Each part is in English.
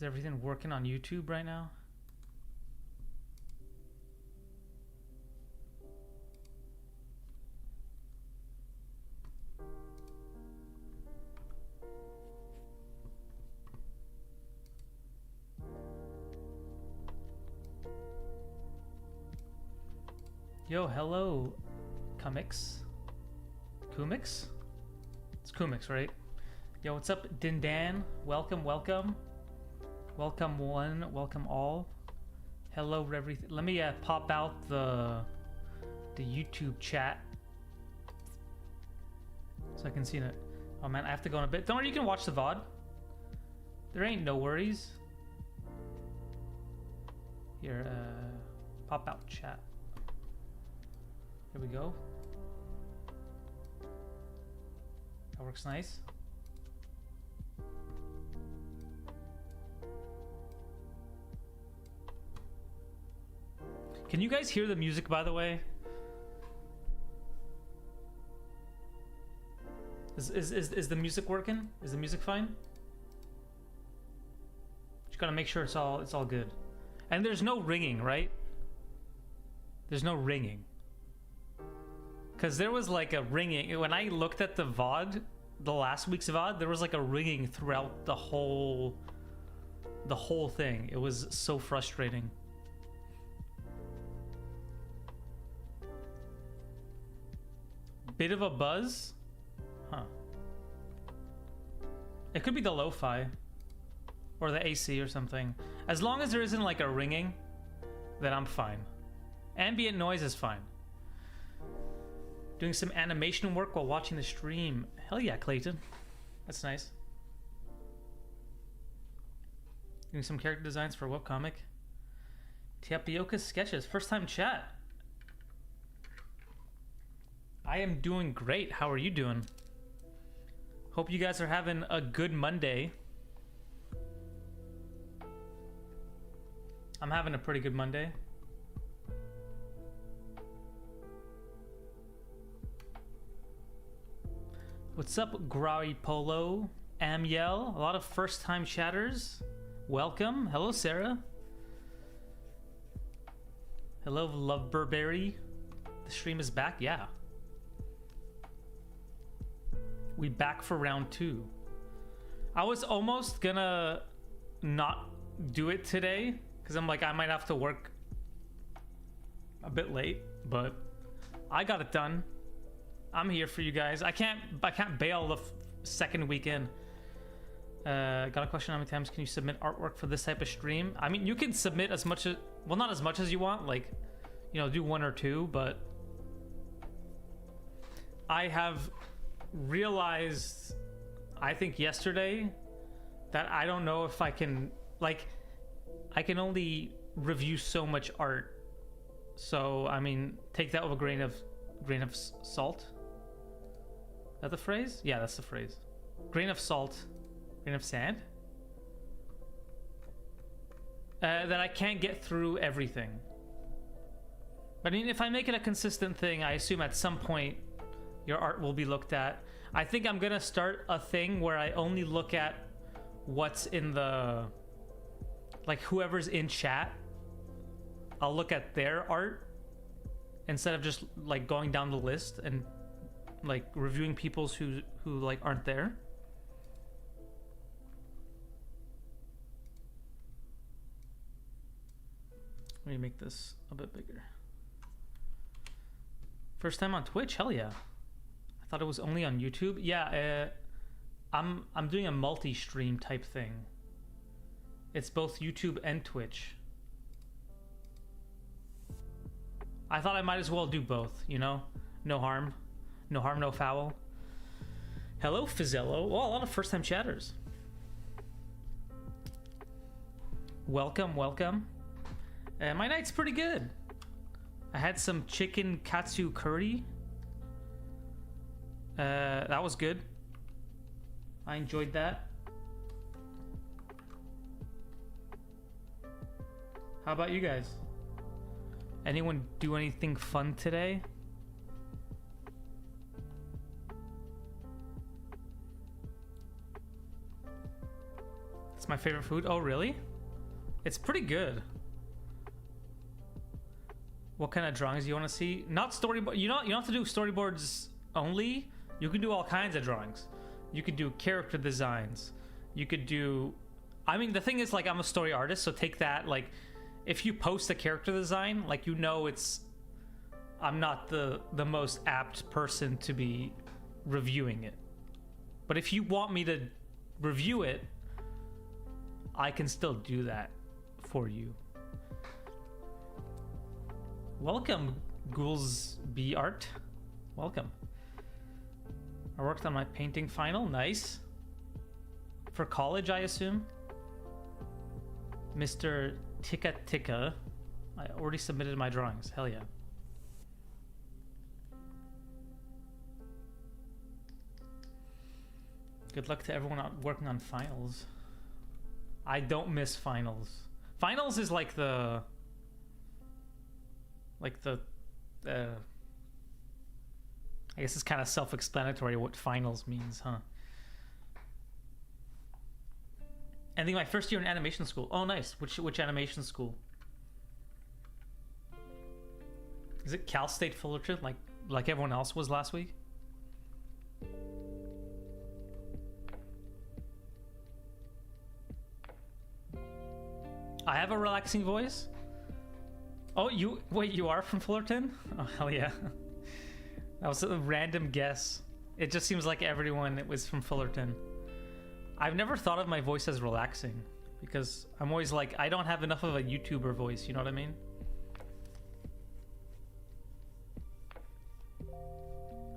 Is everything working on YouTube right now? Yo, hello, Kumix. Kumix? It's Kumix, right? Yo, what's up, Dindan? Welcome, welcome. Welcome one, welcome all. Hello, Revery. Let me pop out the YouTube chat so I can see it. Oh man, I have to go in a bit. Don't worry, you can watch the VOD. There ain't no worries. Here, pop out chat. Here we go. That works nice. Can you guys hear the music, by the way? Is the music working? Is the music fine? Just gotta make sure it's all good. And there's no ringing, right? There's no ringing. Cause there was like a ringing when I looked at the VOD, the last week's VOD. There was like a ringing throughout the whole thing. It was so frustrating. Bit of a buzz, huh? It could be the lo-fi or the AC or something. As long as there isn't like a ringing, then I'm fine. Ambient noise is fine. Doing some animation work while watching the stream. Hell yeah, Clayton. That's nice. Doing some character designs for a webcomic. Tapioca sketches. First time chat. I am doing great. How are you doing? Hope you guys are having a good Monday. I'm having a pretty good Monday. What's up, Grawi Polo? Amiel, a lot of first-time chatters. Welcome. Hello, Sarah. Hello, Love Burberry. The stream is back. Yeah. We back for round 2. I was almost gonna not do it today because I'm like, I might have to work a bit late, but I got it done. I'm here for you guys. I can't bail the second weekend. Got a question: how many times can you submit artwork for this type of stream? I mean, you can submit as much as, well, not as much as you want. Like, you know, do 1 or 2. But I have realized, I think yesterday, that I don't know if I can, like, I can only review so much art. So I mean, take that with a grain of salt. Is that the phrase? Yeah, that's the phrase. Grain of salt, grain of sand. That I can't get through everything. But I mean, if I make it a consistent thing, I assume at some point your art will be looked at. I think I'm gonna start a thing where I only look at what's in the, like, whoever's in chat. I'll look at their art instead of just like going down the list and like reviewing people's who like aren't there. Let me make this a bit bigger. First time on Twitch? Hell yeah. I thought it was only on YouTube. Yeah, I'm doing a multi-stream type thing. It's both YouTube and Twitch. I thought I might as well do both, you know? No harm. No harm, no foul. Hello, Fizzello. Oh, a lot of first-time chatters. Welcome, welcome. My night's pretty good. I had some chicken katsu curry. That was good. I enjoyed that. How about you guys? Anyone do anything fun today? It's my favorite food. Oh, really? It's pretty good. What kind of drawings do you want to see? Not storyboard. You don't have to do storyboards only. You can do all kinds of drawings. You could do character designs. You could do... I mean, the thing is, like, I'm a story artist, so take that, like, if you post a character design, like, you know it's... I'm not the most apt person to be reviewing it. But if you want me to review it, I can still do that for you. Welcome, Ghouls B Art. Welcome. I worked on my painting final. Nice. For college, I assume. Mr. Tika Tika. I already submitted my drawings. Hell yeah. Good luck to everyone out working on finals. I don't miss finals. Finals is like the... I guess it's kind of self-explanatory what finals means, huh? Ending my first year in animation school. Oh, nice. Which animation school? Is it Cal State Fullerton, like everyone else was last week? I have a relaxing voice. Oh, you are from Fullerton? Oh, hell yeah. That was a random guess. It just seems like everyone was from Fullerton. I've never thought of my voice as relaxing because I'm always like, I don't have enough of a YouTuber voice, you know what I mean?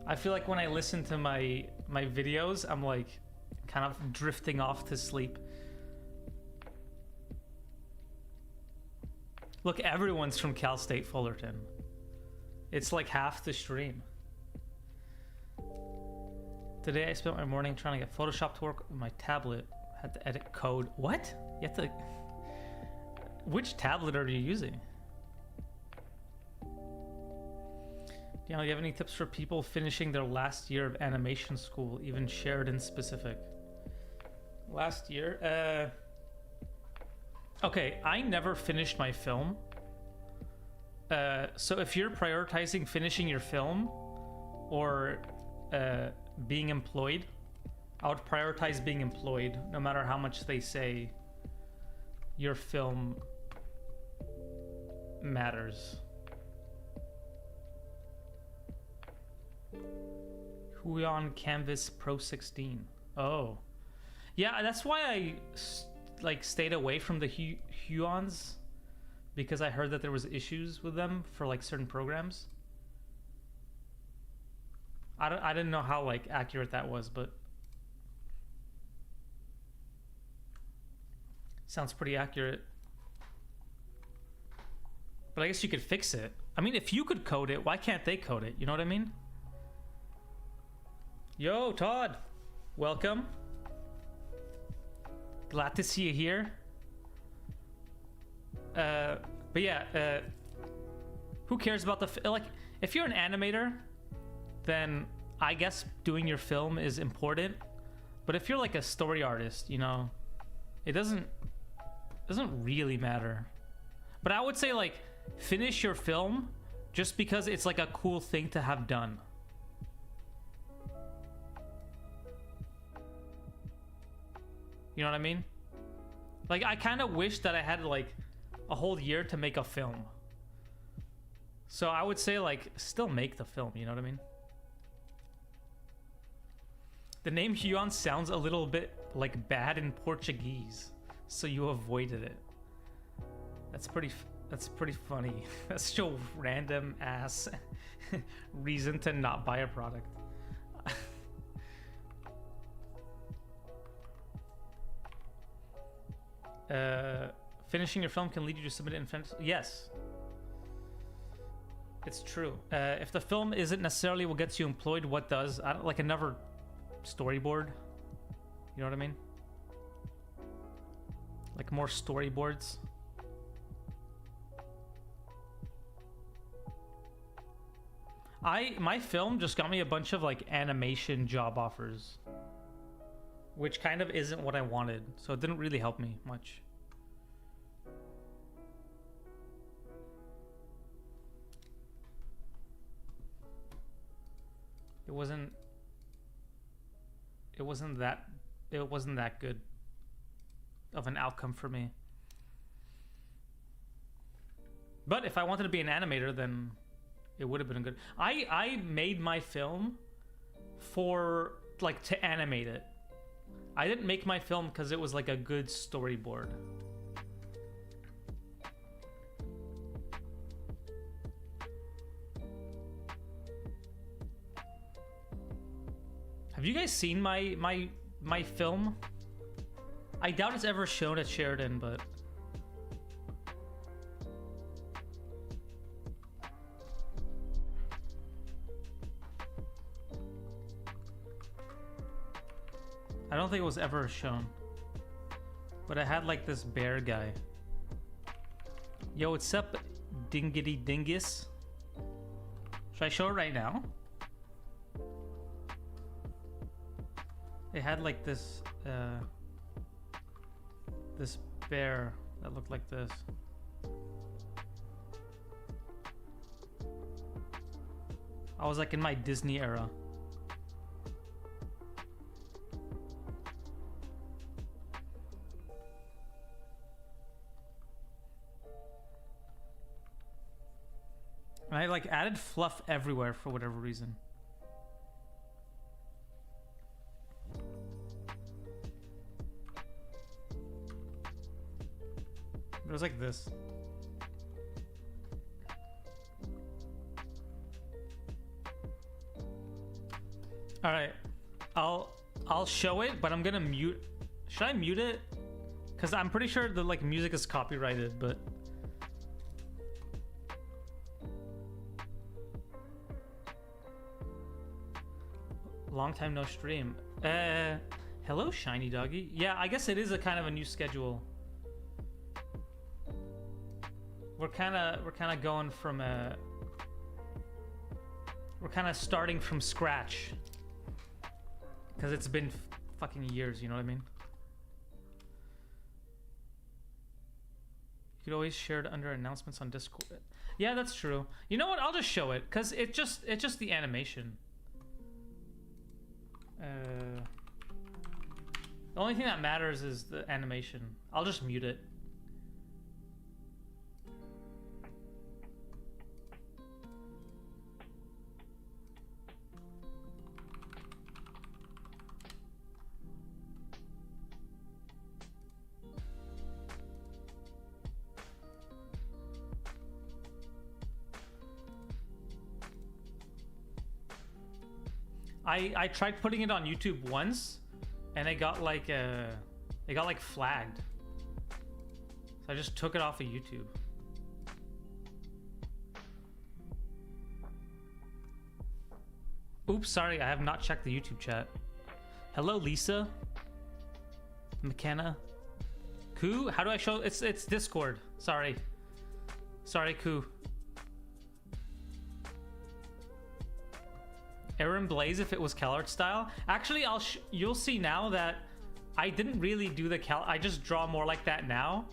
I feel like when I listen to my videos, I'm like kind of drifting off to sleep. Look, everyone's from Cal State Fullerton. It's like half the stream. Today I spent my morning trying to get Photoshop to work with my tablet. Had to edit code. What? You have to... Which tablet are you using? Do you have any tips for people finishing their last year of animation school, even shared in specific? Last year? Okay, I never finished my film. So if you're prioritizing finishing your film or being employed, I would prioritize being employed no matter how much they say your film matters. Huion Canvas Pro 16. Oh. Yeah, that's why I stayed away from the Huions, because I heard that there was issues with them for like certain programs. I didn't know how like accurate that was, but sounds pretty accurate. But I guess you could fix it. I mean, if you could code it, why can't they code it? You know what I mean? Yo, Todd. Welcome. Glad to see you here. But yeah, who cares about the... like, if you're an animator, then I guess doing your film is important. But if you're like a story artist, you know, it doesn't really matter. But I would say, like, finish your film just because it's like a cool thing to have done. You know what I mean? Like, I kind of wish that I had like a whole year to make a film. So I would say, like, still make the film, you know what I mean? The name Huion sounds a little bit like bad in Portuguese, so you avoided it. That's pretty funny. That's such a random ass reason to not buy a product. Finishing your film can lead you to submit it in front. Yes, it's true. If the film isn't necessarily what gets you employed, what does? I don't, like another storyboard. You know what I mean? Like more storyboards. My film just got me a bunch of like animation job offers. which kind of isn't what I wanted, so it didn't really help me much. It wasn't that good of an outcome for me. But if I wanted to be an animator, then it would have been good. I made my film for like to animate it. I didn't make my film because it was like a good storyboard. Have you guys seen my film? I doubt it's ever shown at Sheridan, but I don't think it was ever shown. But I had like this bear guy. Yo, what's up, Dingity Dingus? Should I show it right now? It had like this this bear that looked like this. I was like in my Disney era. And I like added fluff everywhere for whatever reason. It was like this. All right, I'll show it, but I'm gonna mute. Should I mute it? Cause I'm pretty sure the like music is copyrighted, but. Long time no stream. Hello, Shiny Doggy. Yeah, I guess it is a kind of a new schedule. We're kind of going from a. We're kind of starting from scratch. Because it's been fucking years, you know what I mean? You could always share it under announcements on Discord. Yeah, that's true. You know what? I'll just show it because it's just the animation. The only thing that matters is the animation. I'll just mute it. I tried putting it on YouTube once, and it got like flagged. So I just took it off of YouTube. Oops, sorry, I have not checked the YouTube chat. Hello, Lisa. McKenna. Koo, how do I show? It's Discord. Sorry, Koo. Aaron Blaze if it was CalArt style. Actually, you'll see now that I didn't really do the I just draw more like that now,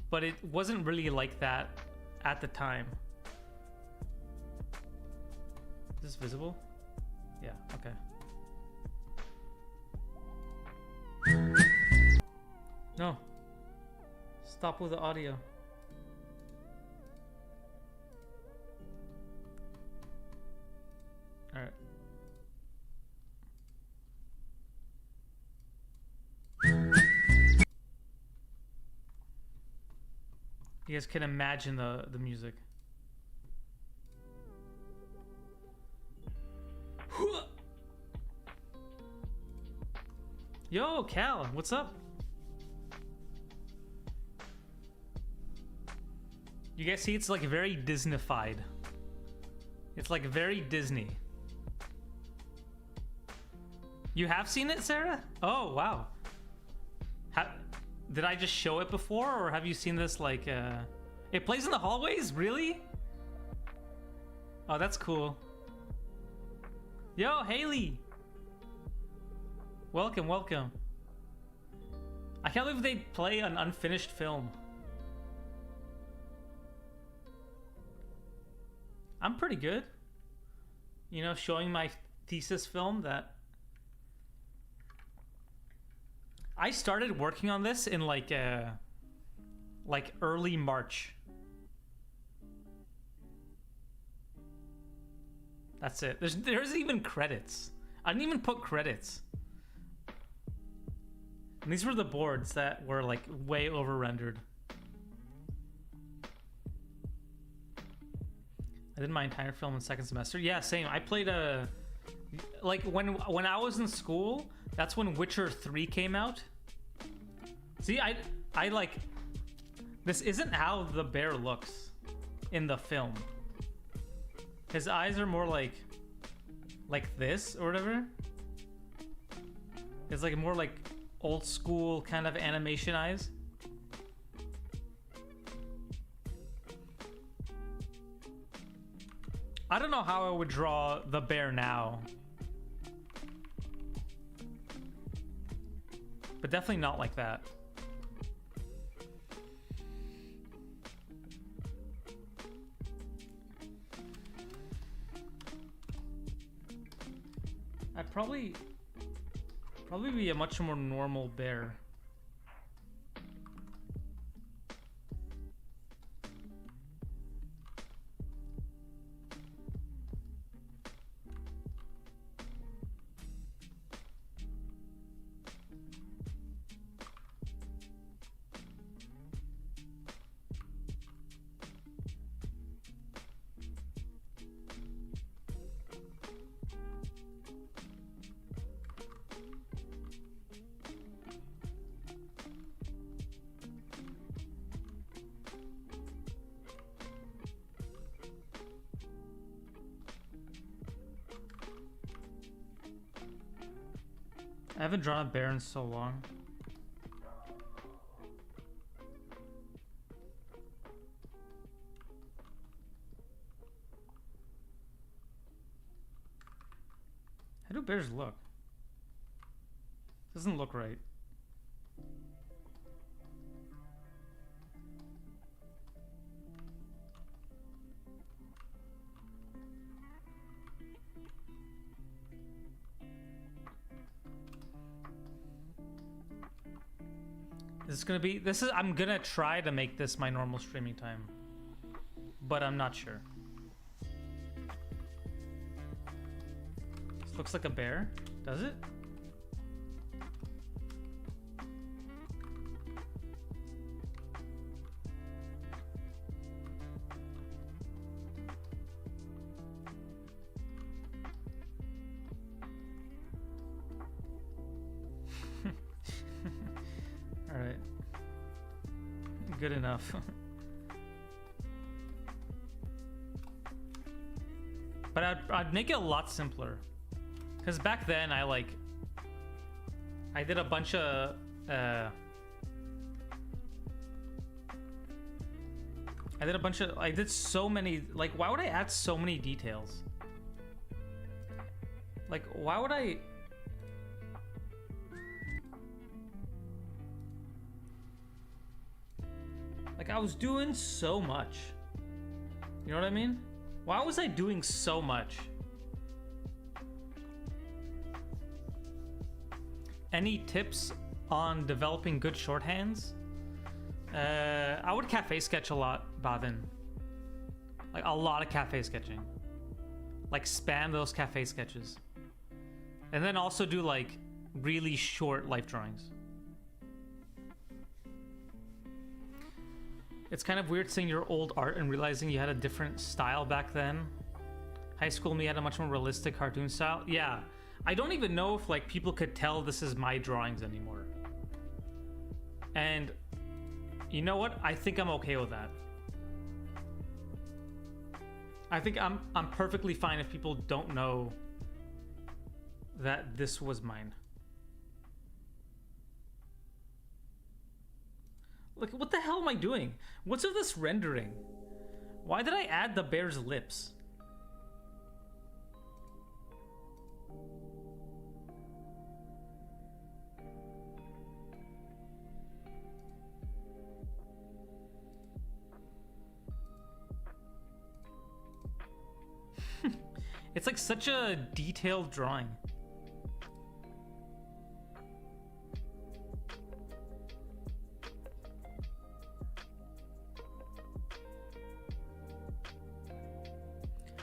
but it wasn't really like that at the time. Is this visible? Yeah, okay. No. Stop with the audio. All right. You guys can imagine the music. Yo, Cal, what's up? You guys see it's like very Disney-fied. It's like very Disney. You have seen it, Sarah? Oh, wow. Did I just show it before, or have you seen this like it plays in the hallways? Really? Oh, that's cool. Yo, Haley. Welcome. I can't believe they play an unfinished film. I'm pretty good. You know, showing my thesis film that I started working on this in like early March. That's it. There's even credits. I didn't even put credits. And these were the boards that were like way over rendered. I did my entire film in second semester. Yeah, same. I played like when I was in school, that's when Witcher 3 came out. See, I like, this isn't how the bear looks in the film. His eyes are more like this or whatever. It's like more like old school kind of animation eyes. I don't know how I would draw the bear now. But definitely not like that. I'd probably be a much more normal bear. I haven't drawn a bear in so long. How do bears look? Doesn't look right. I'm gonna try to make this my normal streaming time, but I'm not sure. This looks like a bear, does it? Good enough. But I'd make it a lot simpler, because back then I did a bunch of I did so many, like, why would I add so many details? Like, why would I? Like, I was doing so much. You know what I mean? Why was I doing so much? Any tips on developing good shorthands? I would cafe sketch a lot, Bavin. Like, a lot of cafe sketching. Like, spam those cafe sketches. And then also do, like, really short life drawings. It's kind of weird seeing your old art and realizing you had a different style back then. High school me had a much more realistic cartoon style. Yeah, I don't even know if like people could tell this is my drawings anymore. And you know what? I think I'm okay with that. I think I'm perfectly fine if people don't know that this was mine. Like, what the hell am I doing? What's with this rendering? Why did I add the bear's lips? It's like such a detailed drawing.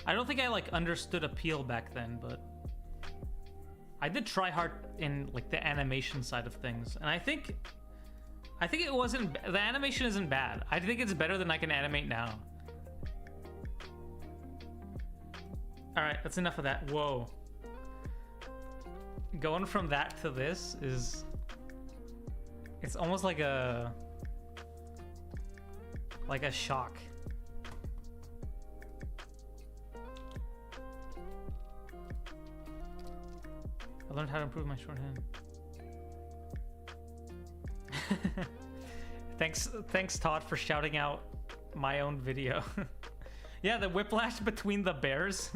I don't think I like understood appeal back then, but I did try hard in like the animation side of things, and I think it wasn't, the animation isn't bad. I think it's better than I can animate now. All right, that's enough of that. Whoa. Going from that to this is, it's almost like a shock. I learned how to improve my shorthand. Thanks Todd for shouting out my own video. Yeah, the whiplash between the bears.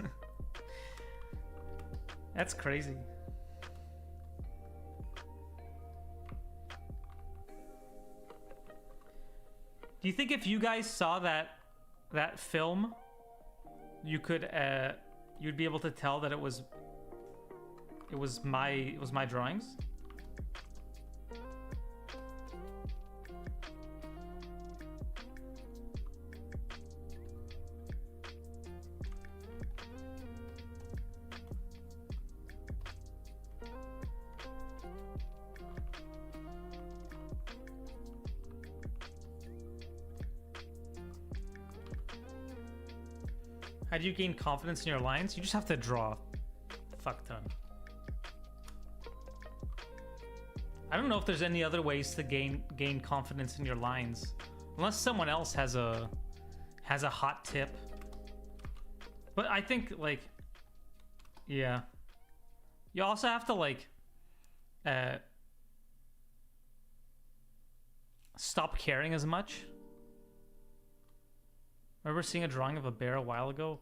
That's crazy. Do you think if you guys saw that film, you could you'd be able to tell that it was my drawings? How do you gain confidence in your lines? You just have to draw a fuck ton. I don't know if there's any other ways to gain confidence in your lines, unless someone else has a hot tip. But I think like, yeah, you also have to like stop caring as much. Remember seeing a drawing of a bear a while ago?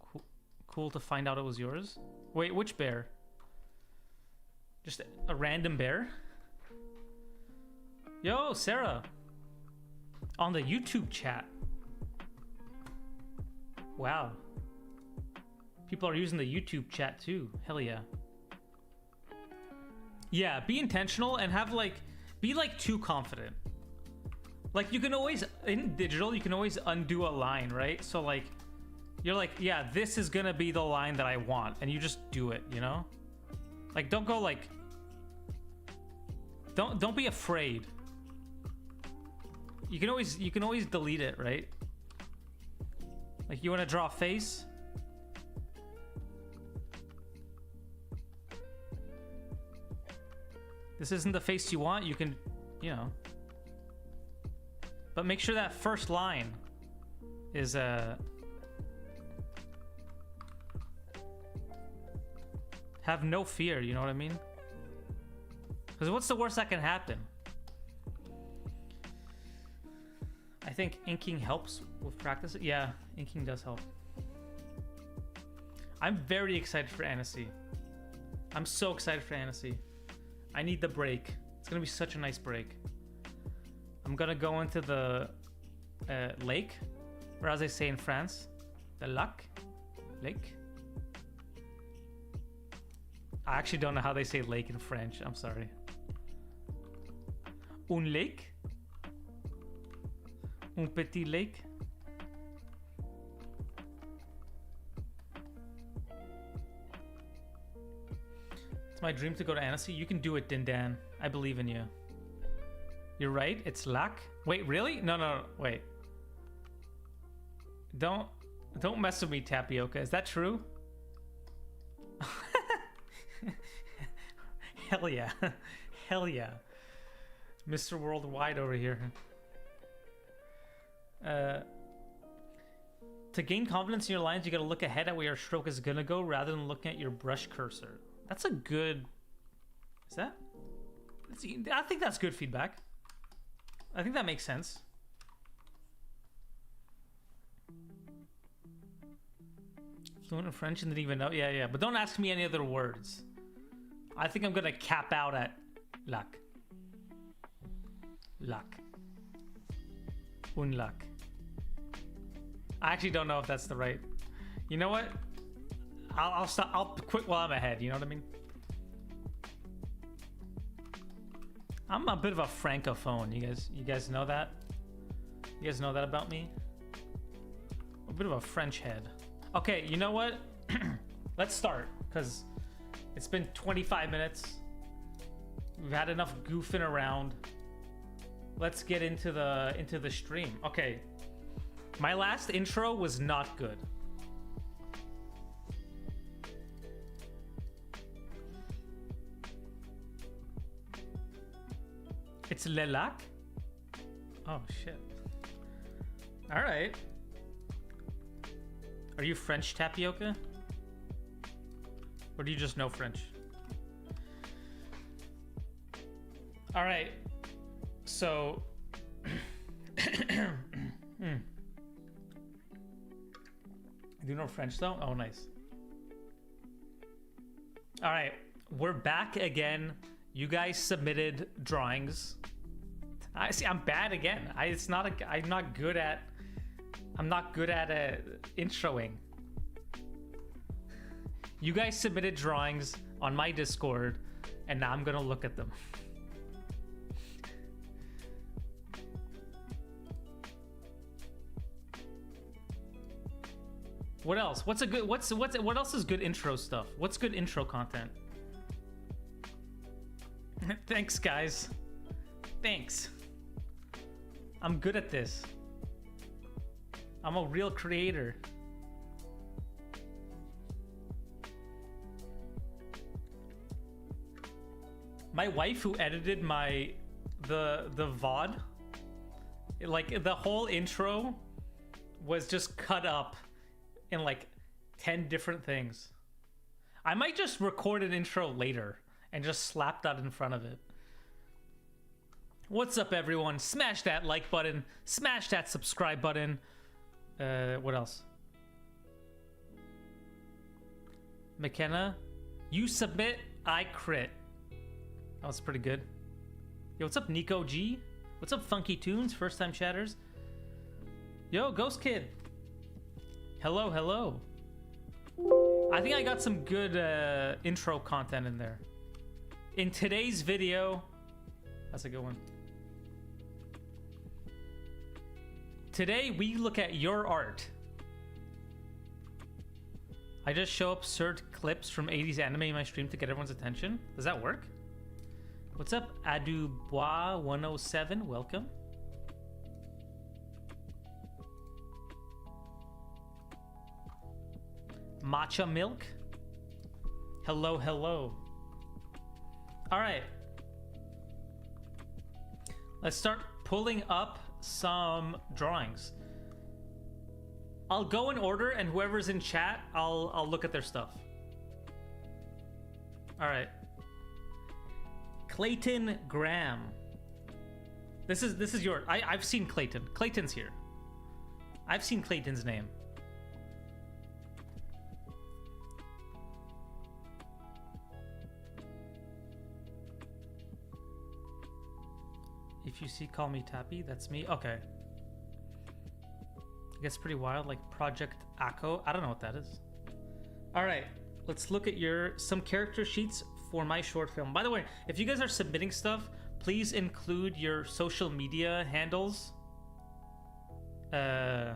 Cool to find out it was yours. Wait, which bear? Just a random bear? Yo, Sarah. On the YouTube chat. Wow. People are using the YouTube chat too. Hell yeah. Yeah, be intentional and have like, be like too confident. Like you can always, in digital, you can always undo a line, right? So like, you're like, yeah, this is gonna be the line that I want, and you just do it, you know? Like don't go like, don't be afraid. You can always delete it, right? Like you wanna draw a face? This isn't the face you want, you can, you know. But make sure that first line is have no fear, you know what I mean? Because what's the worst that can happen? I think inking helps with practice. Yeah, inking does help. I'm very excited for Annecy. I'm so excited for Annecy. I need the break. It's gonna be such a nice break. I'm gonna go into the lake, or as they say in France, the lake. I actually don't know how they say lake in French. I'm sorry. Un lake? Un petit lake? It's my dream to go to Annecy. You can do it, Dindan. I believe in you. You're right, it's lac. Wait, really? No, wait. Don't mess with me, Tapioca. Is that true? Hell yeah. Hell yeah. Mr. Worldwide over here. To gain confidence in your lines, you gotta look ahead at where your stroke is gonna go rather than looking at your brush cursor. That's a good... Is that... I think that's good feedback. I think that makes sense. Fluent in French and didn't even know. Yeah. But don't ask me any other words. I think I'm gonna cap out at lac. Un lac. I actually don't know if that's the right. You know what? I'll stop. I'll quit while I'm ahead. You know what I mean? I'm a bit of a francophone. You guys know that? You guys know that about me? A bit of a French head. Okay, you know what? Let's start, because it's been 25 minutes. We've had enough goofing around. Let's get into the stream. Okay. My last intro was not good. It's Le Lac? Oh, shit. All right. Are you French, Tapioca? Or do you just know French? All right. So... Do you know French, though? Oh, nice. All right. We're back again. You guys submitted drawings. I see. I'm bad again. I'm not good at introing. You guys submitted drawings on my Discord, and now I'm gonna look at them. What else? What else is good intro stuff? What's good intro content? Thanks, guys. Thanks. I'm good at this. I'm a real creator. My wife, who edited the VOD, like the whole intro was just cut up in like 10 different things. I might just record an intro later and just slap that in front of it. What's up, everyone? Smash that like button. Smash that subscribe button. What else? McKenna, you submit, I crit. That was pretty good. Yo, what's up, Nico G? What's up, Funky Tunes? First time chatters. Yo, Ghost Kid. Hello, hello. I think I got some good intro content in there. In today's video, that's a good one. Today we look at your art. I just show absurd clips from 80s anime in my stream to get everyone's attention. Does that work? What's up, Adubois107? Welcome. Matcha milk. Hello, hello. All right. Let's start pulling up some drawings. I'll go in order, and whoever's in chat, I'll look at their stuff. All right. Clayton Graham. This is your. I've seen Clayton. Clayton's here. I've seen Clayton's name. If you see Call Me Tappy, that's me. Okay. It gets pretty wild, like Project Akko. I don't know what that is. All right, let's look at some character sheets for my short film. By the way, if you guys are submitting stuff, please include your social media handles. Yeah.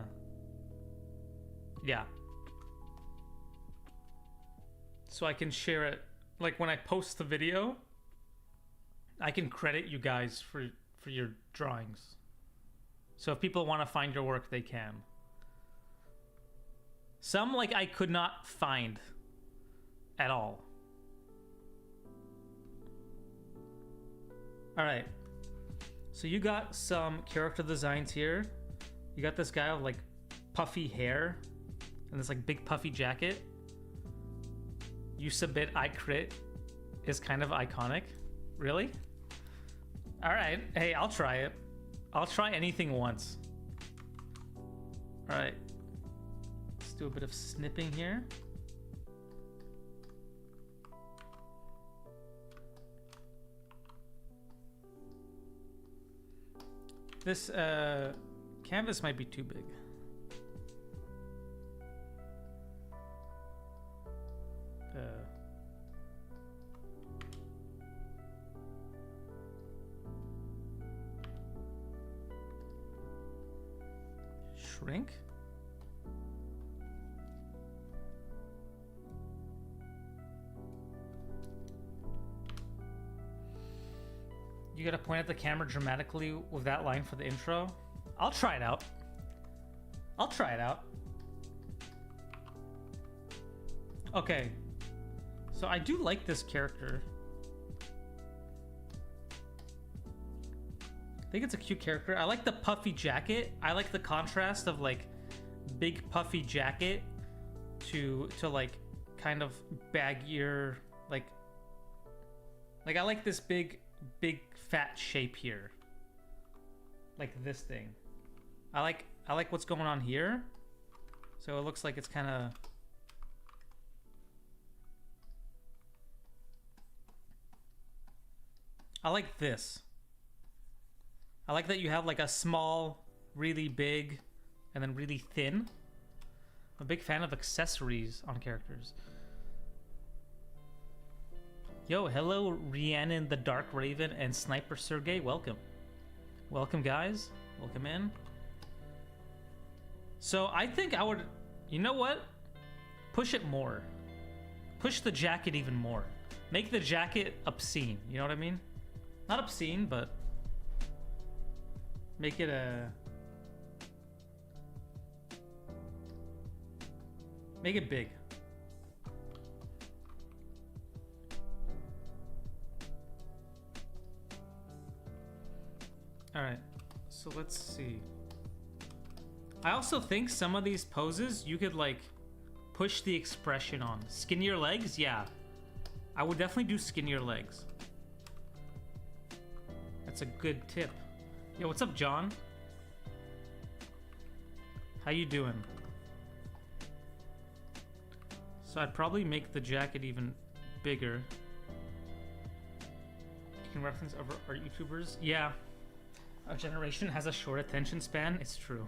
So I can share it. Like when I post the video, I can credit you guys for your drawings. So if people want to find your work, they can. Some, like, I could not find at all. All right. So you got some character designs here. You got this guy with like puffy hair and this like big puffy jacket. You submit, I crit is kind of iconic. Really? All right. Hey, I'll try it. I'll try anything once. All right. Let's do a bit of snipping here. This canvas might be too big. Shrink? You gotta point at the camera dramatically with that line for the intro. I'll try it out. I'll try it out. Okay. So I do like this character. I think it's a cute character. I like the puffy jacket. I like the contrast of like big puffy jacket to like kind of baggier like I like this big fat shape here. Like this thing. I like what's going on here. So it looks like it's kind of I like this. I like that you have like a small, really big, and then really thin. I'm a big fan of accessories on characters. Yo, hello Rhiannon the Dark Raven and Sniper Sergey, welcome. Welcome guys, welcome in. So I think I would, you know what? Push it more. Push the jacket even more. Make the jacket obscene, you know what I mean? Not obscene, but make it a... Make it big. Alright, so let's see. I also think some of these poses you could like push the expression on. Skinnier legs? Yeah. I would definitely do skinnier legs. That's a good tip. Yo, what's up, John? How you doing? So I'd probably make the jacket even bigger. You can reference our YouTubers? Yeah. Our generation has a short attention span. It's true.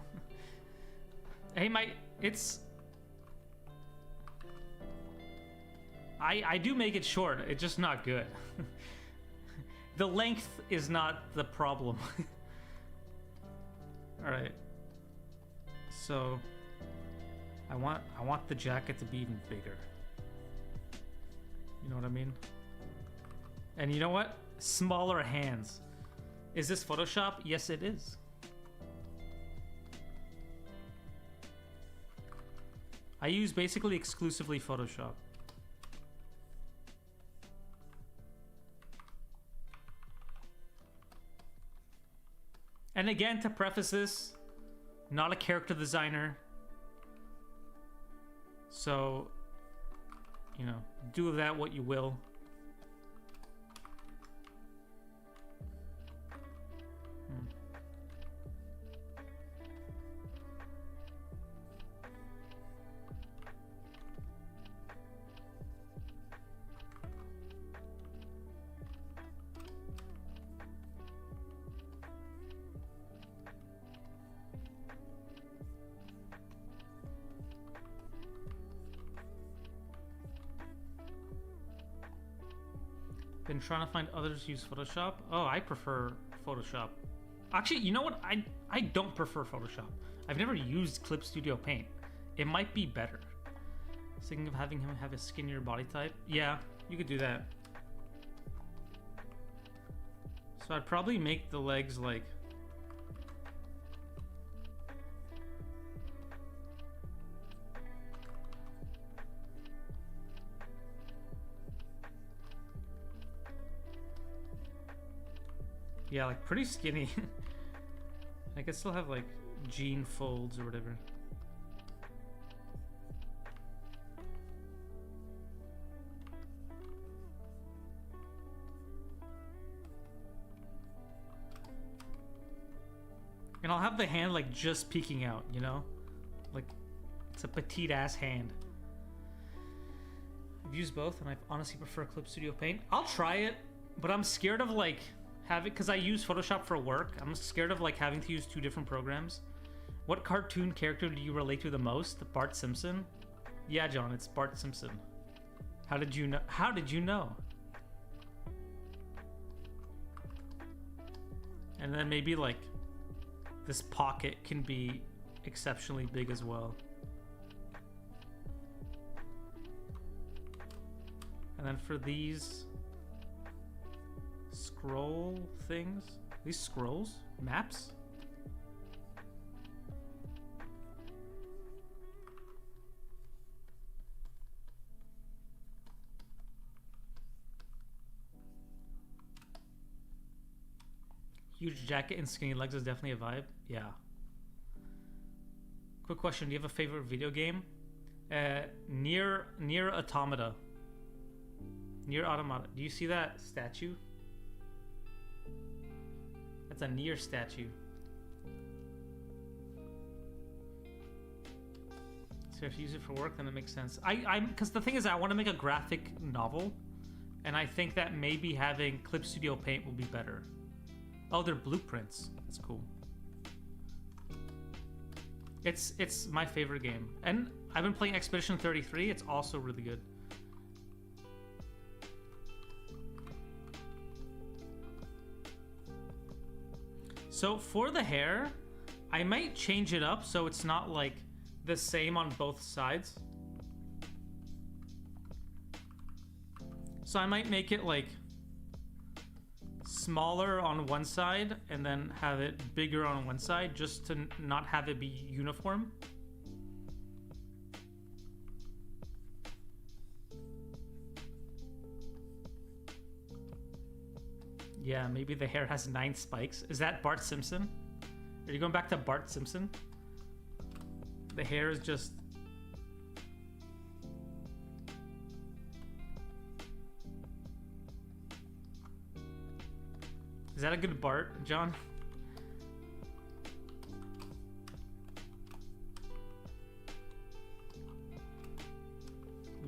Hey, it's... I do make it short. It's just not good. The length is not the problem. All right. So I want the jacket to be even bigger. You know what I mean? And you know what? Smaller hands. Is this Photoshop? Yes, it is. I use basically exclusively Photoshop. And again, to preface this, not a character designer. So, you know, do with that what you will. Been trying to find others use Photoshop. Oh, I prefer Photoshop. Actually, you know what? I don't prefer Photoshop. I've never used Clip Studio Paint. It might be better. Thinking of having him have a skinnier body type. Yeah, you could do that. So I'd probably make the legs like... Yeah, like pretty skinny. I could still have like jean folds or whatever. And I'll have the hand like just peeking out, you know? Like it's a petite ass hand. I've used both and I honestly prefer Clip Studio Paint. I'll try it, but I'm scared of like having, because I use Photoshop for work, I'm scared of like having to use two different programs. What cartoon character do you relate to the most? Bart Simpson? Yeah, John, it's Bart Simpson. How did you know? How did you know? And then maybe like this pocket can be exceptionally big as well. And then for these scroll things, these scrolls, maps. Huge jacket and skinny legs is definitely a vibe. Yeah. Quick question: do you have a favorite video game? Near Automata. Near Automata. Do you see that statue? That's a Near statue. So if you use it for work, then it makes sense. Because the thing is, I want to make a graphic novel, and I think that maybe having Clip Studio Paint will be better. Oh, they're blueprints. That's cool. It's my favorite game, and I've been playing Expedition 33. It's also really good. So for the hair, I might change it up so it's not like the same on both sides. So I might make it like smaller on one side and then have it bigger on one side, just to not have it be uniform. Yeah, maybe the hair has 9 spikes. Is that Bart Simpson? Are you going back to Bart Simpson? The hair is just... Is that a good Bart, John?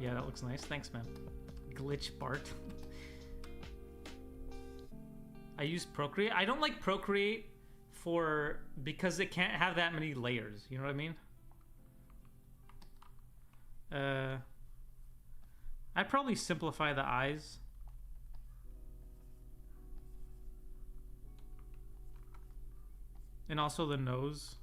Yeah, that looks nice. Thanks, man. Glitch Bart. I use Procreate. I don't like Procreate because it can't have that many layers. You know what I mean? I'd probably simplify the eyes. And also the nose.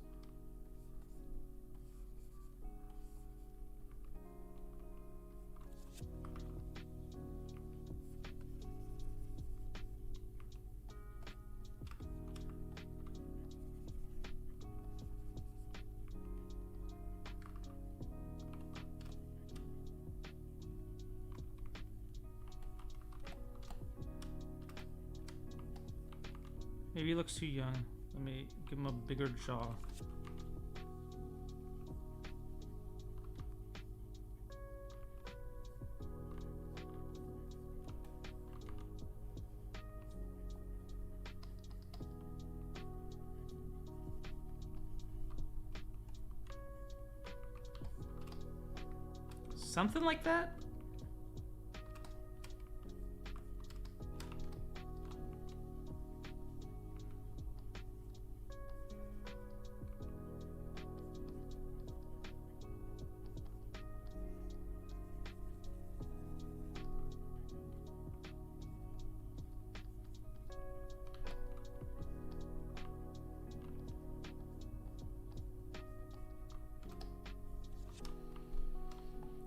Maybe he looks too young. Let me give him a bigger jaw. Something like that?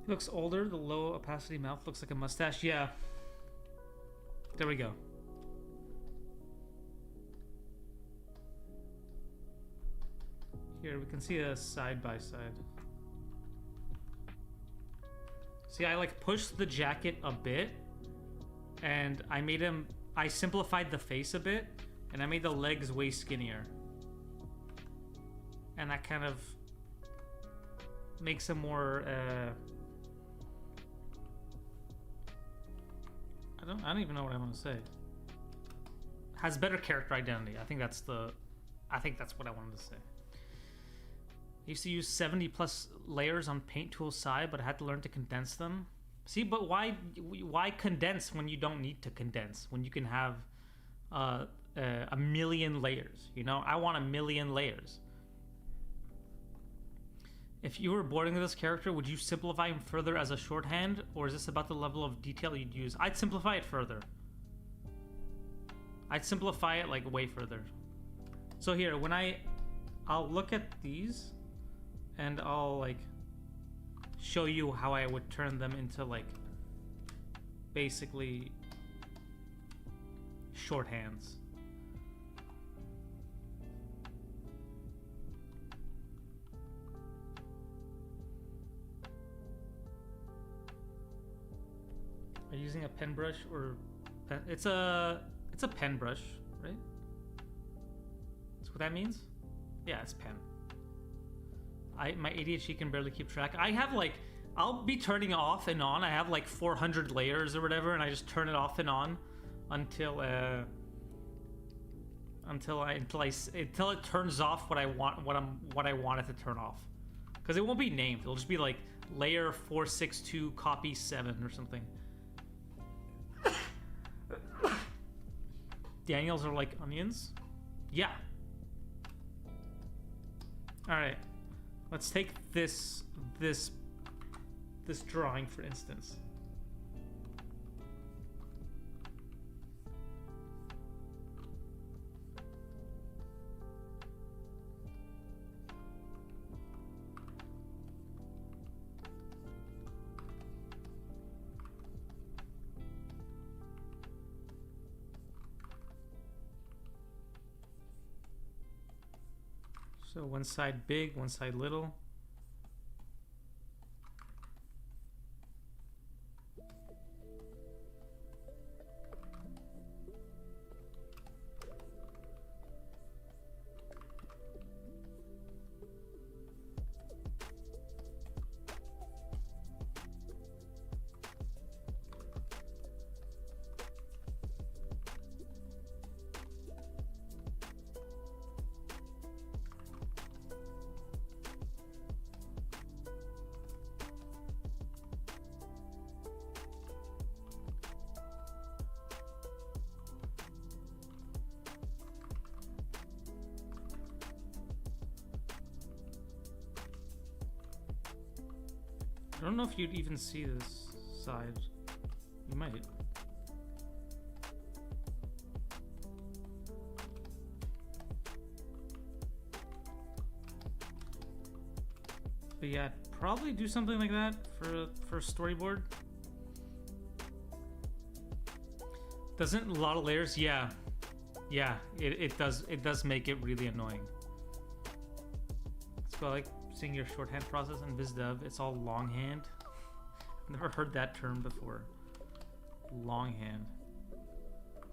Looks older. The low opacity mouth looks like a mustache. Yeah. There we go. Here we can see a side by side. See, I like pushed the jacket a bit, and I simplified the face a bit, and I made the legs way skinnier. And that kind of makes him more I don't even know what I want to say. Has better character identity. I think that's what I wanted to say. I used to use 70 plus layers on Paint Tool side, but I had to learn to condense them. See, but why condense when you don't need to condense? When you can have a million layers, you know? I want a million layers. If you were boarding this character, would you simplify him further as a shorthand, or is this about the level of detail you'd use? I'd simplify it further. I'd simplify it like way further. So here, when I'll look at these, and I'll like show you how I would turn them into like basically shorthands. Are you using a pen brush or pen? It's a pen brush, right? That's what that means? Yeah, it's pen. My ADHD can barely keep track. I have like, I'll be turning off and on. I have like 400 layers or whatever, and I just turn it off and on until it turns off what I want it to turn off. Because it won't be named. It'll just be like layer 462 copy 7 or something. Daniels are like onions? Yeah. Alright. Let's take this drawing, for instance. So one side big, one side little. I don't know if you'd even see this side. You might. But yeah, probably do something like that for a storyboard. Doesn't a lot of layers? Yeah. Yeah, it does make it really annoying. That's why I like seeing your shorthand process in VizDev. It's all longhand. Never heard that term before. Longhand.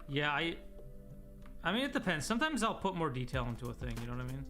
Yeah, I mean, it depends. Sometimes I'll put more detail into a thing, you know what I mean?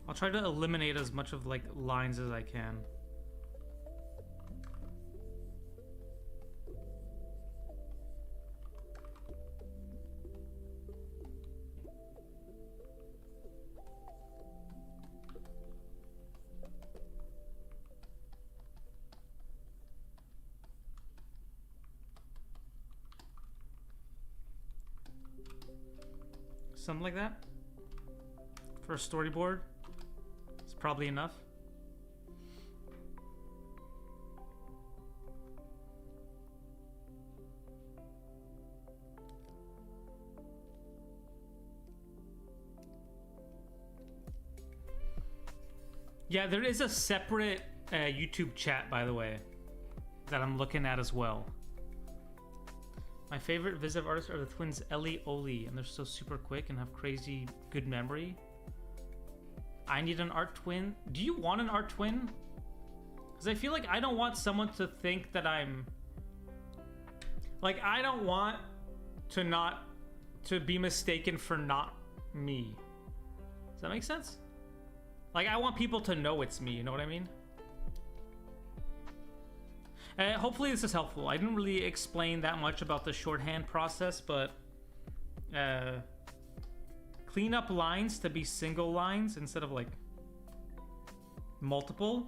I'll try to eliminate as much of like lines as I can. Something like that for a storyboard. Probably enough. Yeah, there is a separate YouTube chat, by the way, that I'm looking at as well. My favorite VizDev artists are the twins Ellie Oli, and they're so super quick and have crazy good memory. I need an art twin. Do you want an art twin? Because I feel like I don't want someone to think that I'm... Like, I don't want to be mistaken for not me. Does that make sense? Like, I want people to know it's me, you know what I mean? Hopefully this is helpful. I didn't really explain that much about the shorthand process, but clean up lines to be single lines instead of like multiple.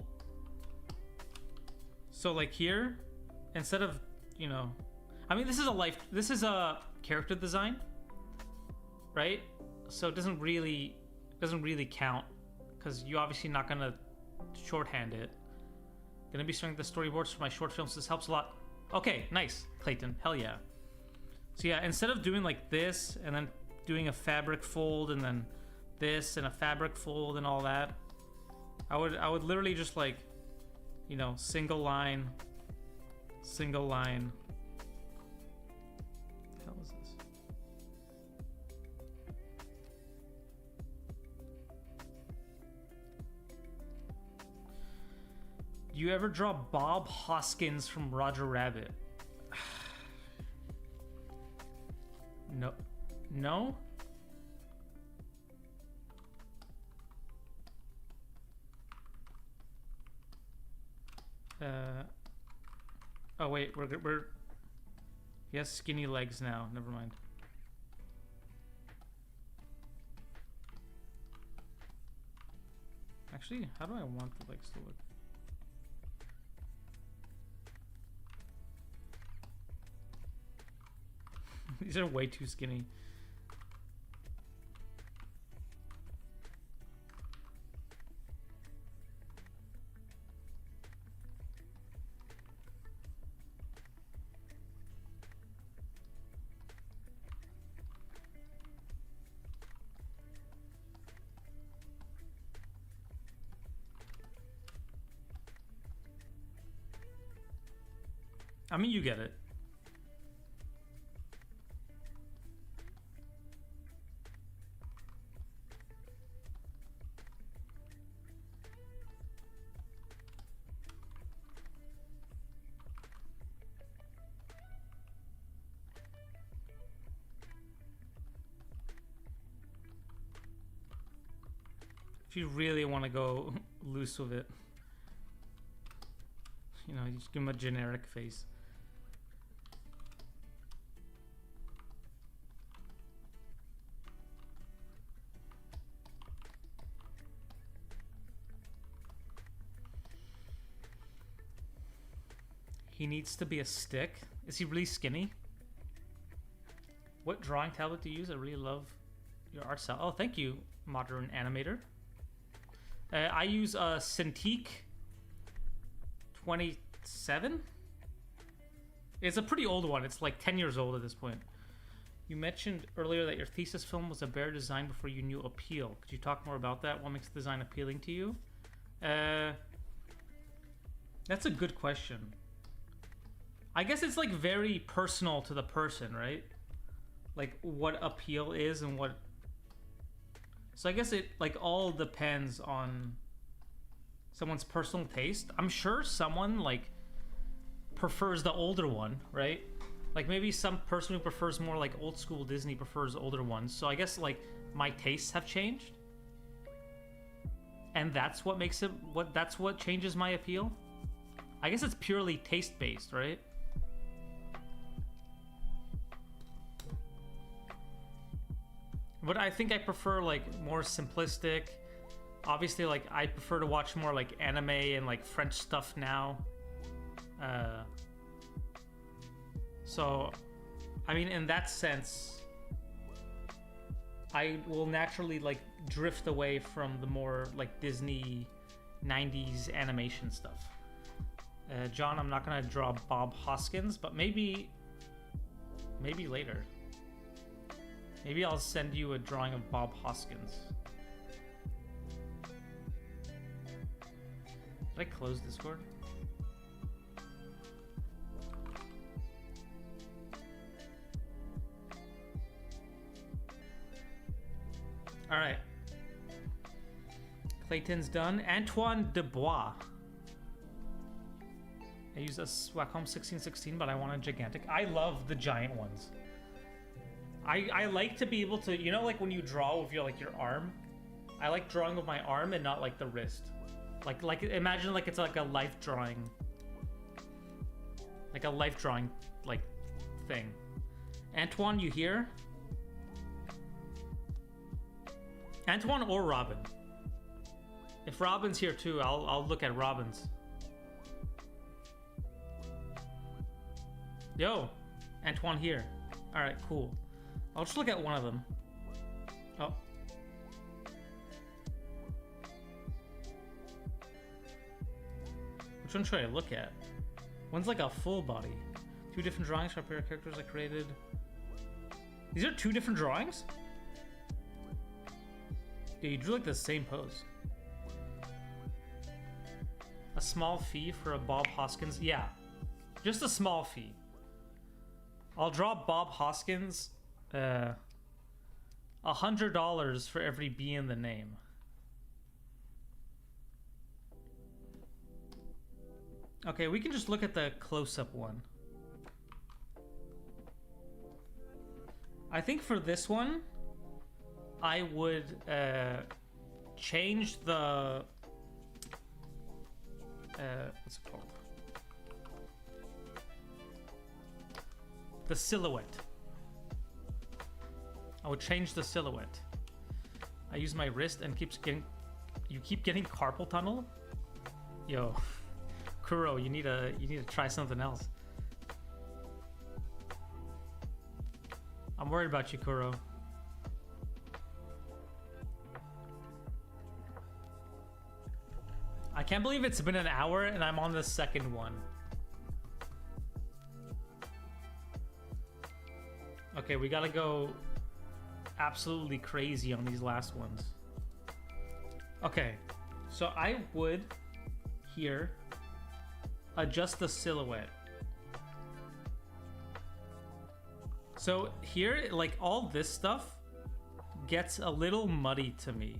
So like here, instead of, you know, I mean, this is a character design, right? So it doesn't really count because you're obviously not gonna shorthand it. Gonna be showing the storyboards for my short films. This helps a lot. Okay, nice, Clayton. Hell yeah. So yeah, instead of doing like this and then doing a fabric fold and then this and a fabric fold and all that, I would literally just like, you know, single line. What the hell is this? Do you ever draw Bob Hoskins from Roger Rabbit? No? Oh wait, we're he has skinny legs now. Never mind. Actually, how do I want the legs to look? These are way too skinny. I mean, you get it. If you really want to go loose with it, you know, you just give him a generic face. He needs to be a stick. Is he really skinny? What drawing tablet do you use? I really love your art style. Oh, thank you, modern animator. I use a Cintiq 27. It's a pretty old one. It's like 10 years old at this point. You mentioned earlier that your thesis film was a bare design before you knew appeal. Could you talk more about that? What makes the design appealing to you? That's a good question. I guess it's like very personal to the person, right? Like what appeal is and what... So I guess it like all depends on someone's personal taste. I'm sure someone like prefers the older one, right? Like maybe some person who prefers more like old school Disney prefers older ones. So I guess like my tastes have changed. And that's what makes it that's what changes my appeal. I guess it's purely taste based, right? But I think I prefer like more simplistic. Obviously, like I prefer to watch more like anime and like French stuff now. So, I mean, in that sense, I will naturally like drift away from the more like Disney 90s animation stuff. John, I'm not gonna draw Bob Hoskins, but maybe later. Maybe I'll send you a drawing of Bob Hoskins. Did I close Discord? All right. Clayton's done. Antoine Dubois. I use a Wacom 1616, but I want a gigantic. I love the giant ones. I like to be able to, you know, like when you draw with your arm. I like drawing with my arm and not like the wrist. Like imagine like it's like a life drawing. Like a life drawing like thing. Antoine, you here? Antoine or Robin. If Robin's here too, I'll look at Robin's. Yo, Antoine here. All right, cool. I'll just look at one of them. Oh. Which one should I look at? One's like a full body. 2 different drawings for a pair of characters I created. These are 2 different drawings? Yeah, you drew like the same pose. A small fee for a Bob Hoskins? Yeah, just a small fee. I'll draw Bob Hoskins $100 for every B in the name. Okay, we can just look at the close-up one. I think for this one, I would change the what's it called? The silhouette. I would change the silhouette. I use my wrist and you keep getting carpal tunnel? Yo, Kuro, you need to try something else. I'm worried about you, Kuro. I can't believe it's been an hour and I'm on the second one. Okay, we gotta go absolutely crazy on these last ones. Okay, so I would here adjust the silhouette. So here, like all this stuff gets a little muddy to me.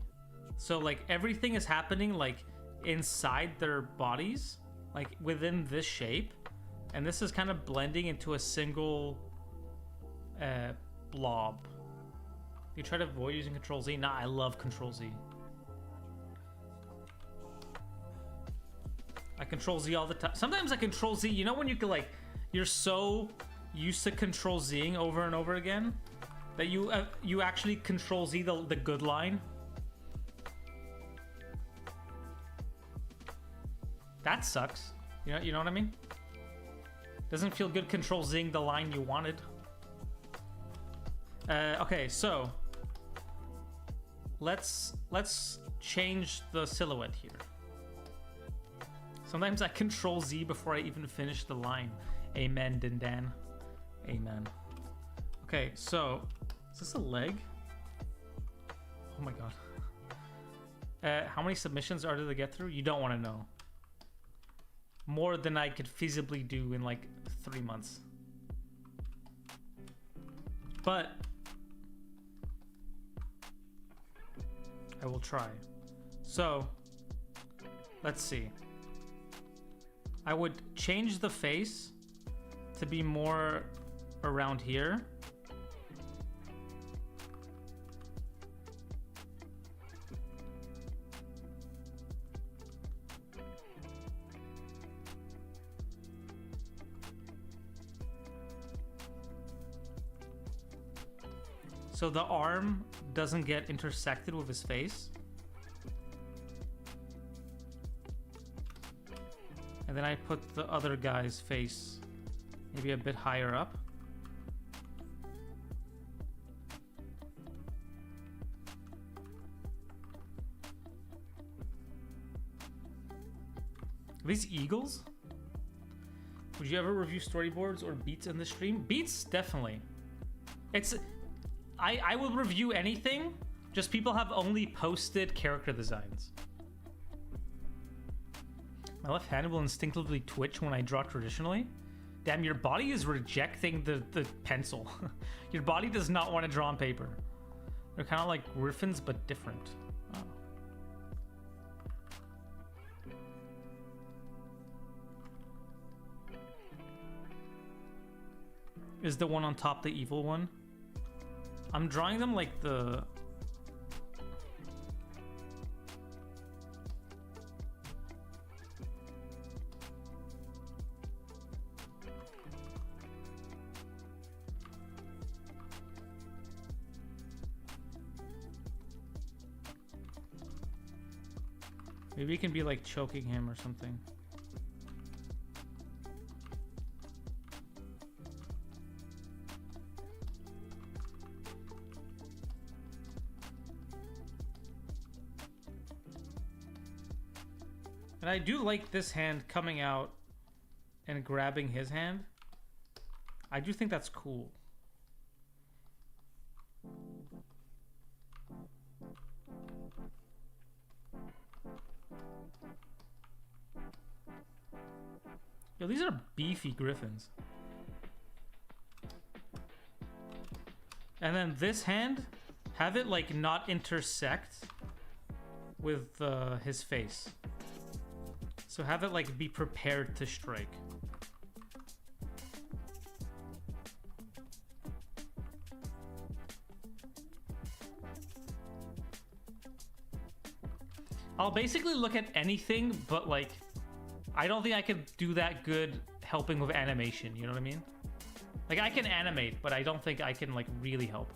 So like everything is happening like inside their bodies, like within this shape, and this is kind of blending into a single blob. You try to avoid using Control Z? Nah, I love Control Z. I Control Z all the time. Sometimes I Control Z, you know when you can like, you're so used to Control Zing over and over again that you actually Control Z the good line. That sucks. You know what I mean? Doesn't feel good Control Zing the line you wanted. Okay, so let's change the silhouette here. Sometimes I Control Z before I even finish the line. Amen, Dindan. Amen. Okay, so is this a leg? Oh my god. How many submissions are there to get through? You don't want to know. More than I could feasibly do in like 3 months. But I will try. So let's see. I would change the face to be more around here. So the arm doesn't get intersected with his face. And then I put the other guy's face maybe a bit higher up. Are these eagles? Would you ever review storyboards or beats in the stream? Beats, definitely. I will review anything, just people have only posted character designs. My left hand will instinctively twitch when I draw traditionally. Damn, your body is rejecting the pencil. Your body does not want to draw on paper. They're kind of like griffins, but different. Oh. Is the one on top the evil one? I'm drawing them like the... Maybe it can be like choking him or something. And I do like this hand coming out and grabbing his hand. I do think that's cool. Yo, these are beefy griffins. And then this hand, have it like not intersect with his face. So have it like be prepared to strike. I'll basically look at anything, but like, I don't think I could do that good helping with animation, you know what I mean? Like, I can animate, but I don't think I can like really help.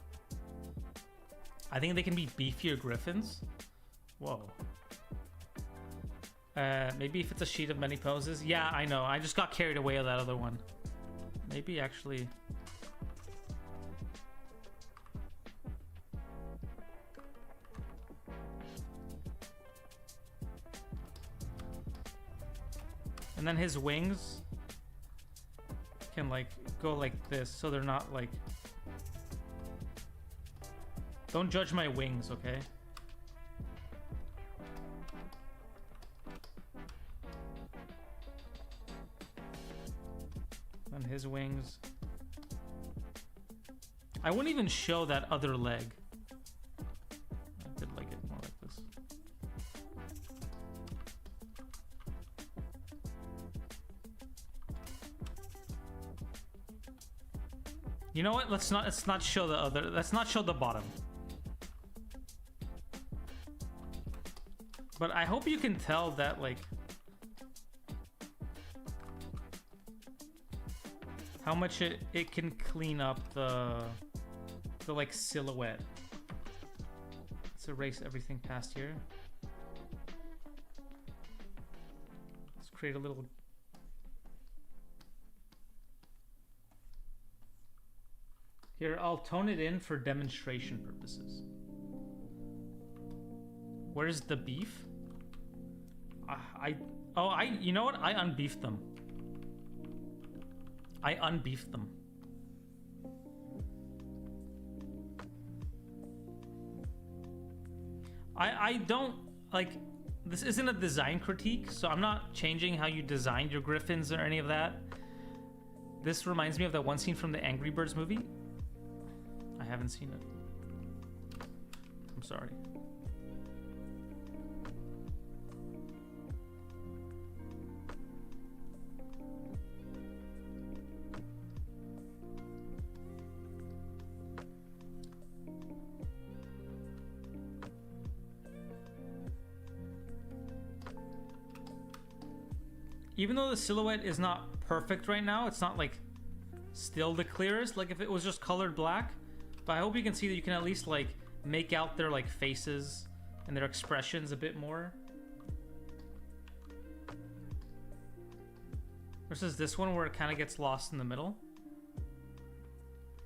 I think they can be beefier griffins. Whoa. Maybe if it's a sheet of many poses. Yeah, I know. I just got carried away with that other one. Maybe actually... And then his wings can like go like this, so they're not like... Don't judge my wings, okay? And his wings. I wouldn't even show that other leg. I did like it more like this. You know what? Let's not show the other. Let's not show the bottom. But I hope you can tell that like how much it can clean up the like silhouette. Let's erase everything past here. Let's create a little. Here, I'll tone it in for demonstration purposes. Where's the beef? You know what? I unbeefed them. I unbeefed them. I don't, like, this isn't a design critique, so I'm not changing how you designed your griffins or any of that. This reminds me of that one scene from the Angry Birds movie. I haven't seen it. I'm sorry. Even though the silhouette is not perfect right now, it's not like still the clearest, like if it was just colored black. But I hope you can see that you can at least like make out their like faces and their expressions a bit more. Versus this one where it kind of gets lost in the middle.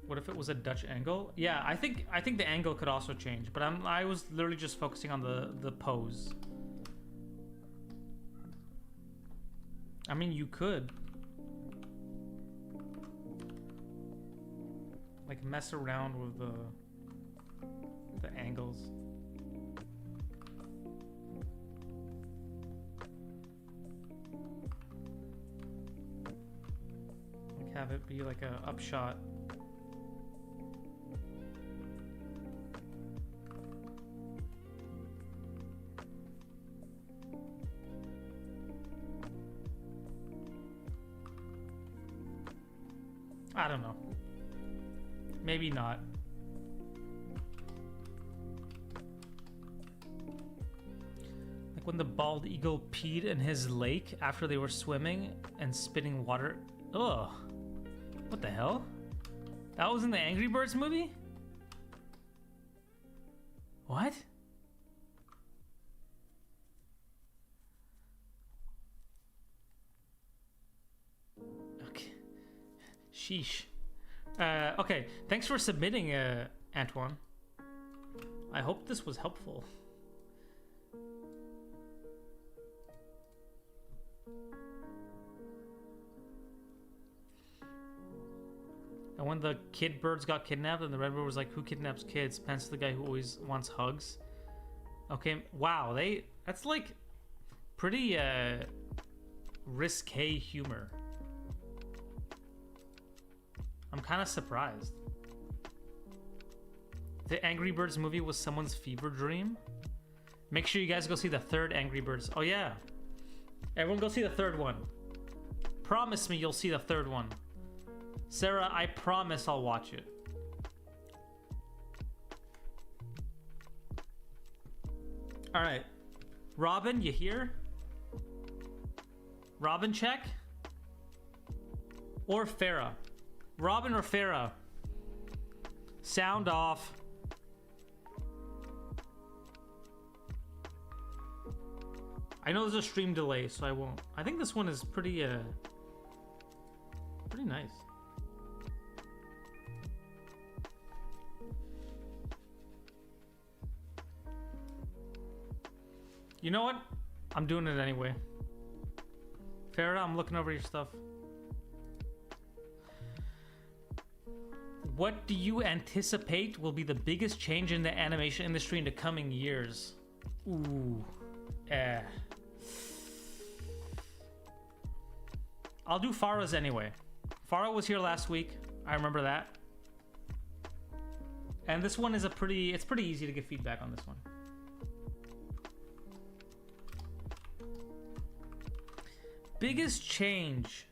What if it was a Dutch angle? Yeah, I think the angle could also change, but I was literally just focusing on the pose. I mean, you could like mess around with the angles. Like have it be like a upshot. I don't know. Maybe not. Like when the bald eagle peed in his lake after they were swimming and spitting water. Ugh. What the hell? That was in the Angry Birds movie? What? Sheesh. Okay, thanks for submitting, Antoine. I hope this was helpful. And when the kid birds got kidnapped and the red bird was like, who kidnaps kids? Pence the guy who always wants hugs. Okay, wow, that's like pretty risque humor. I'm kind of surprised. The Angry Birds movie was someone's fever dream. Make sure you guys go see the third Angry Birds. Oh yeah, everyone go see the third one. Promise me you'll see the third one. Sarah, I promise I'll watch it. All right, Robin, you here? Robin check? Or Farah? Robin or Farah? Sound off. I know there's a stream delay, so I won't. I think this one is pretty nice. You know what? I'm doing it anyway. Farah, I'm looking over your stuff. What do you anticipate will be the biggest change in the animation industry in the coming years? Ooh. I'll do Farah's anyway. Farah was here last week. I remember that. And this one is it's pretty easy to get feedback on this one. Biggest change.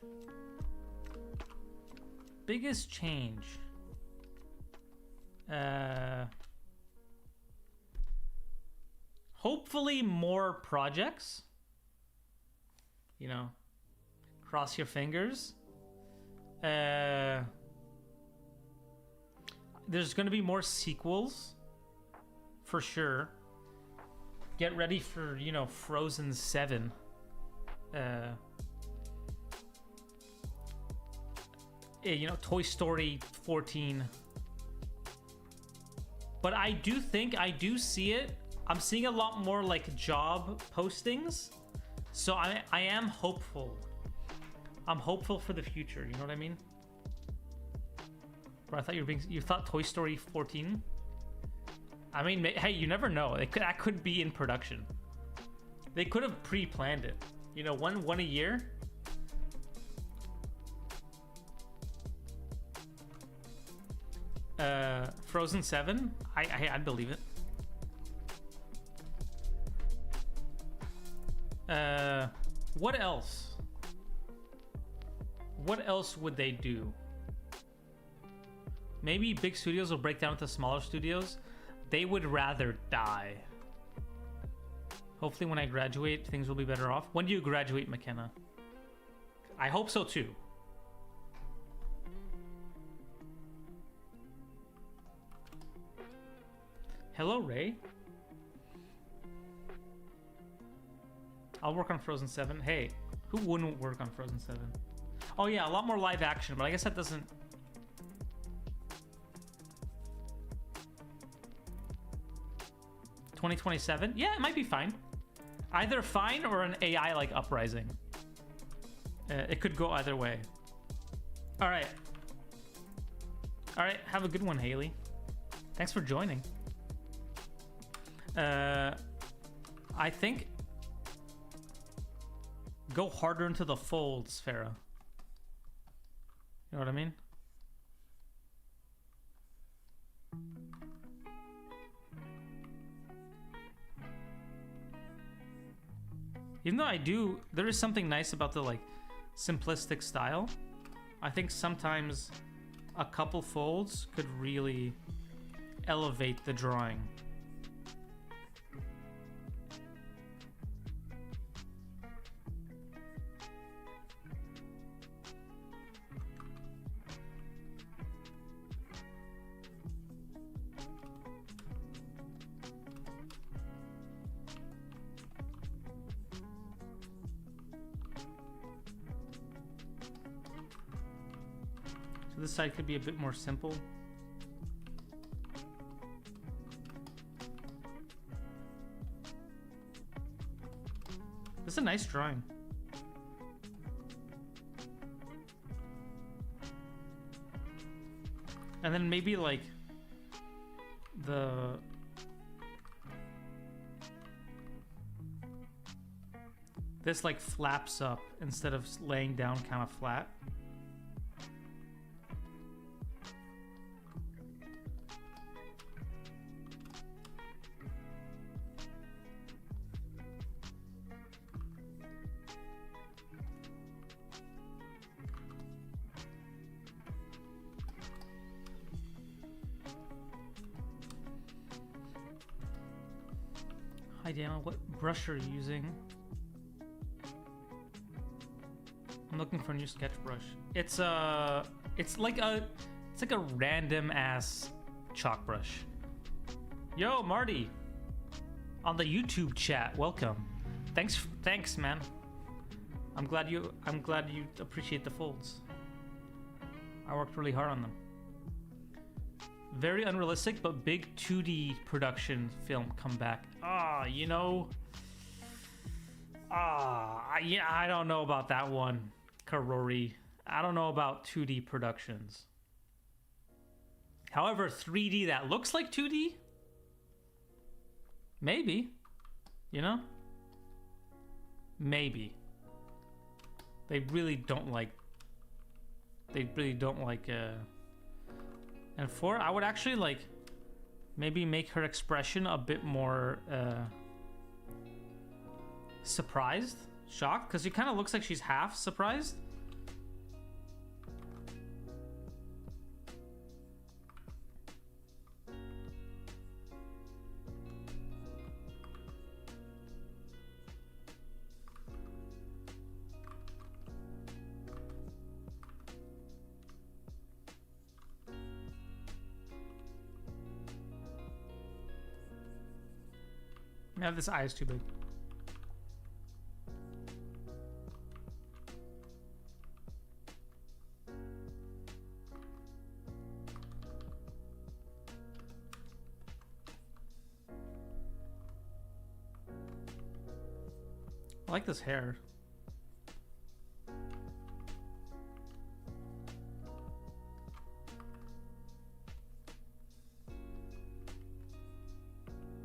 Biggest change. Hopefully more projects. You know, cross your fingers. There's going to be more sequels for sure. Get ready for, you know, Frozen 7. You know, Toy Story 14. But I do see it. I'm seeing a lot more like job postings. So I am hopeful. I'm hopeful for the future, you know what I mean? Bro, I thought you thought Toy Story 14? I mean, hey, you never know. That could be in production. They could have pre-planned it. You know, one a year. Frozen 7? I'd believe it. What else? What else would they do? Maybe big studios will break down into smaller studios. They would rather die. Hopefully when I graduate, things will be better off. When do you graduate, McKenna? I hope so too. Hello, Ray. I'll work on Frozen 7. Hey, who wouldn't work on Frozen 7? Oh yeah, a lot more live action, but I guess that doesn't... $2027? Yeah, it might be fine. Either fine or an AI like Uprising. It could go either way. All right. All right, have a good one, Haley. Thanks for joining. I think go harder into the folds, Farah. You know what I mean? Even though there is something nice about the like simplistic style. I think sometimes a couple folds could really elevate the drawing. So this side could be a bit more simple. This is a nice drawing. And then maybe like this like flaps up instead of laying down kind of flat. Hi Daniel, what brush are you using? I'm looking for a new sketch brush. It's like a random ass chalk brush. Yo, Marty, on the YouTube chat, welcome. Thanks, man. I'm glad you appreciate the folds. I worked really hard on them. Very unrealistic, but big 2D production film comeback. You know. I don't know about that one, Karori. I don't know about 2D productions. However, 3D that looks like 2D? Maybe. You know? Maybe. They really don't like... And 4, I would actually like maybe make her expression a bit more surprised, shocked, because she kind of looks like she's half surprised. Yeah, this eye is too big. I like this hair.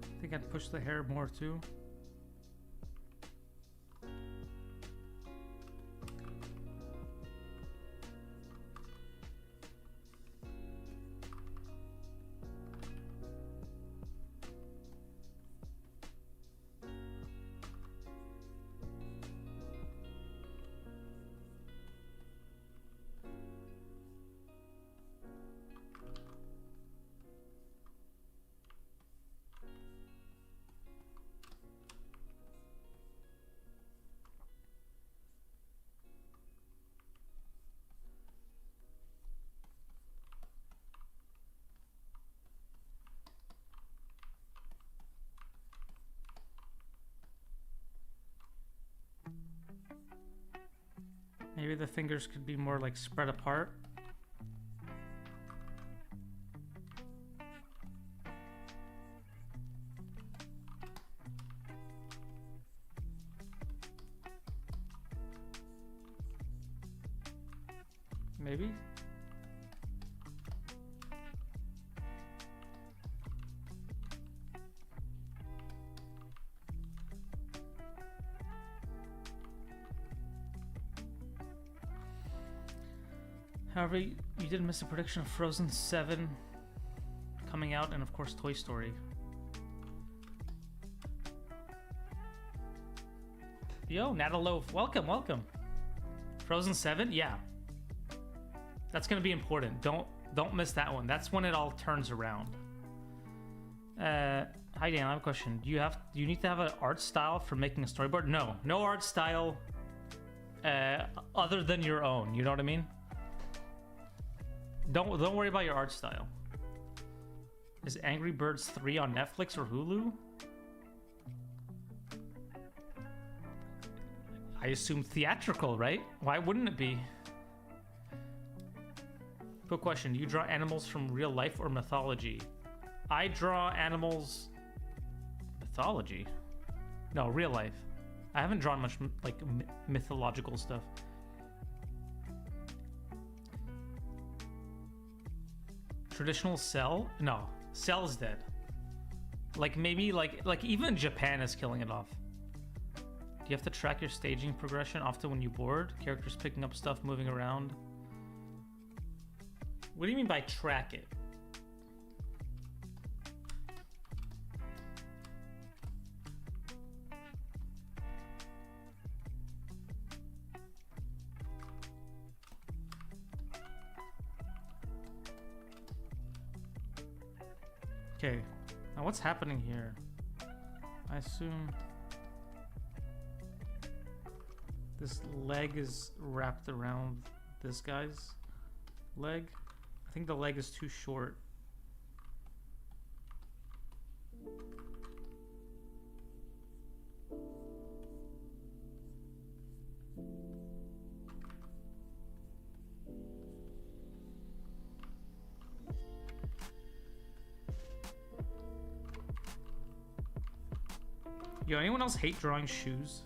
I think I'd push the hair more too. Maybe the fingers could be more like spread apart. Maybe. However, you did miss a prediction of Frozen 7 coming out, and of course Toy Story. Yo, Nataloaf, welcome, welcome. Frozen 7, yeah. That's gonna be important. Don't miss that one. That's when it all turns around. Hi Dan, I have a question. Do you need to have an art style for making a storyboard? No art style other than your own. You know what I mean? Don't worry about your art style. Is Angry Birds 3 on Netflix or Hulu? I assume theatrical, right? Why wouldn't it be? Quick question, do you draw animals from real life or mythology? I draw animals... Mythology? No, real life. I haven't drawn much like mythological stuff. Traditional Cell? No, Cell's dead. Like maybe like even Japan is killing it off. Do you have to track your staging progression often when you board? Characters picking up stuff, moving around? What do you mean by track it? Okay, now what's happening here? I assume this leg is wrapped around this guy's leg. I think the leg is too short. Yo, anyone else hate drawing shoes?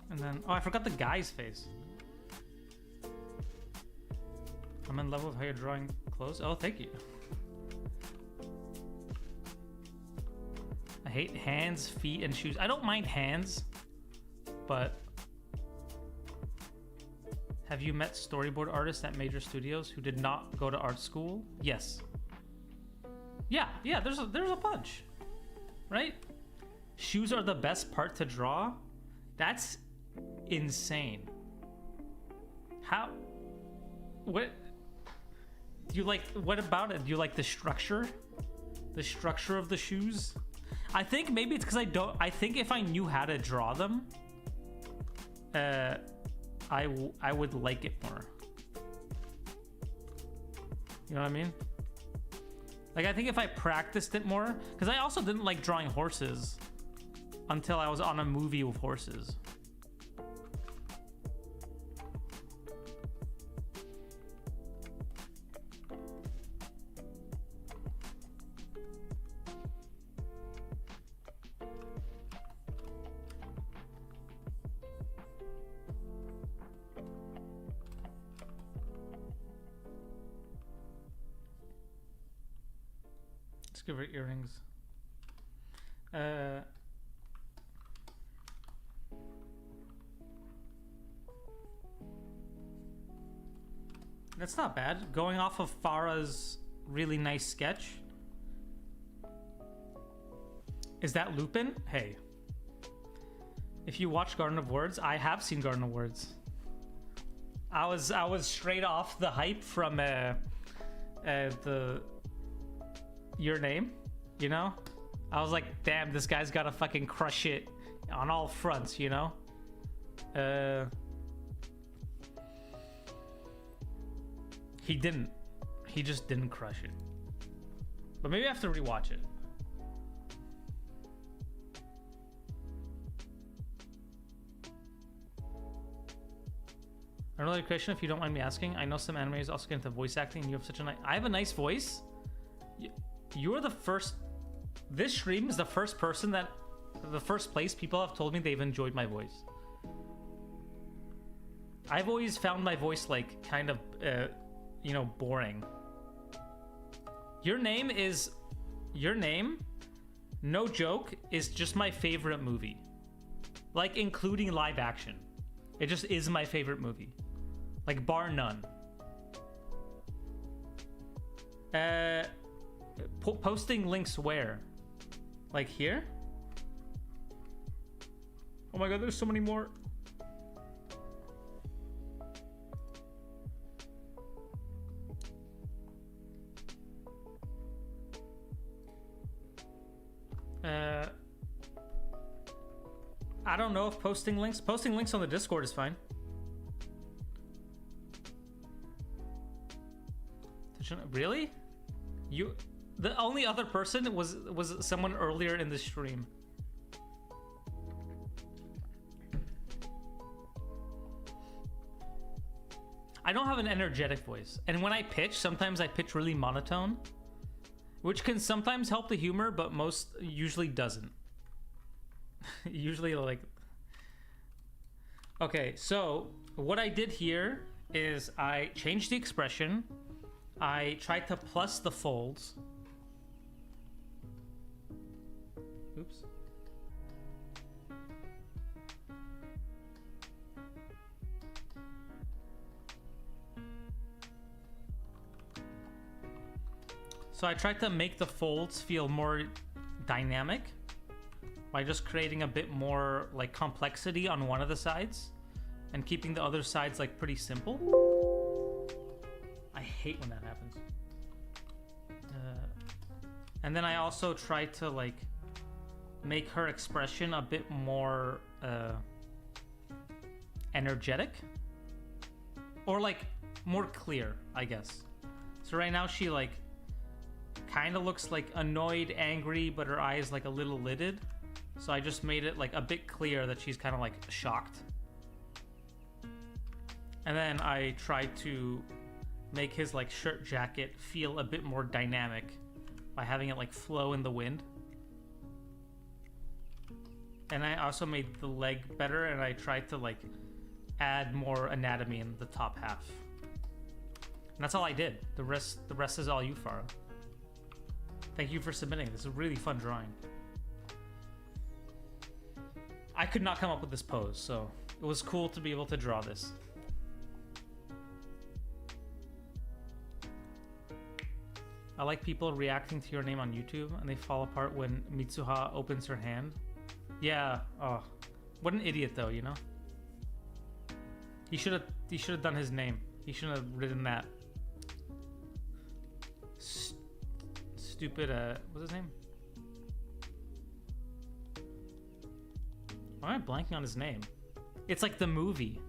And then, oh, I forgot the guy's face. I'm in love with how you're drawing clothes. Oh, thank you. I hate hands, feet, and shoes. I don't mind hands, but have you met storyboard artists at major studios who did not go to art school? Yes. Yeah, there's a bunch, right? Shoes are the best part to draw? That's insane. How? What? Do you like, what about it? Do you like the structure? The structure of the shoes? I think maybe it's because I think if I knew how to draw them, I would like it more. You know what I mean? Like, I think if I practiced it more, because I also didn't like drawing horses until I was on a movie with horses. Give her earrings. That's not bad. Going off of Farah's really nice sketch. Is that Lupin? Hey. If you watch Garden of Words, I have seen Garden of Words. I was straight off the hype from the Your Name, you know? I was like, damn, this guy's gotta fucking crush it on all fronts, you know? He didn't. He just didn't crush it. But maybe I have to rewatch it. Another question, if you don't mind me asking. I know some animators also get into voice acting, and you have such a nice... I have a nice voice. You're the first... This stream is the first person that... The first place people have told me they've enjoyed my voice. I've always found my voice, like, kind of, you know, boring. Your Name is... Your Name, no joke, is just my favorite movie. Like, including live action. It just is my favorite movie. Like, bar none. Posting links where? Like here? Oh my god, there's so many more. I don't know if posting links on the Discord is fine. Really? The only other person was someone earlier in the stream. I don't have an energetic voice, and when I pitch, sometimes I pitch really monotone, which can sometimes help the humor, but usually doesn't. Usually, like... Okay, so what I did here is I changed the expression. I tried to plus the folds. Oops. So I tried to make the folds feel more dynamic by just creating a bit more like complexity on one of the sides and keeping the other sides like pretty simple. I hate when that happens. And then I also tried to like make her expression a bit more energetic or like more clear, I guess. So right now she like kind of looks like annoyed, angry, but her eye is like a little lidded. So I just made it like a bit clear that she's kind of like shocked. And then I tried to make his like shirt jacket feel a bit more dynamic by having it like flow in the wind. And I also made the leg better, and I tried to like add more anatomy in the top half. And that's all I did. The rest is all you, Farah. Thank you for submitting. This is a really fun drawing. I could not come up with this pose, so it was cool to be able to draw this. I like people reacting to your name on YouTube, and they fall apart when Mitsuha opens her hand. Yeah, oh, what an idiot though, you know? He should have done his name. He shouldn't have written that. Stupid, what's his name? Why am I blanking on his name? It's like the movie.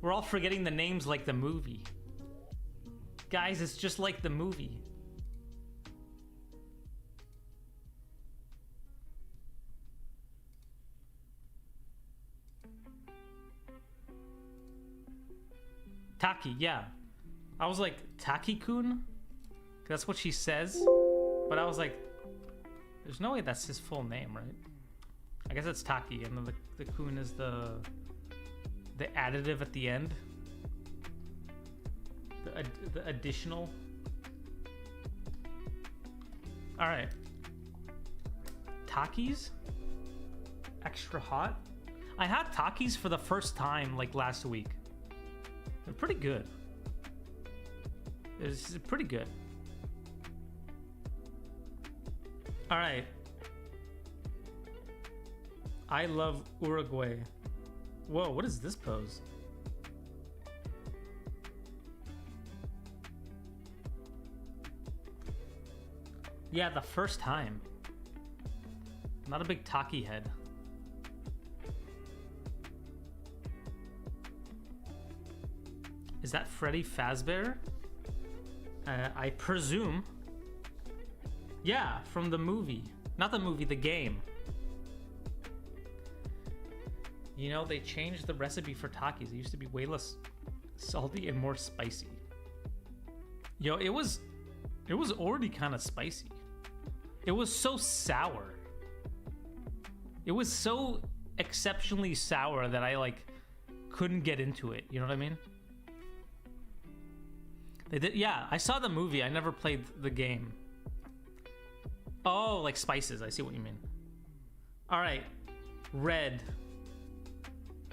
We're all forgetting the names like the movie. Guys, it's just like the movie. Taki, yeah. I was like, Taki-kun? That's what she says. But I was like, there's no way that's his full name, right? I guess it's Taki, and then the kun is the additive at the end. The additional. Alright. Takis? Extra hot? I had Takis for the first time like last week. They're pretty good. It's pretty good. All right. I love Uruguay. Whoa, what is this pose? Yeah, the first time. I'm not a big Taki head. Is that Freddy Fazbear? I presume. Yeah, from the movie. Not the movie, the game. You know, they changed the recipe for Takis. It used to be way less salty and more spicy. Yo, it was already kind of spicy. It was so sour. It was so exceptionally sour that I like couldn't get into it. You know what I mean? They did, yeah, I saw the movie. I never played the game. Oh, like spices. I see what you mean. All right. Red.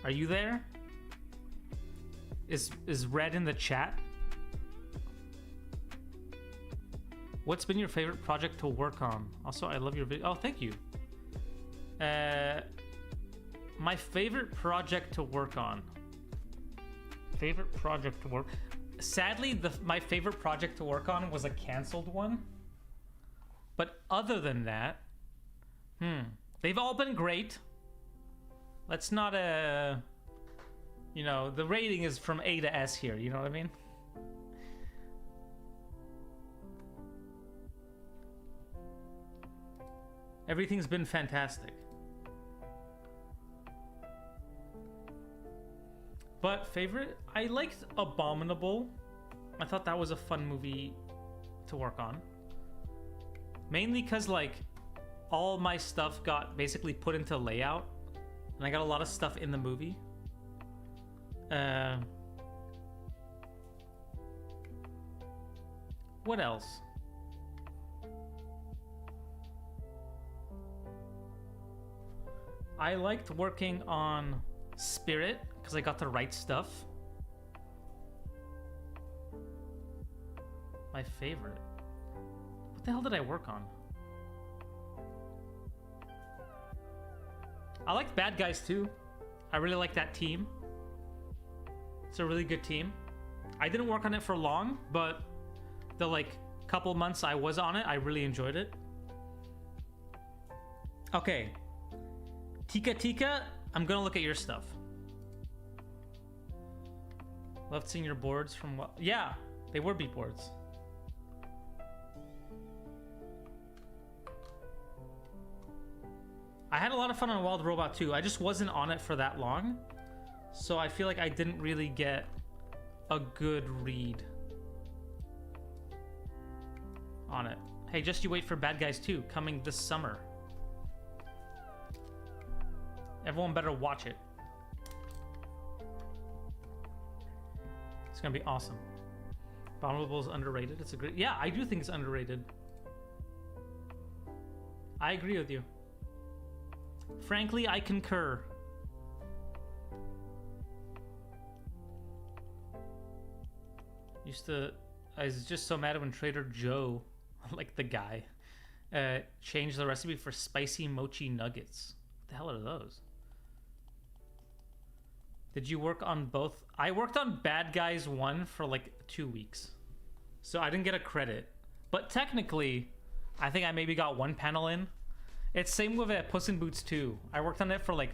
Are you there? Is Red in the chat? What's been your favorite project to work on? Also, I love your video. Oh, thank you. My favorite project to work on. Favorite project to work... Sadly, my favorite project to work on was a canceled one. But other than that, they've all been great. Let's not you know, the rating is from A to S here, you know what I mean? Everything's been fantastic. But favorite, I liked Abominable. I thought that was a fun movie to work on. Mainly because, like, all my stuff got basically put into layout. And I got a lot of stuff in the movie. What else? I liked working on Spirit because I got to write stuff. My favorite. What the hell did I work on? I liked Bad Guys too. I really like that team. It's a really good team. I didn't work on it for long, but the like couple months I was on it, I really enjoyed it. Okay. Tika, I'm gonna look at your stuff. Loved seeing your boards from what? Yeah, they were beat boards. I had a lot of fun on Wild Robot too. I just wasn't on it for that long. So I feel like I didn't really get a good read on it. Hey, just you wait for Bad Guys 2 coming this summer. Everyone better watch it. It's gonna be awesome. Abominable is underrated. It's a great... Yeah, I do think it's underrated. I agree with you. Frankly, I concur. I was just so mad when Trader Joe, like the guy, changed the recipe for spicy mochi nuggets. What the hell are those? Did you work on both? I worked on Bad Guys 1 for like 2 weeks. So I didn't get a credit. But technically, I think I maybe got one panel in. It's same with Puss in Boots 2. I worked on it for like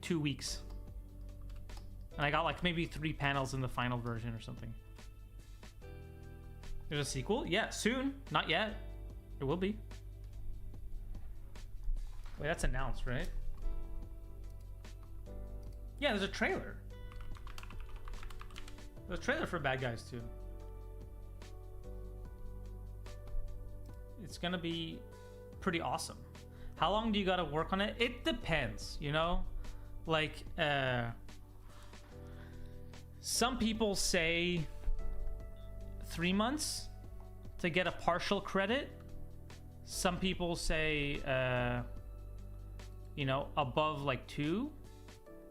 2 weeks. And I got like maybe 3 panels in the final version or something. There's a sequel? Yeah, soon. Not yet. It will be. Wait, that's announced, right? Yeah, there's a trailer. There's a trailer for Bad Guys 2. It's gonna be pretty awesome. How long do you gotta work on it? It depends, you know? Like, some people say 3 months to get a partial credit. Some people say, you know, above like 2.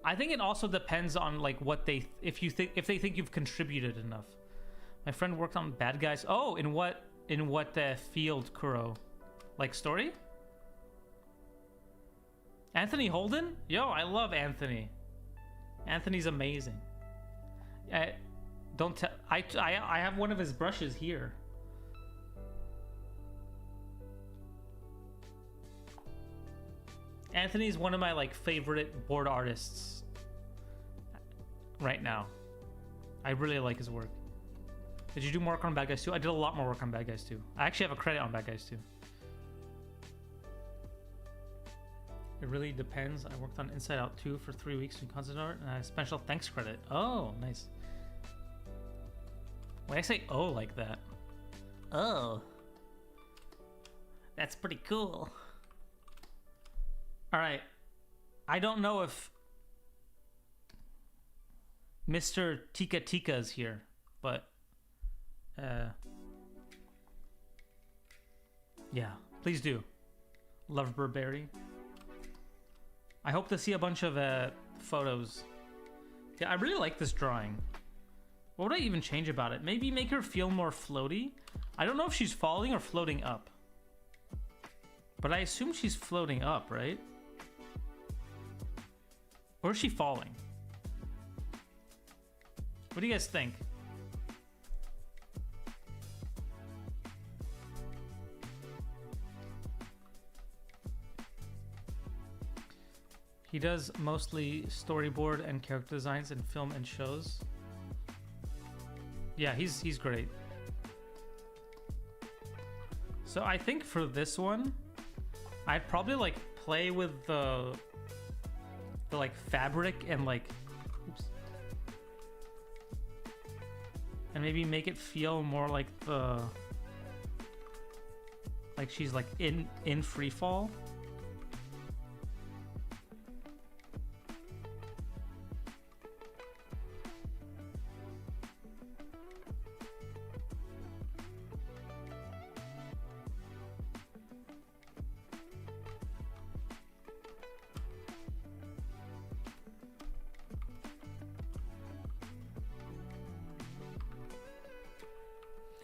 I think it also depends on like what they, if they think you've contributed enough. My friend worked on Bad Guys. Oh, in what field, Kuro? Like story? Anthony Holden? Yo, I love Anthony. Anthony's amazing. Don't tell. I have one of his brushes here. Anthony's one of my like favorite board artists right now. I really like his work. Did you do more work on Bad Guys 2? I did a lot more work on Bad Guys 2. I actually have a credit on Bad Guys 2. It really depends. I worked on Inside Out 2 for 3 weeks in concept art, and I had a special thanks credit. Oh, nice. Why I say oh like that? Oh. That's pretty cool. Alright. I don't know if Mr. Tika is here, but yeah, please do. Love Burberry. I hope to see a bunch of photos. Yeah, I really like this drawing. What would I even change about it? Maybe make her feel more floaty. I don't know if she's falling or floating up. But I assume she's floating up, right? Or is she falling? What do you guys think? He does mostly storyboard and character designs in film and shows. Yeah, he's great. So I think for this one, I'd probably like play with the like fabric and like, oops, and maybe make it feel more like like she's like in free fall.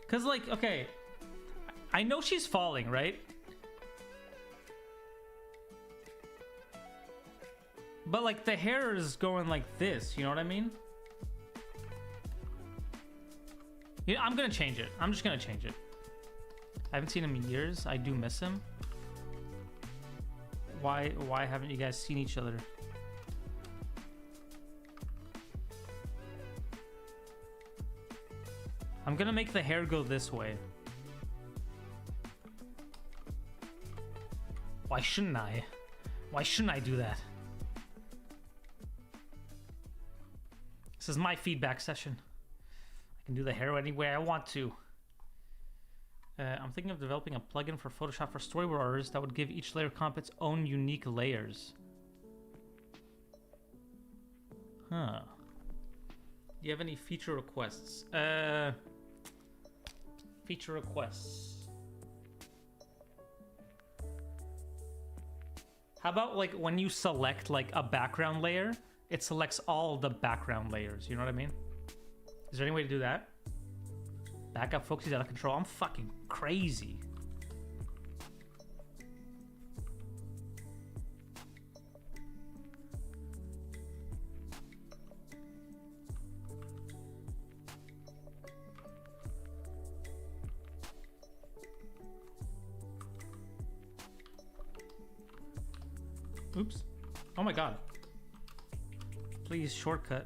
Cause like, okay, I know she's falling, right? But like the hair is going like this, you know what I mean? You know, I'm gonna change it. I'm just gonna change it. I haven't seen him in years. I do miss him. Why haven't you guys seen each other? I'm gonna make the hair go this way. Why shouldn't I? Why shouldn't I do that? This is my feedback session. I can do the hair any way I want to. I'm thinking of developing a plugin for Photoshop for storyboard artists that would give each layer comp its own unique layers. Huh. Do you have any feature requests? Feature requests. How about like when you select like a background layer, it selects all the background layers, you know what I mean? Is there any way to do that? Backup focus is out of control. I'm fucking crazy. Oops. Oh my god. Please, shortcut.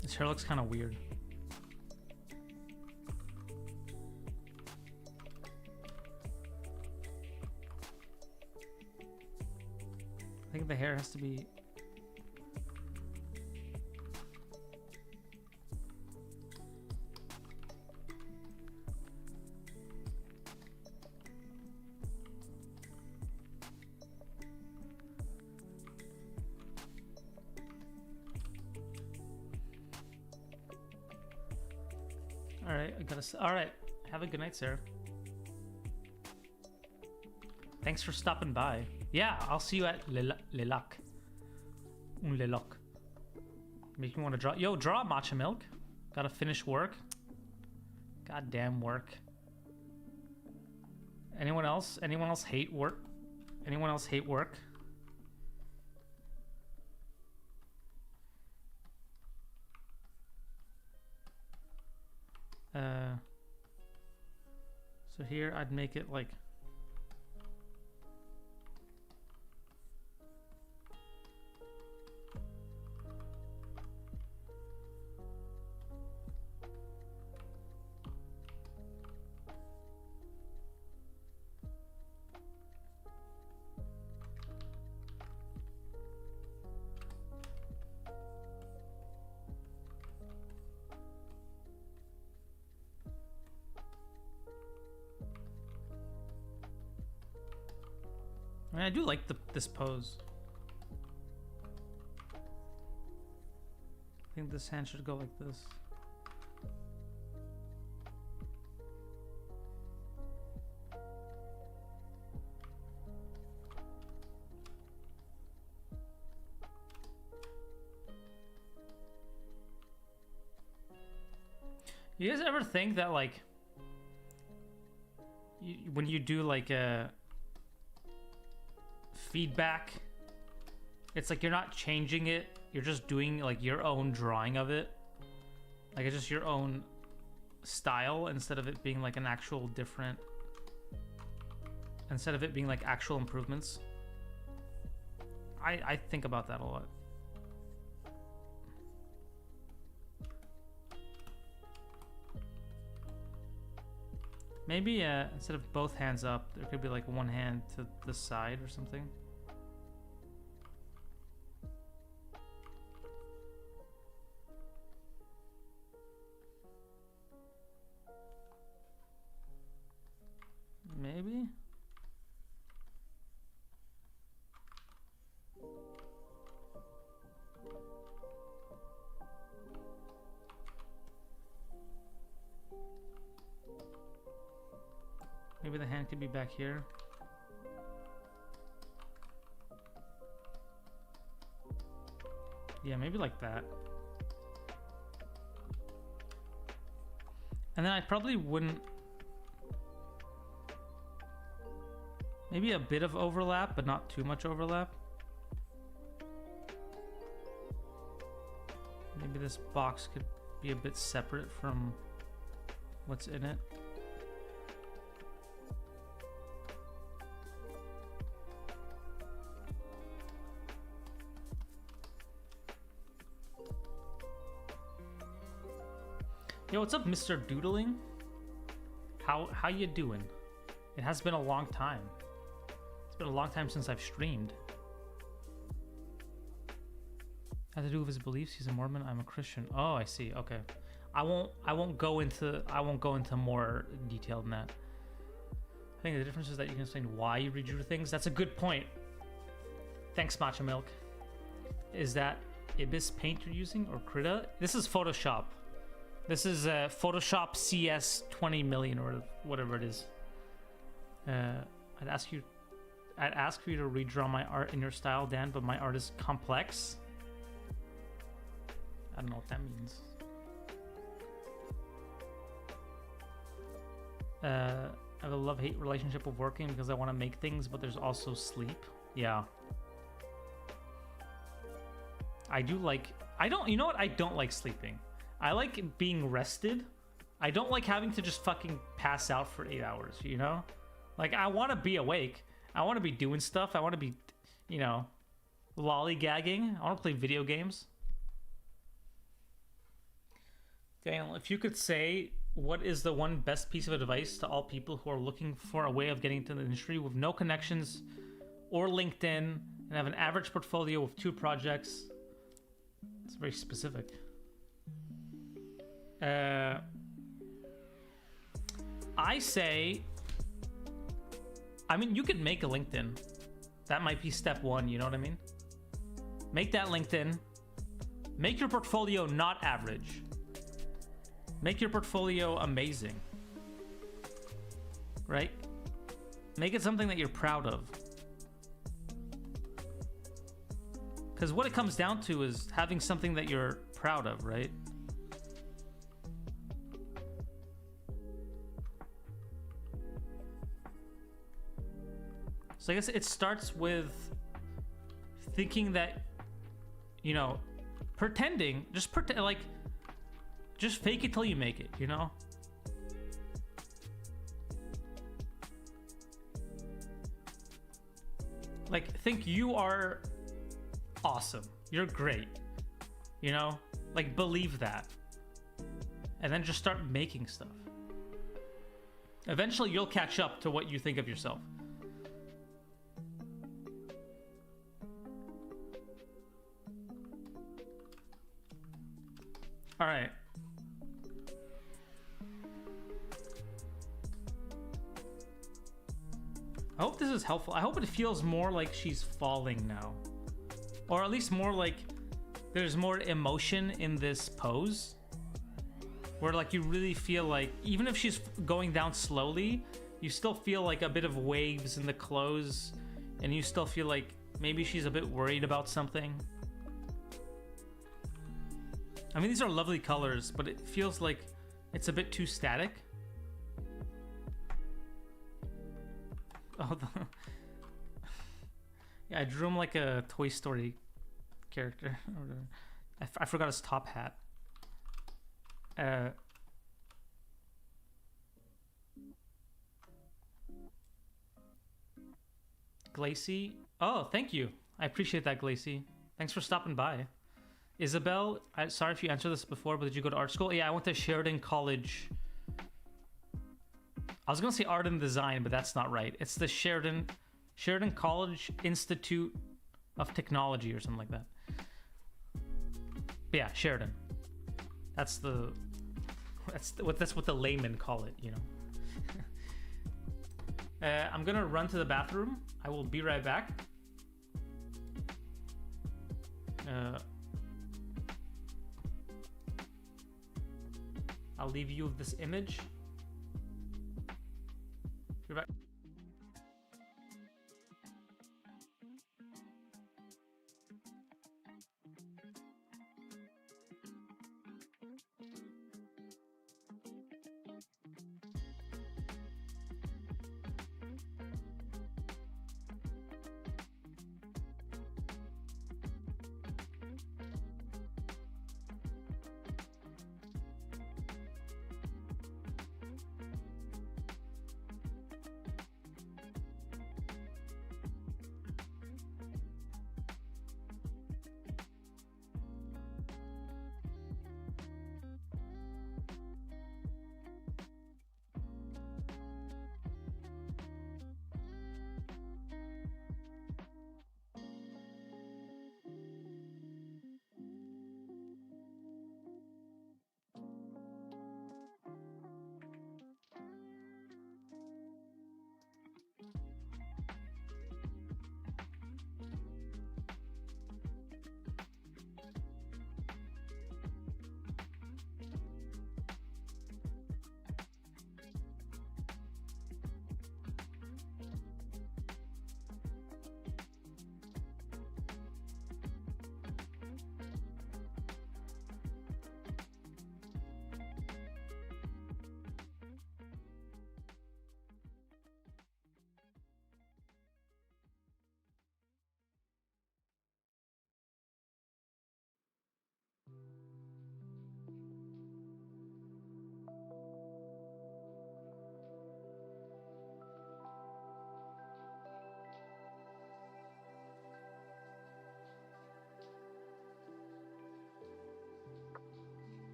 This hair looks kind of weird. I think the hair has to be... All right. Have a good night, Sarah. Thanks for stopping by. Yeah, I'll see you at Le Lac. Le Lac. Make me want to draw. Yo, draw matcha milk. Gotta finish work. Goddamn work. Anyone else? Anyone else hate work? Anyone else hate work? So here I'd make it like I do like this pose. I think this hand should go like this. You guys ever think that like when you do like a feedback, it's like you're not changing it, you're just doing like your own drawing of it, like it's just your own style instead of it being like an actual different, instead of it being like actual improvements. I think about that a lot. Maybe instead of both hands up, there could be like one hand to the side or something. Maybe? Maybe the hand could be back here. Yeah, maybe like that. And then I probably wouldn't... Maybe a bit of overlap, but not too much overlap. Maybe this box could be a bit separate from what's in it. Yo, what's up, Mr. Doodling? How you doing? It has been a long time. It's been a long time since I've streamed. Has to do with his beliefs. He's a Mormon. I'm a Christian. Oh, I see. Okay. I won't go into more detail than that. I think the difference is that you can explain why you redrew things. That's a good point. Thanks, Matcha Milk. Is that Ibis Paint you're using or Krita? This is Photoshop. This is Photoshop CS 20 million or whatever it is. I'd ask for you to redraw my art in your style, Dan, but my art is complex. I don't know what that means. I have a love-hate relationship with working because I want to make things, but there's also sleep. Yeah. I do like... you know what? I don't like sleeping. I like being rested. I don't like having to just fucking pass out for 8 hours, you know? Like, I want to be awake. I want to be doing stuff. I want to be, you know, lollygagging. I want to play video games. Daniel, if you could say, what is the one best piece of advice to all people who are looking for a way of getting into the industry with no connections or LinkedIn and have an average portfolio of 2 projects? It's very specific. I say, I mean, you could make a LinkedIn. That might be step 1, you know what I mean? Make that LinkedIn. Make your portfolio not average. Make your portfolio amazing. Right? Make it something that you're proud of. Because what it comes down to is having something that you're proud of, right? So I guess it starts with thinking that, you know, pretending, just pretend, like, just fake it till you make it, you know? Like, think you are awesome. You're great. You know? Like, believe that. And then just start making stuff. Eventually, you'll catch up to what you think of yourself. All right. I hope this is helpful. I hope it feels more like she's falling now. Or at least more like there's more emotion in this pose. Where like you really feel like, even if she's going down slowly, you still feel like a bit of waves in the clothes. And you still feel like maybe she's a bit worried about something. I mean, these are lovely colors, but it feels like it's a bit too static. Oh, yeah, I drew him like a Toy Story character. I forgot his top hat. Glacy. Oh, thank you. I appreciate that, Glacy. Thanks for stopping by. Isabel, sorry if you answered this before, but did you go to art school? Yeah, I went to Sheridan College. I was gonna say art and design, but that's not right. It's the Sheridan College Institute of Technology or something like that. But yeah, Sheridan. That's what the laymen call it, you know. I'm gonna run to the bathroom. I will be right back. I'll leave you with this image. Be right back.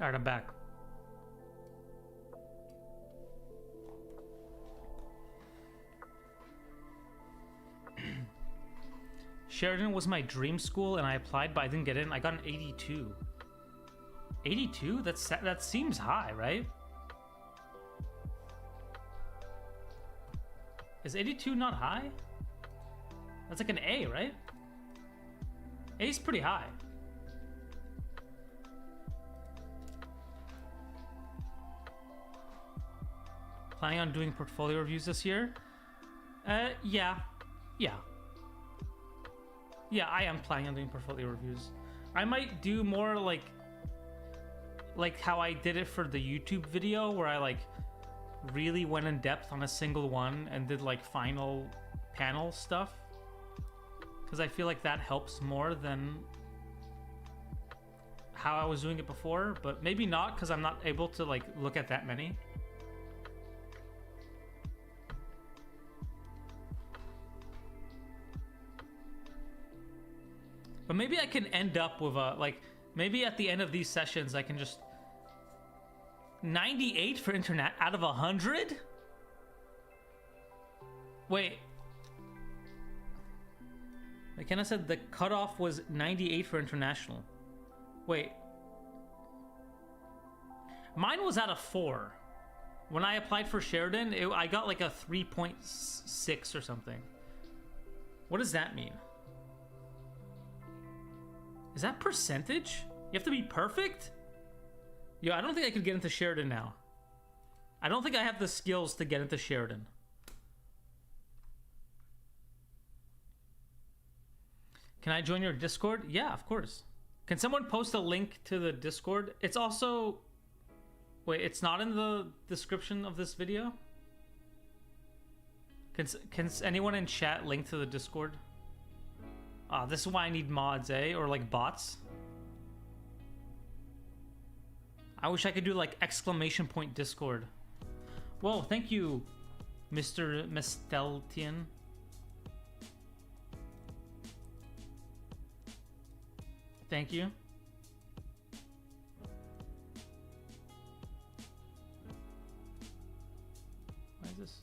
All right, I'm back. Sheridan was my dream school and I applied, but I didn't get in. I got an 82. 82? That seems high, right? Is 82 not high? That's like an A, right? A is pretty high. Planning on doing portfolio reviews this year? Yeah, I am planning on doing portfolio reviews. I might do more like how I did it for the YouTube video, where I like really went in depth on a single one and did like final panel stuff, because I feel like that helps more than how I was doing it before. But maybe not, because I'm not able to like look at that many. But maybe I can end up with a, like, maybe at the end of these sessions I can just 98 for internet out of 100? Wait. McKenna said the cutoff was 98 for international. Wait. Mine was out of 4. When I applied for Sheridan, I got like a 3.6 or something. What does that mean? Is that percentage? You have to be perfect? Yo, I don't think I could get into Sheridan now. I don't think I have the skills to get into Sheridan. Can I join your Discord? Yeah, of course. Can someone post a link to the Discord? It's also... Wait, it's not in the description of this video? Can anyone in chat link to the Discord? Ah, this is why I need mods, eh? Or like bots. I wish I could do like exclamation point Discord. Whoa, thank you, Mr. Mesteltian. Thank you. Why is this?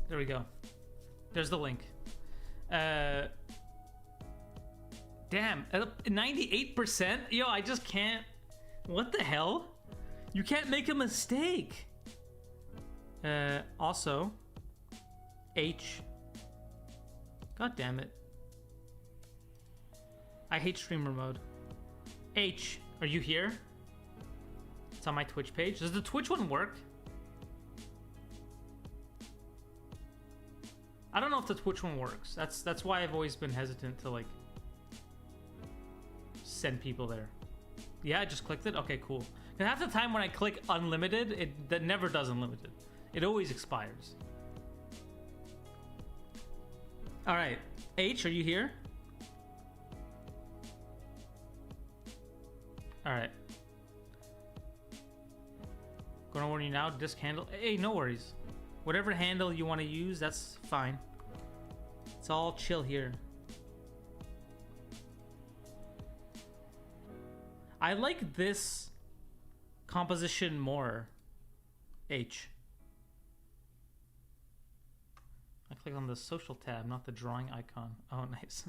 There we go. There's the link. Damn, 98%? Yo, I just can't. What the hell? You can't make a mistake. Also, H. God damn it. I hate streamer mode. H, are you here? It's on my Twitch page. Does the Twitch one work? I don't know if the Twitch one works. That's why I've always been hesitant to like send people there. Yeah, I just clicked it. Okay, cool. And half the time when I click unlimited, that never does unlimited. It always expires. All right, H, are you here? All right. Gonna warn you now. Disk handle. Hey, no worries. Whatever handle you want to use, that's fine. It's all chill here. I like this composition more. H. I click on the social tab, not the drawing icon. Oh, nice.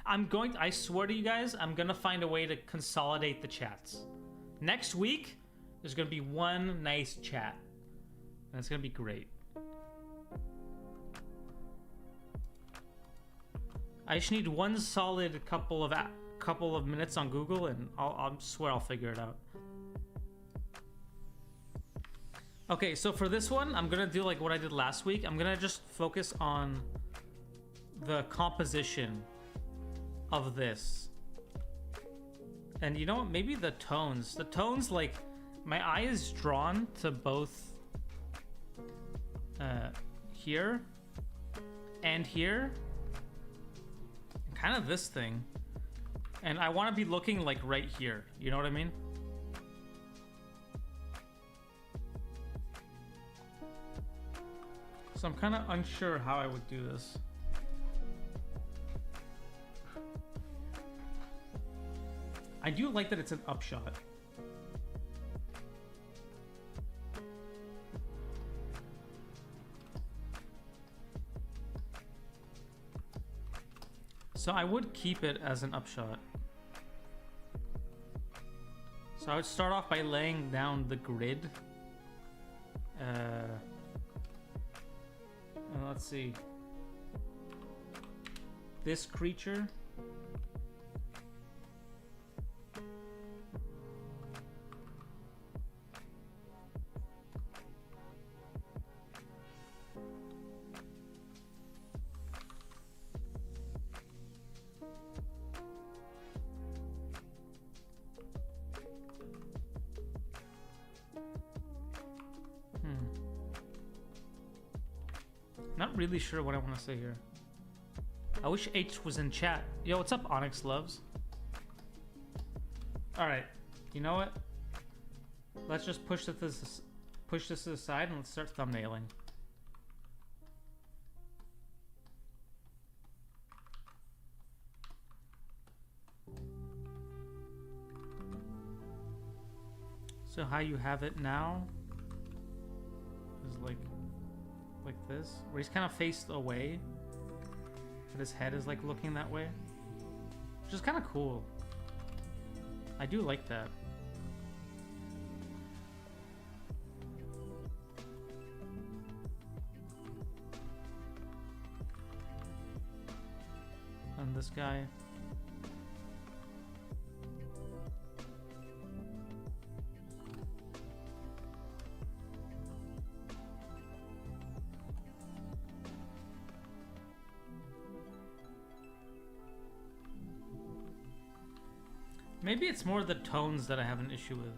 I swear to you guys, I'm gonna find a way to consolidate the chats. Next week, there's gonna be one nice chat. And it's gonna be great. I just need one solid couple of minutes on Google, and I'll swear I'll figure it out. Okay, so for this one, I'm gonna do like what I did last week. I'm gonna just focus on the composition of this. And you know what? Maybe the tones. The tones, like, my eye is drawn to both here and here. And kind of this thing. And I want to be looking like right here. You know what I mean? So I'm kind of unsure how I would do this. I do like that it's an upshot. So I would keep it as an upshot. So I would start off by laying down the grid. And let's see. This creature. Not really sure what I want to say here. I wish H was in chat. Yo, what's up, Onyx Loves? Alright, you know what? Let's just push this aside and let's start thumbnailing. So how you have it now is like this, where he's kind of faced away, but his head is like looking that way, which is kind of cool. I do like that. And this guy. Maybe it's more the tones that I have an issue with.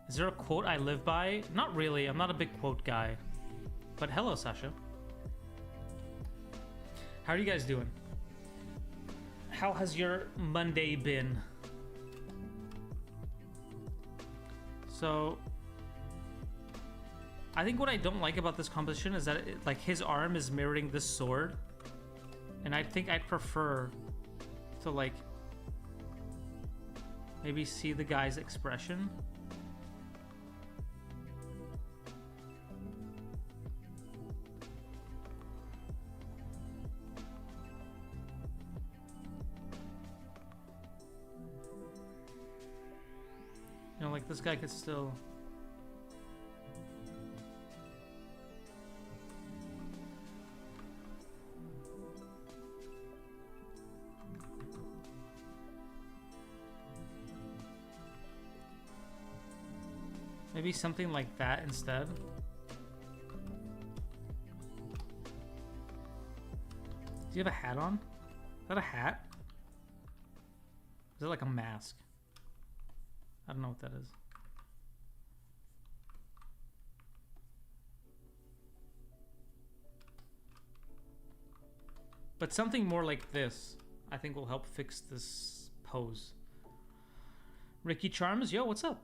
Is there a quote I live by? Not really. I'm not a big quote guy. But hello, Sasha. How are you guys doing? how has your Monday been? So I think what I don't like about this composition is that like his arm is mirroring this sword, and I think I'd prefer to like maybe see the guy's expression. You know, like this guy could still... Maybe something like that instead. Does he have a hat on? Is that a hat? Is it like a mask? I don't know what that is. But something more like this, I think, will help fix this pose. Ricky Charms, yo, what's up?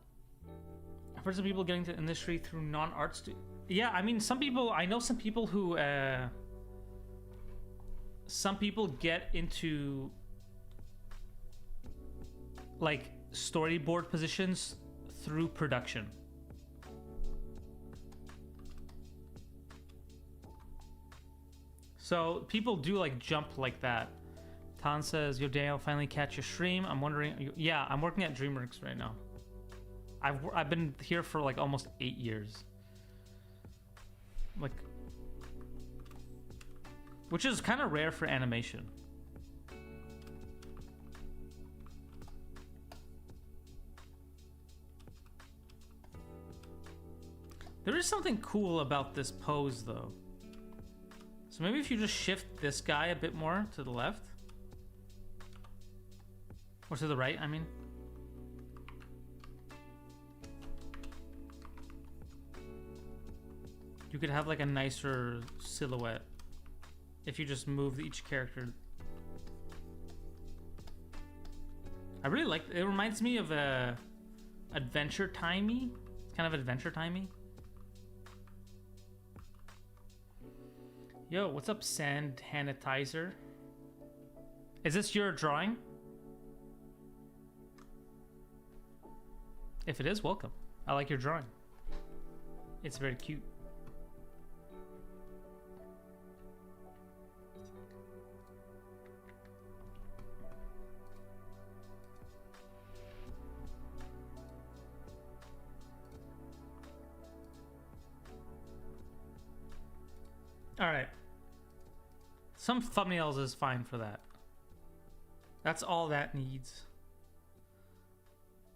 I've heard some people getting to industry through non-art yeah, I mean, some people, I know some people who, some people get into like storyboard positions through production. So people do like jump like that. Tan says, yo, Daniel, finally catch your stream. I'm wondering, yeah, I'm working at DreamWorks right now. I've been here for like almost 8 years. Like, which is kind of rare for animation. There is something cool about this pose though. So maybe if you just shift this guy a bit more to the left. Or to the right, I mean. You could have like a nicer silhouette if you just move each character. I really like it. It reminds me of Adventure Timey. It's kind of Adventure Timey. Yo, what's up, Sand Sanitizer? Is this your drawing? If it is, welcome. I like your drawing. It's very cute. All right. Some thumbnails is fine for that. That's all that needs.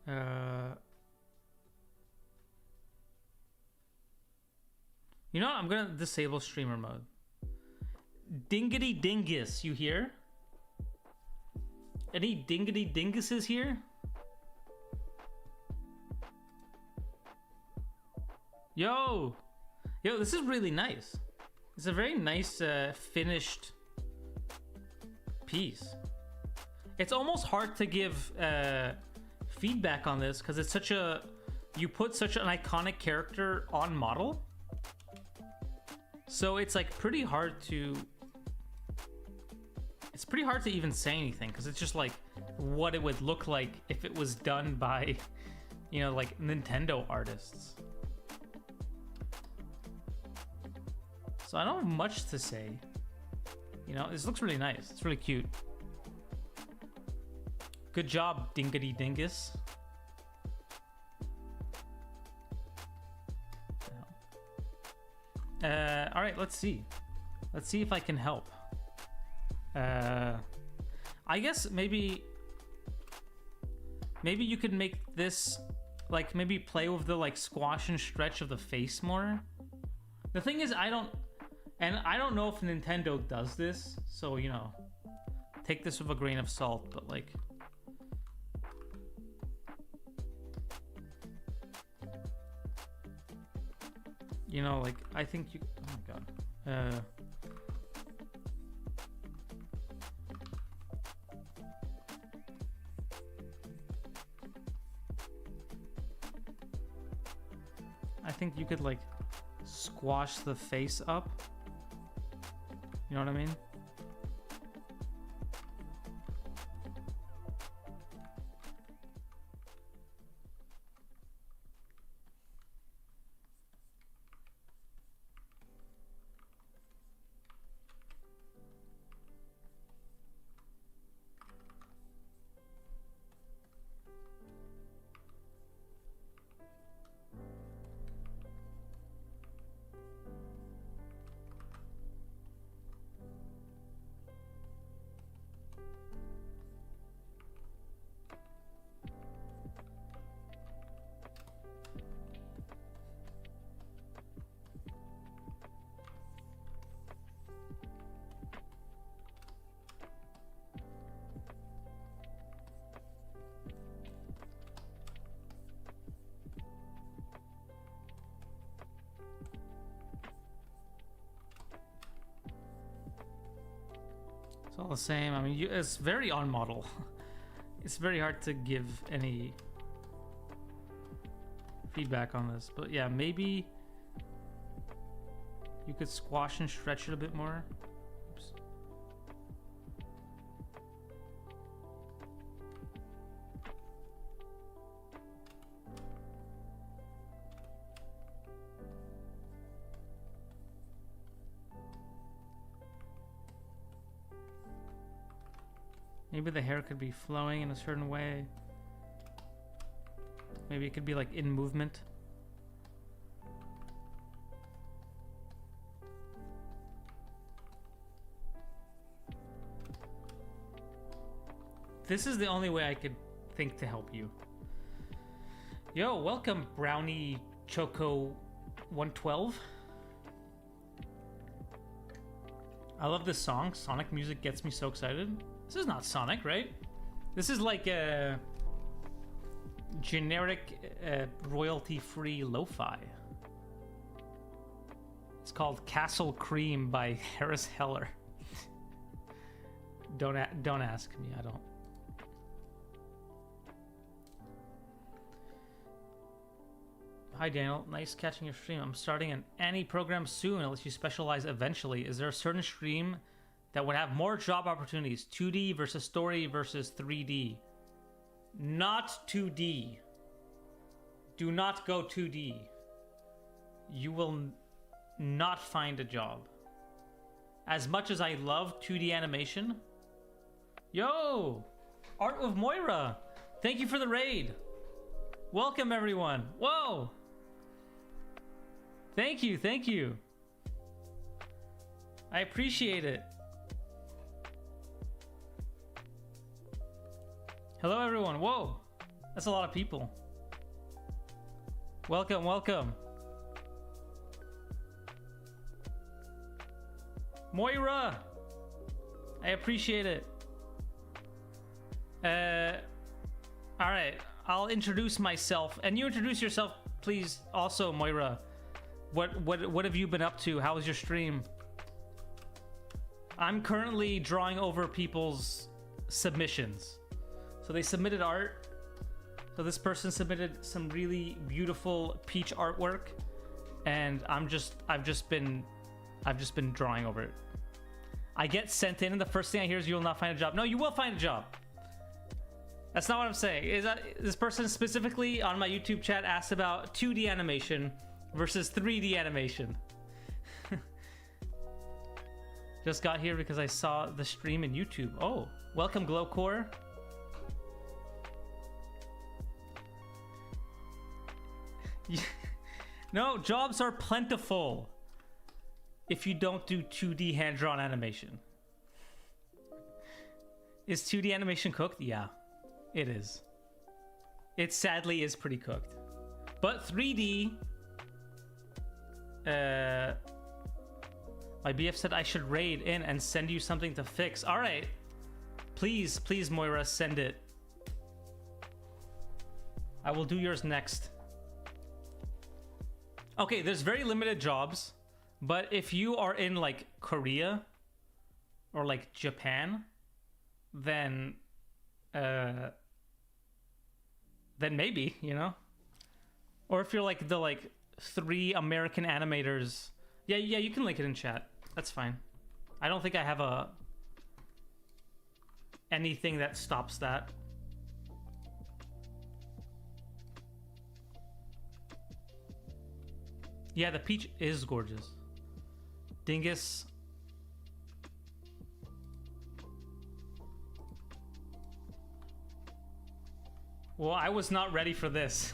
You know what? I'm gonna disable streamer mode. Dingity Dingus, you here? Any Dingity Dinguses here? Yo! Yo, this is really nice. It's a very nice finished piece. It's almost hard to give feedback on this because it's such a... You put such an iconic character on model. So it's like pretty hard to... It's pretty hard to even say anything because it's just like what it would look like if it was done by, you know, like Nintendo artists. So I don't have much to say. You know, this looks really nice. It's really cute. Good job, Dingity Dingus. All right, let's see. Let's see if I can help. I guess maybe you could make this like maybe play with the like squash and stretch of the face more. The thing is, I don't know if Nintendo does this, so you know, take this with a grain of salt, but like you know, like I think you, oh my god. you could like squash the face up. You know what I mean? It's all the same. I mean, it's very on model. It's very hard to give any feedback on this. But yeah, maybe you could squash and stretch it a bit more. Oops. Maybe the hair could be flowing in a certain way. Maybe it could be like in movement. This is the only way I could think to help you. Yo, welcome Brownie Choco 112. I love this song. Sonic music gets me so excited. This is not Sonic, right? This is like a generic royalty-free lo-fi. It's called Castle Cream by Harris Heller. Don't ask me, I don't. Hi Daniel, nice catching your stream. I'm starting an Annie program soon, unless you specialize eventually. Is there a certain stream that would have more job opportunities? 2D versus story versus 3D. Not 2D. Do not go 2D. You will not find a job. As much as I love 2D animation. Yo! Art of Moira! Thank you for the raid. Welcome everyone. Whoa! Thank you, thank you. I appreciate it. Hello everyone. Whoa, that's a lot of people. Welcome, welcome. Moira, I appreciate it. All right, I'll introduce myself, and you introduce yourself, please. Also, Moira, what have you been up to? How was your stream? I'm currently drawing over people's submissions. So they submitted art. So this person submitted some really beautiful peach artwork, and I've just been drawing over it. I get sent in, and the first thing I hear is you will not find a job. No, you will find a job. That's not what I'm saying. Is that this person specifically on my YouTube chat asked about 2D animation versus 3D animation. Just got here because I saw the stream in YouTube. Oh, welcome Glowcore. No, jobs are plentiful if you don't do 2D hand-drawn animation. Is 2D animation cooked? Yeah, it is. It sadly is pretty cooked. But 3D... my BF said I should raid in and send you something to fix. All right. Please, please, Moira, send it. I will do yours next. Okay, there's very limited jobs, but if you are in like Korea or like Japan, then maybe, you know? Or if you're like the 3 American animators. Yeah, you can link it in chat. That's fine. I don't think I have anything that stops that. Yeah, the peach is gorgeous. Dingus. Well, I was not ready for this.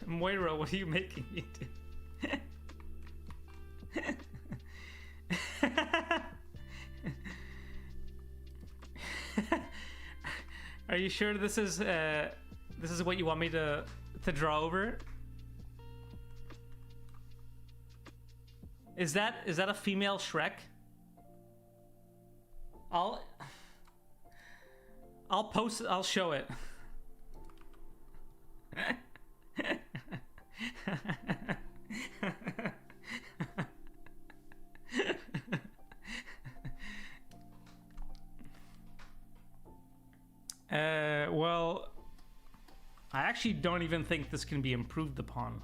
Moira, what are you making me do? Are you sure this is what you want me to draw over? Is that a female Shrek? I'll post it. I'll show it. Well, I actually don't even think this can be improved upon.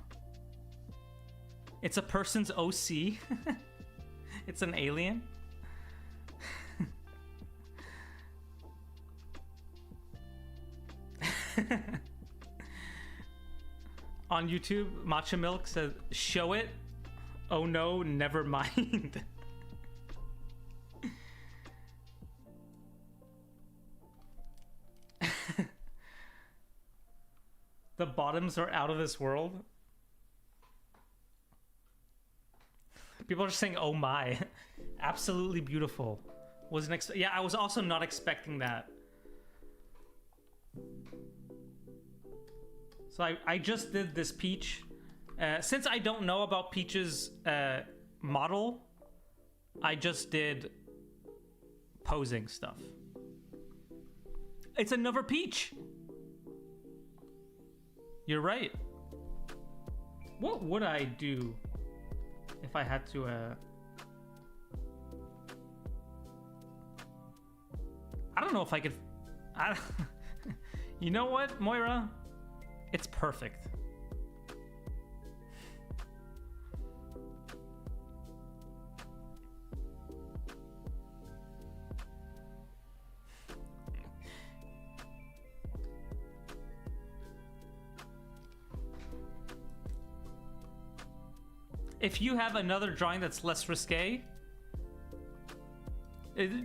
It's a person's OC. It's an alien. On YouTube, Matcha Milk says, show it. Oh no, never mind. The bottoms are out of this world. People are saying, oh my. Absolutely beautiful. Yeah, I was also not expecting that. So I just did this Peach. Since I don't know about Peach's model, I just did posing stuff. It's another Peach. You're right. What would I do if I had to I don't know if I could You know what, Moira? It's perfect. If you have another drawing that's less risque,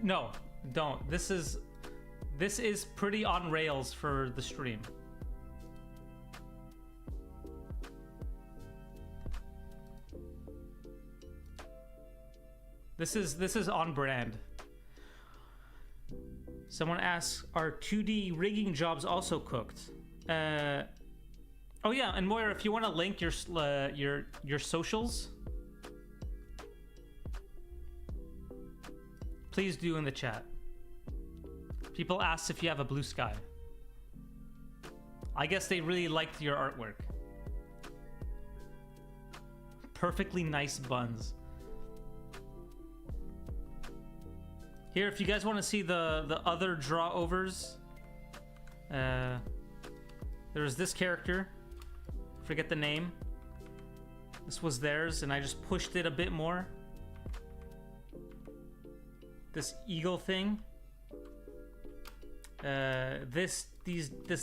no, don't. This is pretty on rails for the stream. This is on brand. Someone asks, are 2D rigging jobs also cooked? Oh yeah, and Moira, if you want to link your socials, please do in the chat. People asked if you have a blue sky. I guess they really liked your artwork. Perfectly nice buns. Here, if you guys want to see the other draw overs, there's this character. Forget the name. This was theirs, and I just pushed it a bit more. This eagle thing. This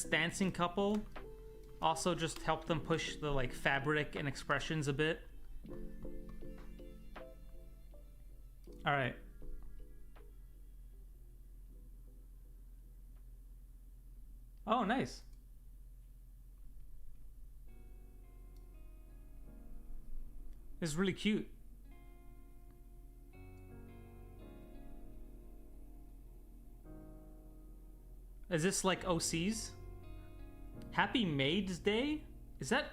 dancing couple also just helped them push the like fabric and expressions a bit. All right. Oh, nice. It's really cute. Is this like OC's? Happy Maid's Day? Is that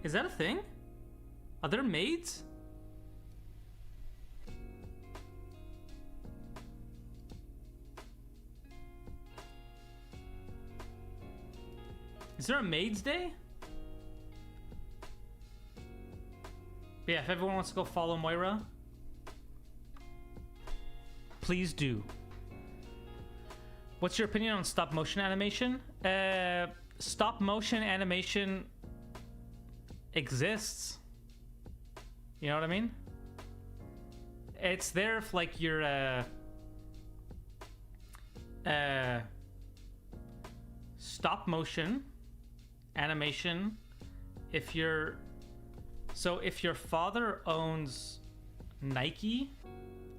a thing? Are there maids? Is there a Maid's Day? But yeah, if everyone wants to go follow Moira, please do. What's your opinion on stop motion animation? Stop motion animation exists. You know what I mean? It's there if like you're stop motion animation if you're if your father owns Nike,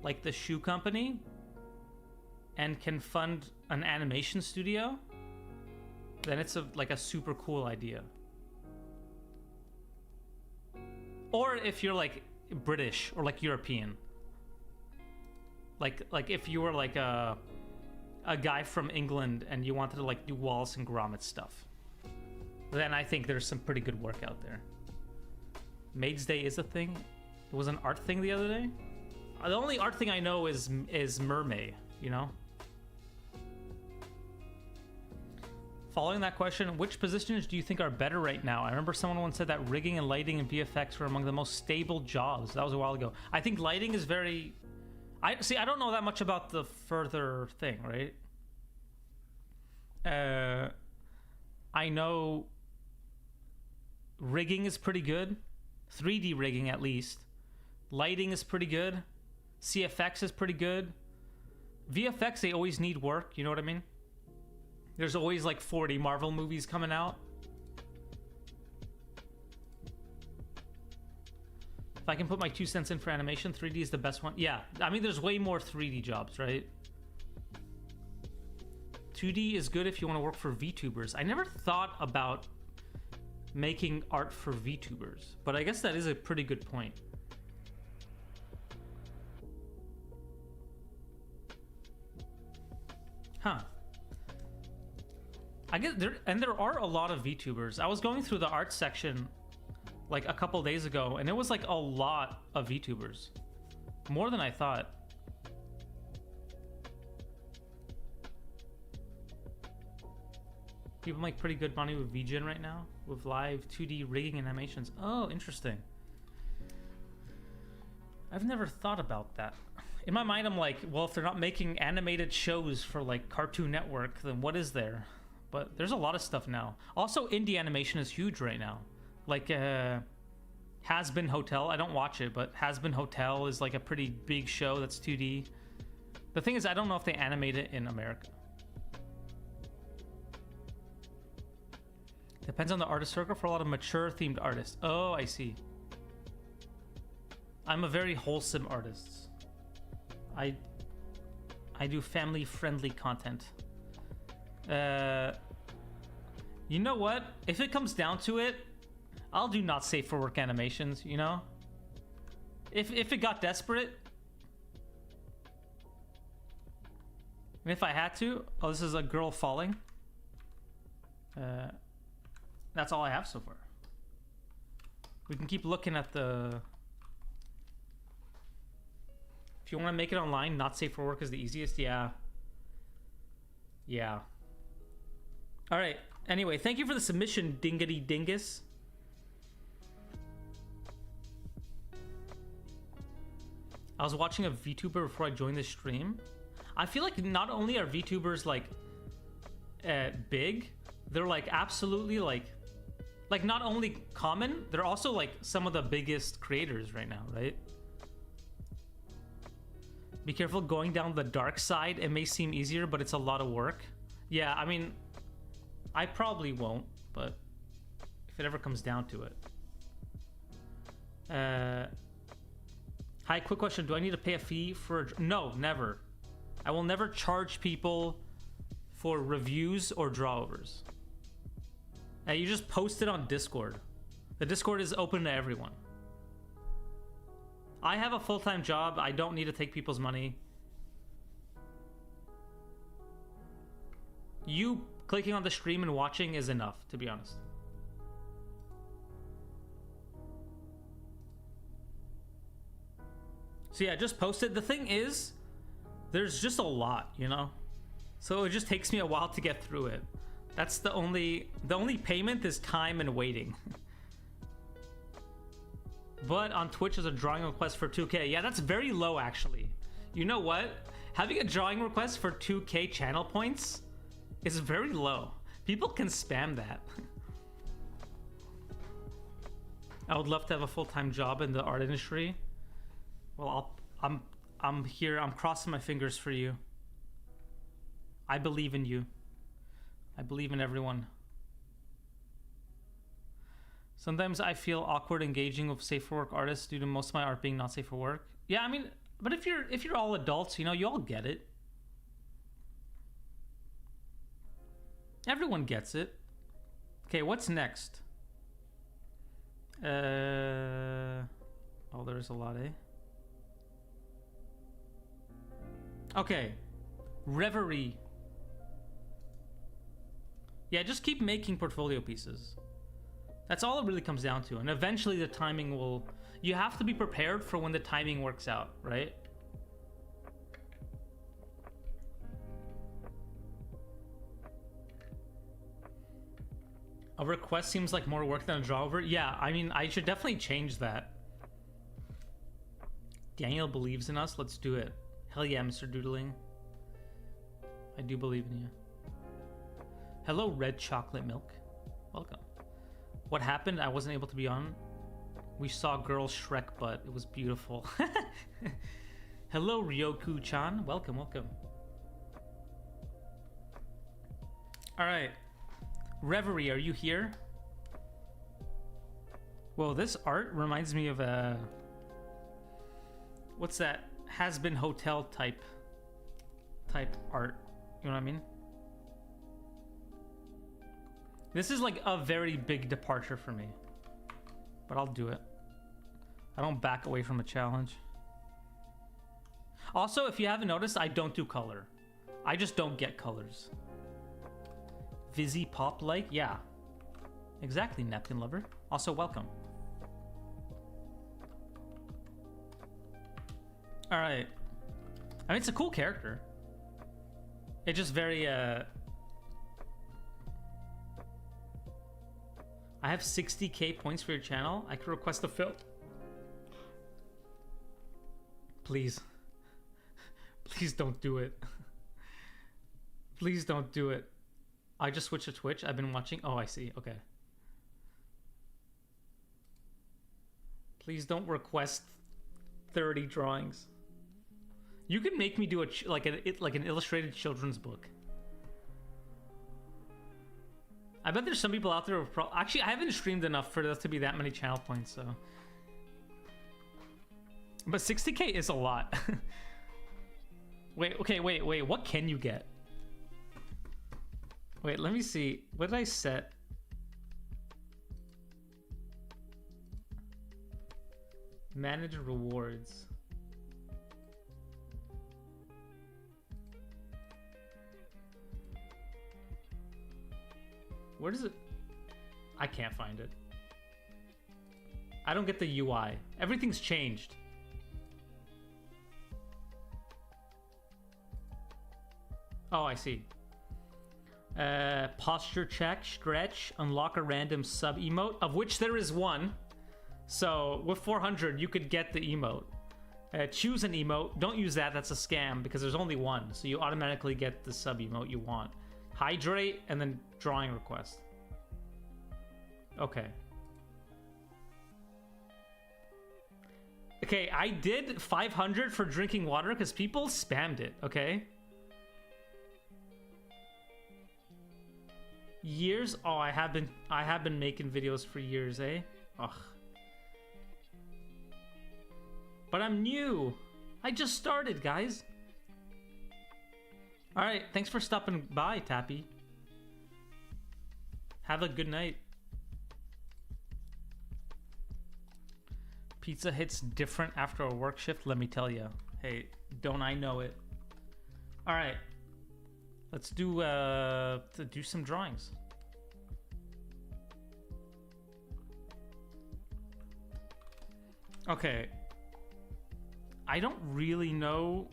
like the shoe company, and can fund an animation studio, then it's like a super cool idea. Or if you're like British or like European, like if you were like a guy from England and you wanted to like do Wallace and Gromit stuff, then I think there's some pretty good work out there. Maid's Day is a thing. It was an art thing the other day. The only art thing I know is Mermaid, you know? Following that question, which positions do you think are better right now? I remember someone once said that rigging and lighting and VFX were among the most stable jobs. That was a while ago. I think lighting is very... I don't know that much about the further thing, right? I know rigging is pretty good. 3D rigging, at least. Lighting is pretty good. CFX is pretty good. VFX, they always need work, you know what I mean? There's always like 40 Marvel movies coming out. If I can put my 2 cents in for animation, 3D is the best one. Yeah, I mean, there's way more 3D jobs, right? 2D is good if you want to work for VTubers. I never thought about making art for VTubers, but I guess that is a pretty good point. Huh. I guess there are a lot of VTubers. I was going through the art section like a couple days ago, and it was like a lot of VTubers. More than I thought. People make pretty good money with VGen right now, with live 2D rigging and animations. Oh, interesting. I've never thought about that. In my mind, I'm like, well, if they're not making animated shows for like Cartoon Network, then what is there? But there's a lot of stuff now. Also, indie animation is huge right now. Like Has Been Hotel. I don't watch it, but Has Been Hotel is like a pretty big show that's 2D. The thing is, I don't know if they animate it in America. Depends on the artist circle for a lot of mature themed artists. Oh, I see. I'm a very wholesome artist. I do family friendly content. You know what? If it comes down to it, I'll do not safe for work animations, you know? If it got desperate, and if I had to. Oh, this is a girl falling. That's all I have so far. We can keep looking at the... If you want to make it online, not safe for work is the easiest. Yeah. Yeah. All right. Anyway, thank you for the submission, Dingity Dingus. I was watching a VTuber before I joined the stream. I feel like not only are VTubers like big, they're like absolutely like not only common, they're also like some of the biggest creators right now, right? Be careful going down the dark side. It may seem easier, but it's a lot of work. Yeah, I mean, I probably won't, but if it ever comes down to it. Hi, quick question. Do I need to pay a fee for... No, never. I will never charge people for reviews or drawovers. You just post it on Discord. The Discord is open to everyone. I have a full-time job. I don't need to take people's money. You clicking on the stream and watching is enough, to be honest. So yeah, just post it. The thing is, there's just a lot, you know? So it just takes me a while to get through it. That's the only payment is time and waiting. but on Twitch is a drawing request for 2K. Yeah, that's very low actually. You know what? Having a drawing request for 2K channel points is very low. People can spam that. I would love to have a full-time job in the art industry. Well, I'm here. I'm crossing my fingers for you. I believe in you. I believe in everyone. Sometimes I feel awkward engaging with safe for work artists due to most of my art being not safe for work. Yeah, I mean, but if you're all adults, you know, you all get it. Everyone gets it. Okay, what's next? Oh, there's a lot, eh? Okay. Revery. Yeah, just keep making portfolio pieces. That's all it really comes down to. And eventually the timing will... You have to be prepared for when the timing works out, right? A request seems like more work than a draw over. Yeah, I mean, I should definitely change that. Daniel believes in us. Let's do it. Hell yeah, Mr. Doodling. I do believe in you. Hello, red chocolate milk. Welcome. What happened? I wasn't able to be on. We saw Girl Shrek, but it was beautiful. Hello, Ryoku-chan. Welcome, welcome. All right. Revery, are you here? Well, this art reminds me of a... What's that? Has-been hotel type art. You know what I mean? This is like a very big departure for me. But I'll do it. I don't back away from a challenge. Also, if you haven't noticed, I don't do color. I just don't get colors. Vizzy pop like? Yeah. Exactly, Napkin Lover. Also, welcome. Alright. I mean, it's a cool character. It's just very, I have 60k points for your channel. I could request a fill. Please. Please don't do it. Please don't do it. I just switched to Twitch. I've been watching. Oh, I see. Okay. Please don't request 30 drawings. You could make me do like an illustrated children's book. I bet there's some people out there who actually I haven't streamed enough for there to be that many channel points, so. But 60k is a lot. Wait, okay, wait. What can you get? Wait, let me see. What did I set? Manage rewards. Where does it? I can't find it. I don't get the UI. Everything's changed. Oh, I see. Posture check, stretch, unlock a random sub emote, of which there is one. So with 400, you could get the emote. Choose an emote. Don't use that. That's a scam because there's only one. So you automatically get the sub emote you want. Hydrate and then drawing request. Okay. Okay, I did 500 for drinking water because people spammed it, okay? Years? Oh, I have been making videos for years, eh? Ugh. But I'm new. I just started, guys. All right, thanks for stopping by, Tappy. Have a good night. Pizza hits different after a work shift, let me tell you. Hey, don't I know it? All right, let's do some drawings. Okay, I don't really know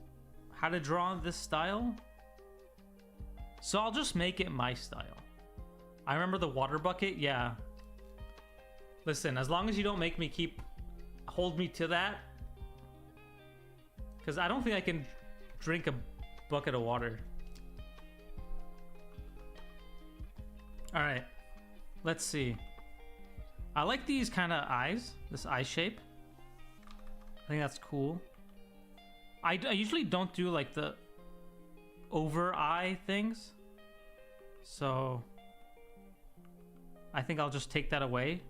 how to draw this style. So I'll just make it my style. I remember the water bucket, yeah. Listen, as long as you don't make me keep hold me to that. Because I don't think I can drink a bucket of water. Alright. Let's see. I like these kind of eyes. This eye shape. I think that's cool. I usually don't do like the over eye things. So I think I'll just take that away.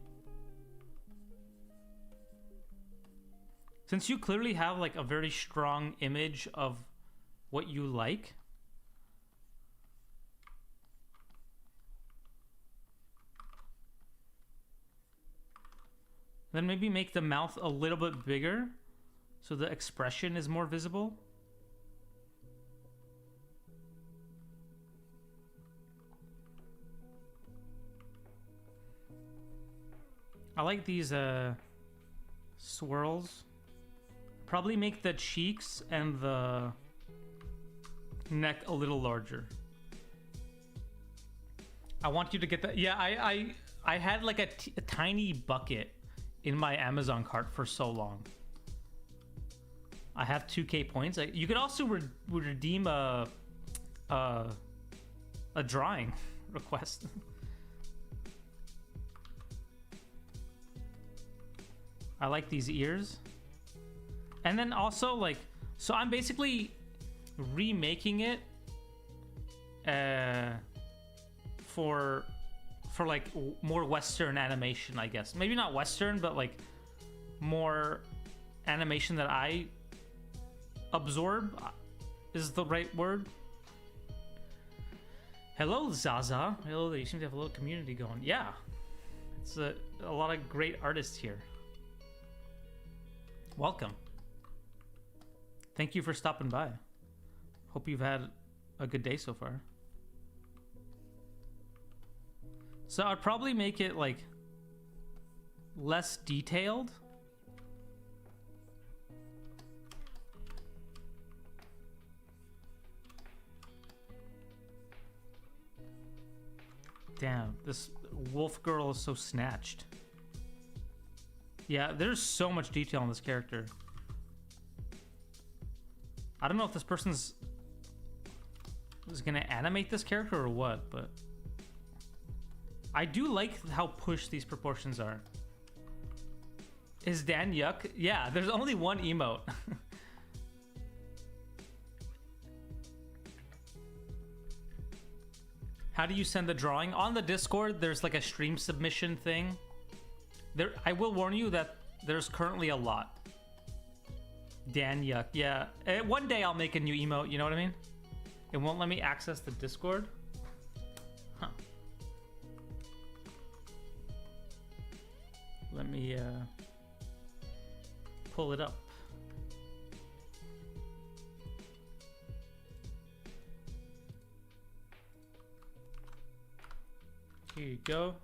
Since you clearly have like a very strong image of what you like. Then maybe make the mouth a little bit bigger so the expression is more visible. I like these swirls. Probably make the cheeks and the neck a little larger. I want you to get that. Yeah, I had like a tiny bucket in my Amazon cart for so long. I have 2K points. You could also redeem a drawing request. I like these ears. And then also like, so I'm basically remaking it for like more Western animation, I guess. Maybe not Western, but like more animation that I absorb is the right word. Hello, Zaza. Hello, you seem to have a little community going. Yeah, it's a lot of great artists here. Welcome. Thank you for stopping by. Hope you've had a good day so far. So I'd probably make it like less detailed. Damn, this wolf girl is so snatched. Yeah, there's so much detail in this character. I don't know if this person's is gonna animate this character or what, but I do like how pushed these proportions are. Is Dan yuck? Yeah, there's only one emote. How do you send the drawing? On the Discord, there's like a stream submission thing. I will warn you that there's currently a lot. Dan yuck. Yeah. One day I'll make a new emote, you know what I mean? It won't let me access the Discord. Huh. Let me pull it up. Here you go.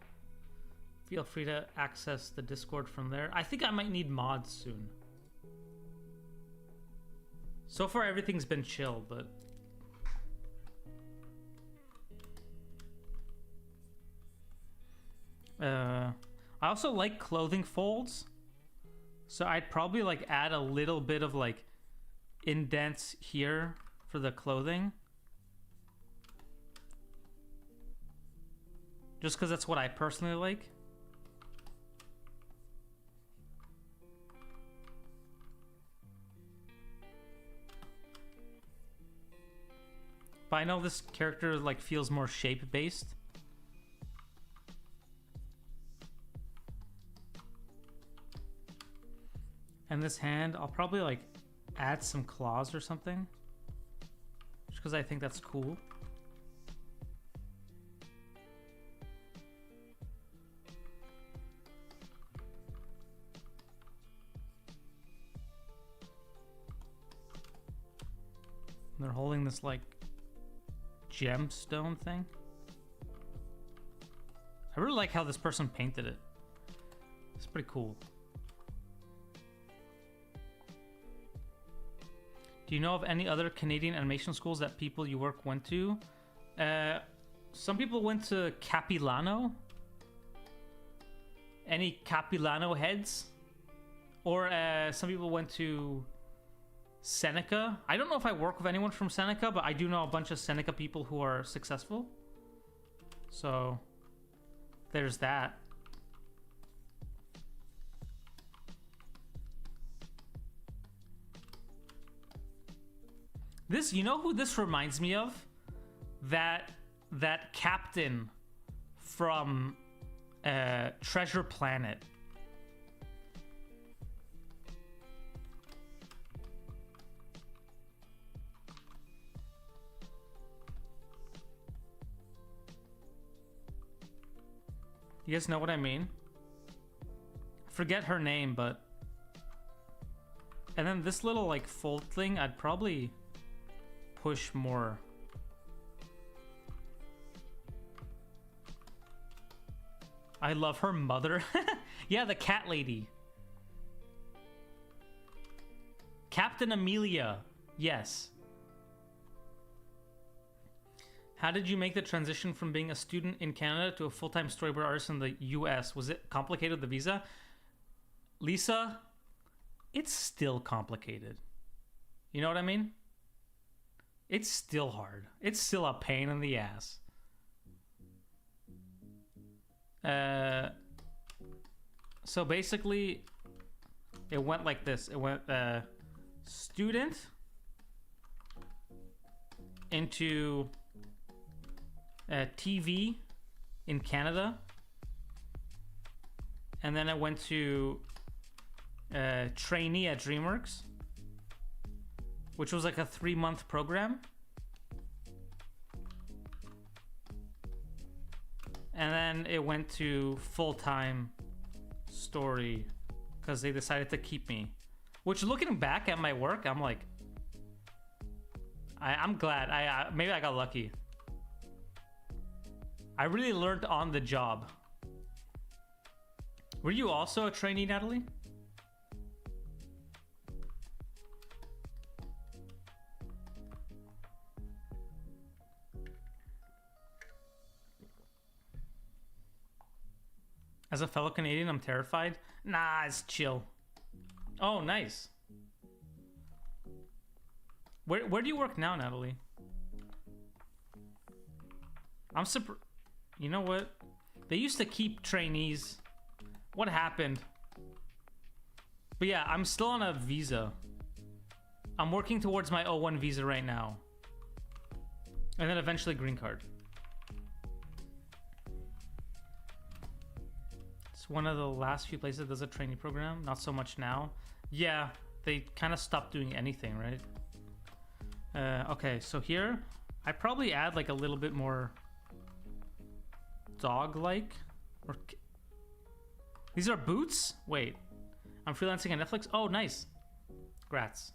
Feel free to access the Discord from there. I think I might need mods soon. So far everything's been chill, but I also like clothing folds, so I'd probably like add a little bit of like indents here for the clothing, just because that's what I personally like. But I know this character like feels more shape based. And this hand, I'll probably like add some claws or something, just because I think that's cool. And they're holding this like gemstone thing. I really like how this person painted it. It's pretty cool. Do you know of any other Canadian animation schools that people you work went to? Some people went to Capilano. Any Capilano heads? Or some people went to Seneca. I don't know if I work with anyone from Seneca, but I do know a bunch of Seneca people who are successful. So there's that. This, you know who this reminds me of? That captain from Treasure Planet. You guys know what I mean? Forget her name, but... And then this little, like, fold thing, I'd probably push more. I love her mother. Yeah, the cat lady. Captain Amelia. Yes. How did you make the transition from being a student in Canada to a full-time storyboard artist in the US? Was it complicated, the visa? Lisa, it's still complicated. You know what I mean? It's still hard. It's still a pain in the ass. So basically, it went like this. It went student into TV in Canada, and then I went to trainee at DreamWorks, which was like a 3-month program, and then it went to full-time story because they decided to keep me. Which, looking back at my work, I'm like, I'm glad. Maybe I got lucky. I really learned on the job. Were you also a trainee, Natalie? As a fellow Canadian, I'm terrified. Nah, it's chill. Oh, nice. Where do you work now, Natalie? I'm surprised. You know what? They used to keep trainees. What happened? But yeah, I'm still on a visa. I'm working towards my O1 visa right now. And then eventually green card. It's one of the last few places that does a trainee program. Not so much now. Yeah, they kind of stopped doing anything, right? Okay, so here, I probably add like a little bit more dog-like. Or these are boots? Wait, I'm freelancing on Netflix? Oh, nice. Grats.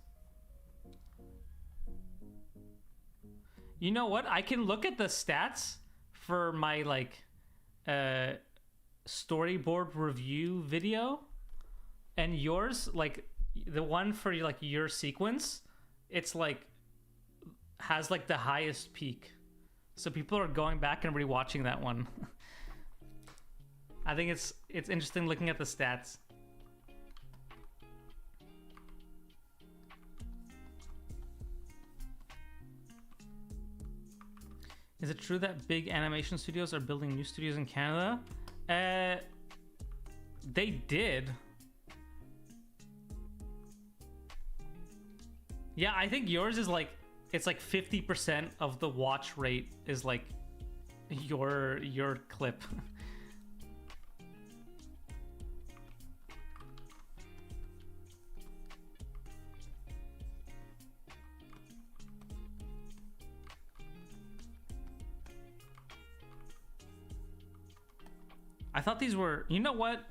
You know what? I can look at the stats for my like storyboard review video, and yours, like the one for like your sequence, it's like has like the highest peak. So people are going back and rewatching that one. I think it's interesting looking at the stats. Is it true that big animation studios are building new studios in Canada? They did. Yeah, I think yours is like, it's like 50% of the watch rate is like your clip. I thought these were, you know what?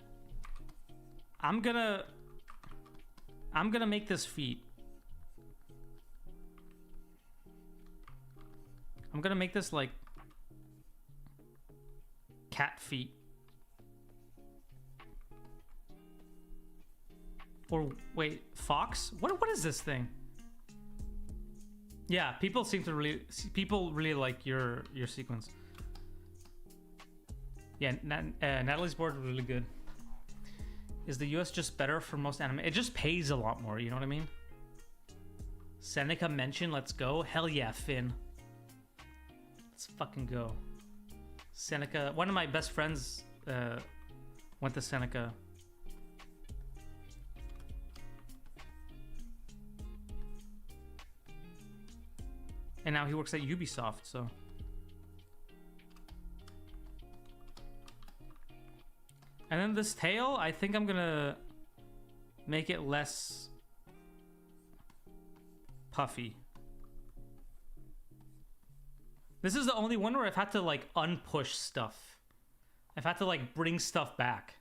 I'm gonna make this feet. I'm gonna make this like cat feet. Or wait, fox? What is this thing? Yeah, people really like your sequence. Yeah, Natalie's board was really good. Is the US just better for most anime? It just pays a lot more, you know what I mean? Seneca mention, let's go. Hell yeah, Finn. Let's fucking go. Seneca, one of my best friends went to Seneca. And now he works at Ubisoft, so. And then this tail, I think I'm gonna make it less puffy. This is the only one where I've had to like unpush stuff. I've had to like bring stuff back.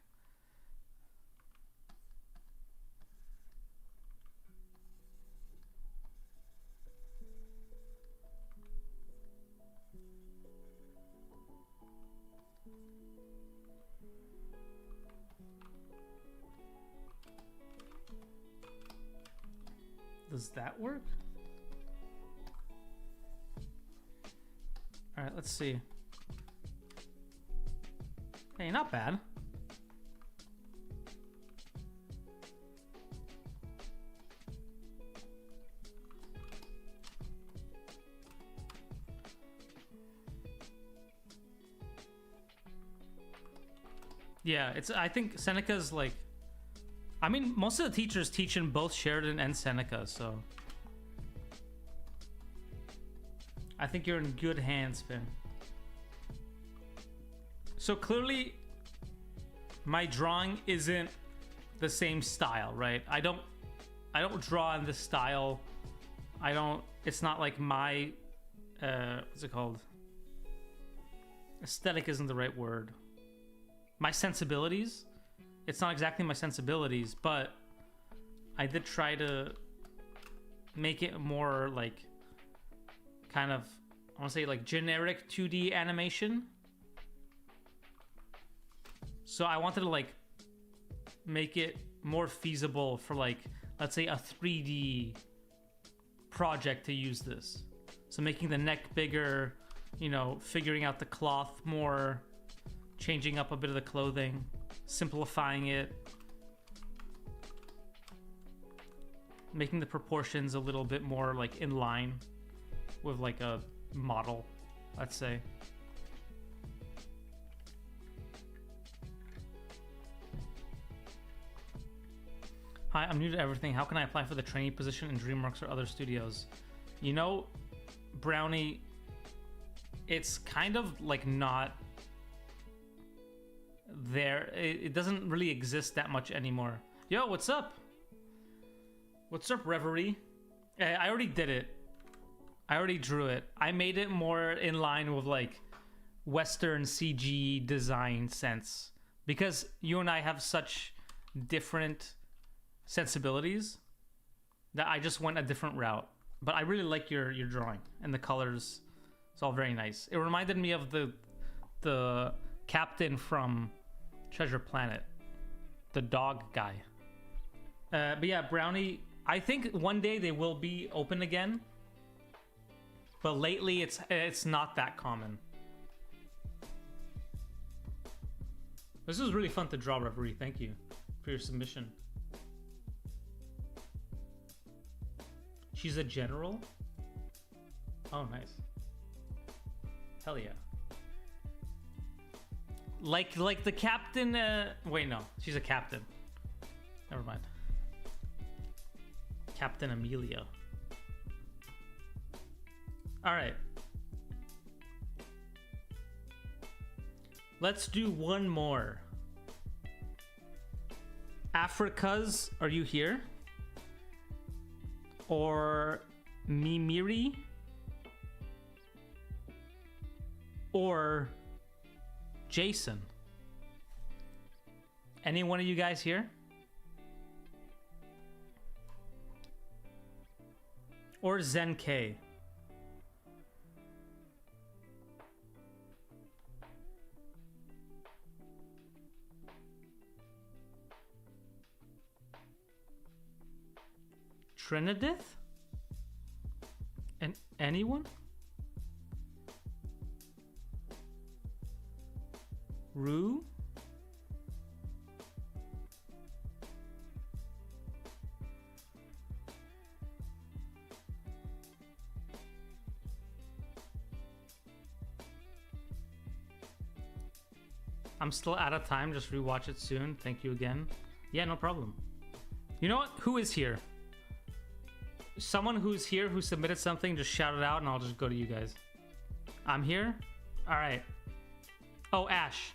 Does that work? All right, let's see. Hey, not bad. Yeah, I think Seneca's like, I mean, most of the teachers teach in both Sheridan and Seneca, so I think you're in good hands, Finn. So clearly, my drawing isn't the same style, right? I don't draw in this style. It's not like my, what's it called? Aesthetic isn't the right word. My sensibilities. It's not exactly my sensibilities, but I did try to make it more like kind of, I want to say like generic 2D animation. So I wanted to like make it more feasible for like, let's say a 3D project to use this. So making the neck bigger, you know, figuring out the cloth more, changing up a bit of the clothing, simplifying it, making the proportions a little bit more like in line with like a model, let's say. Hi, I'm new to everything. How can I apply for the trainee position in DreamWorks or other studios? You know, Brownie, it's kind of like not there. It doesn't really exist that much anymore. Yo, what's up? What's up, Revery? I already did it. I already drew it. I made it more in line with like Western CG design sense, because you and I have such different sensibilities that I just went a different route. But I really like your drawing and the colors. It's all very nice. It reminded me of the captain from Treasure Planet, the dog guy. But yeah, Brownie, I think one day they will be open again, but lately it's not that common. This was really fun to draw, Reverie. Thank you for your submission. She's a general? Oh, nice. Hell yeah. Like the captain, wait, no. She's a captain. Never mind. Captain Amelia. Alright. Let's do one more. Africa's, are you here? Or Mimiri? Or Jason? Any one of you guys here? Or Zen K? Trinidad? And anyone? Rue? I'm still out of time. Just rewatch it soon. Thank you again. Yeah, no problem. You know what? Who is here? Someone who's here who submitted something, just shout it out and I'll just go to you guys. I'm here? All right. Oh, Ash.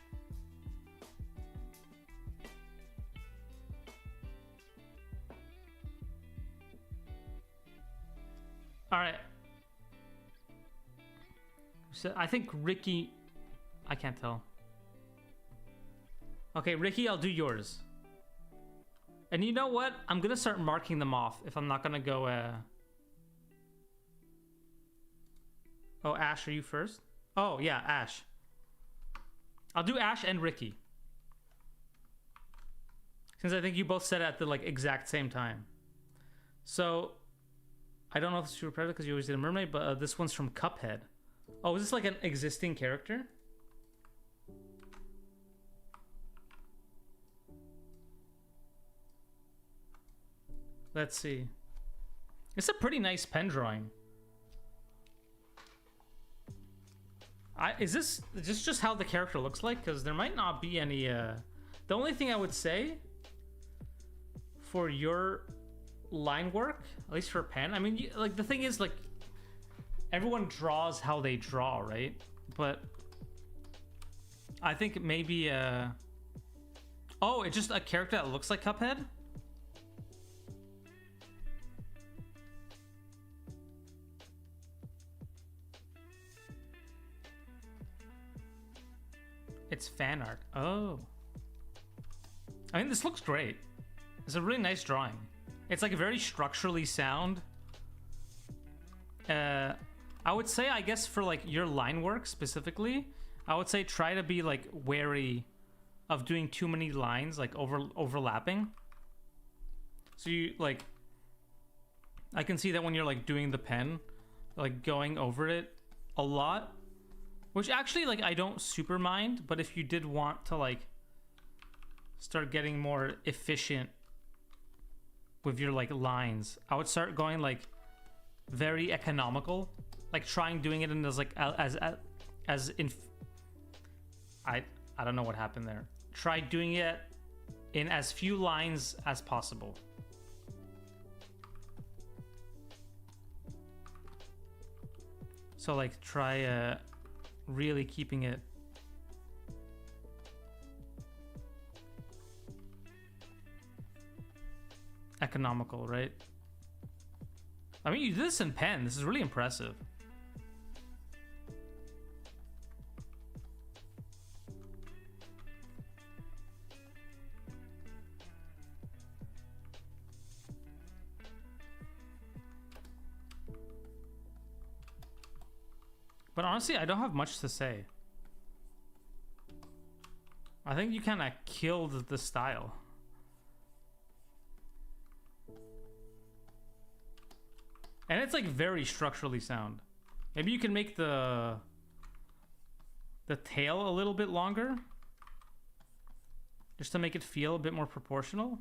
All right. So I think Ricky... I can't tell. Okay, Ricky, I'll do yours. And you know what? I'm going to start marking them off if I'm not going to go... Oh, Ash, are you first? Oh, yeah, Ash. I'll do Ash and Ricky. Since I think you both said it at the like exact same time. So, I don't know if it's true because you always did a mermaid, but this one's from Cuphead. Oh, is this like an existing character? Let's see. It's a pretty nice pen drawing. Is this just how the character looks like? Because there might not be any... The only thing I would say for your line work, at least for a pen, I mean, like the thing is, like, everyone draws how they draw, right? But I think maybe... Oh, it's just a character that looks like Cuphead? It's fan art. Oh. I mean, this looks great. It's a really nice drawing. It's like very structurally sound. I would say, I guess, for like your line work specifically, I would say try to be like wary of doing too many lines, like overlapping. So you like, I can see that when you're like doing the pen, like going over it a lot. Which actually, like, I don't super mind, but if you did want to, like, start getting more efficient with your, like, lines, I would start going, like, very economical. Like, trying doing it in as, like, as in... I don't know what happened there. Try doing it in as few lines as possible. So, like, try, really keeping it economical, right? I mean, you did this in pen. This is really impressive. But honestly, I don't have much to say. I think you kind of killed the style. And it's like very structurally sound. Maybe you can make the tail a little bit longer, just to make it feel a bit more proportional.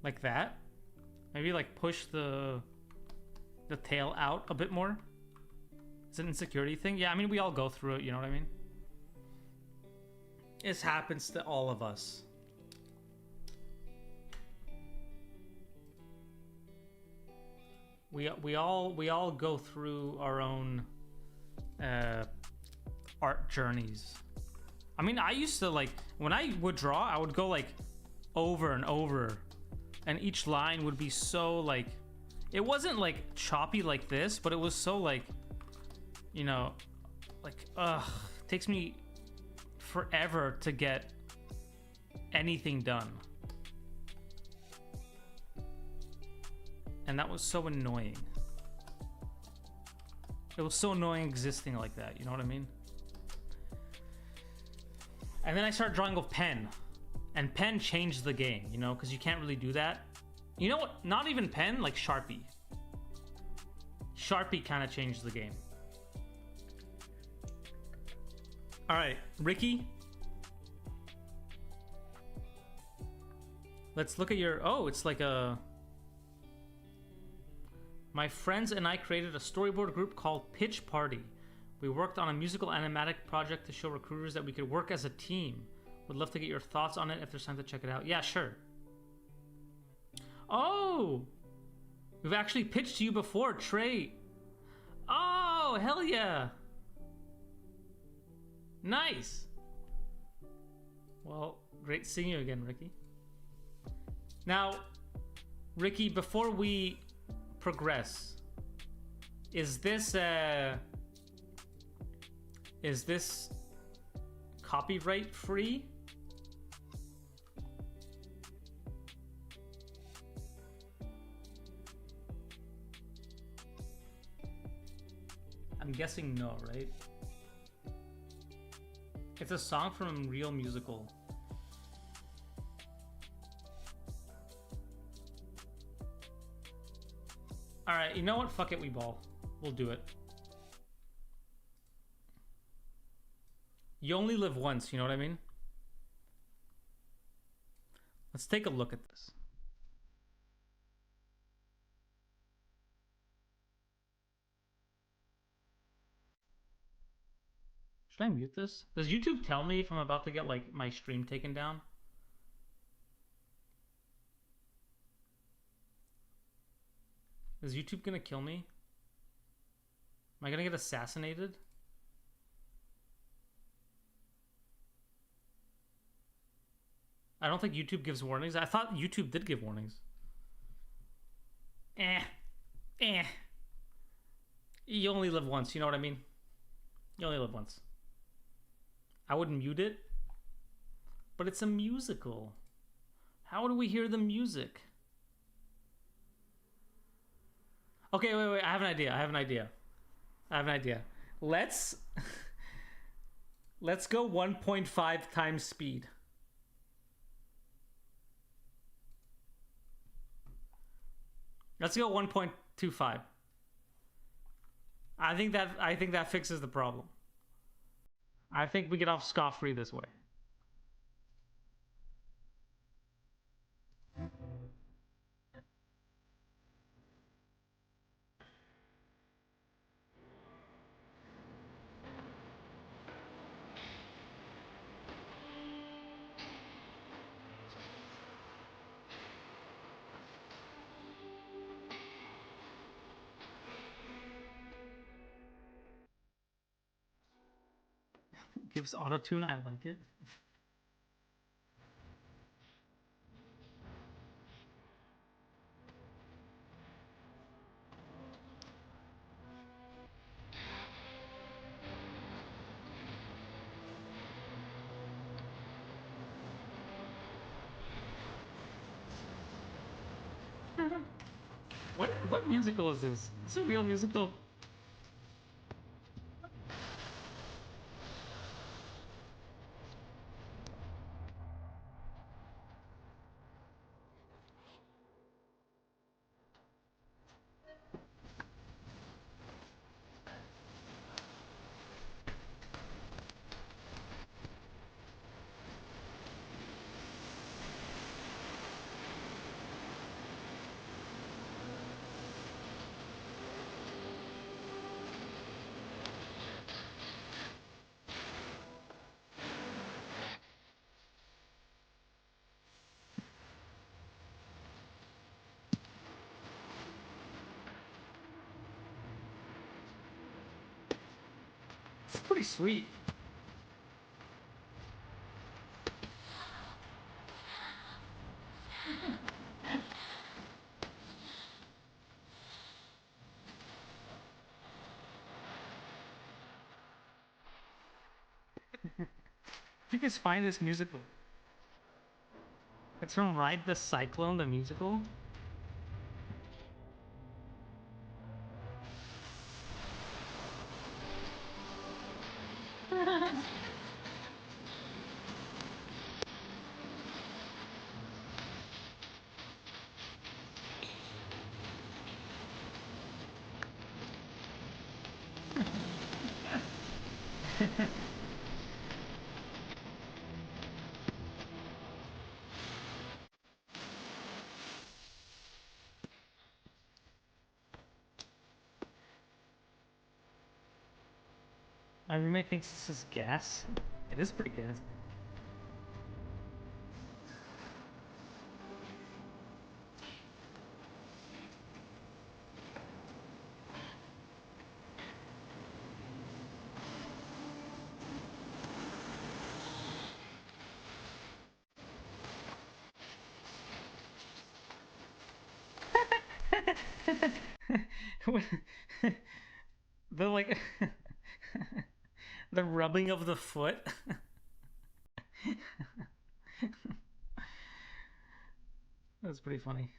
Like that. Maybe like push the tail out a bit more. It's an insecurity thing. Yeah, I mean, we all go through it, you know what I mean? This happens to all of us. We all go through our own art journeys. I mean, I used to, like, when I would draw, I would go like over and over, and each line would be so like, it wasn't like choppy like this, but it was so like, you know, like, it takes me forever to get anything done. And that was so annoying. It was so annoying existing like that, you know what I mean? And then I started drawing with pen. And pen changed the game, you know, because you can't really do that. You know what? Not even pen, like Sharpie. Sharpie kind of changed the game. All right, Ricky. Let's look at your... Oh, it's like a... My friends and I created a storyboard group called Pitch Party. We worked on a musical animatic project to show recruiters that we could work as a team. Would love to get your thoughts on it if there's time to check it out. Yeah, sure. Oh! We've actually pitched to you before, Trey. Oh, hell yeah. Nice. Well, great seeing you again, Ricky. Now, Ricky, before we progress, is this copyright free? I'm guessing no, right? It's a song from a real musical. Alright, you know what? Fuck it, we ball. We'll do it. You only live once, you know what I mean? Let's take a look at this. Should I mute this? Does YouTube tell me if I'm about to get like my stream taken down? Is YouTube gonna kill me? Am I gonna get assassinated? I don't think YouTube gives warnings. I thought YouTube did give warnings. You only live once, you know what I mean? You only live once. I wouldn't mute it, but it's a musical. How do we hear the music? Okay, wait, I have an idea. Let's go 1.5 times speed. Let's go 1.25. I think that fixes the problem. I think we get off scot-free this way. Gives auto-tune, I like it. What musical is this? It's a real musical. Pretty sweet. You guys find this musical? It's from Ride the Cyclone, the musical. My roommate thinks this is gas. It is pretty gas. The like the rubbing of the foot. That's pretty funny.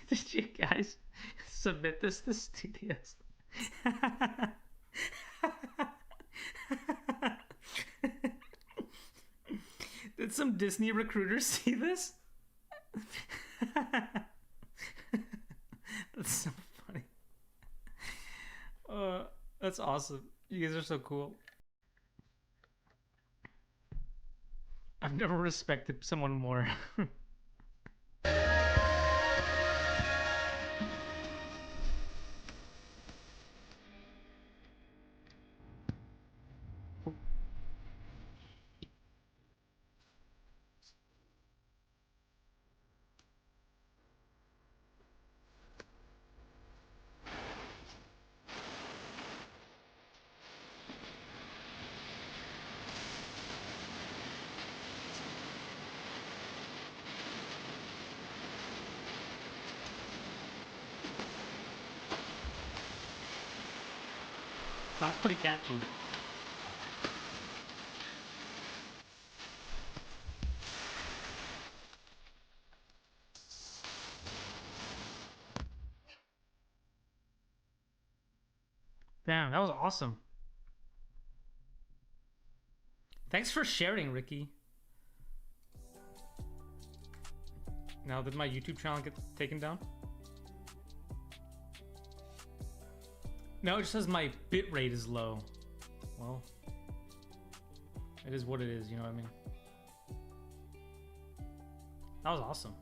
Did you guys submit this to studios? Did some Disney recruiters see this? That's so funny. That's awesome. You guys are so cool. I've never respected someone more. That's pretty cat food. Damn, that was awesome. Thanks for sharing, Ricky. Now, did my YouTube channel get taken down? No, it just says my bitrate is low. Well, it is what it is, you know what I mean? That was awesome.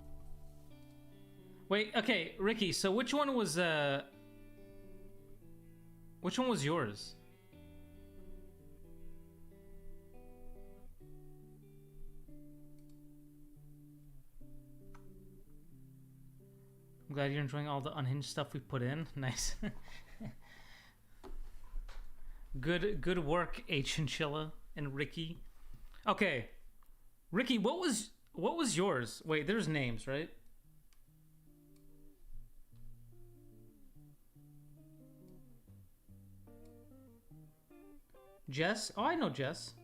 Wait, okay, Ricky, so which one was yours? I'm glad you're enjoying all the unhinged stuff we put in. Nice. Good work, H Chinchilla and Ricky. Okay, Ricky, what was yours? Wait, there's names, right? Jess? Oh, I know Jess.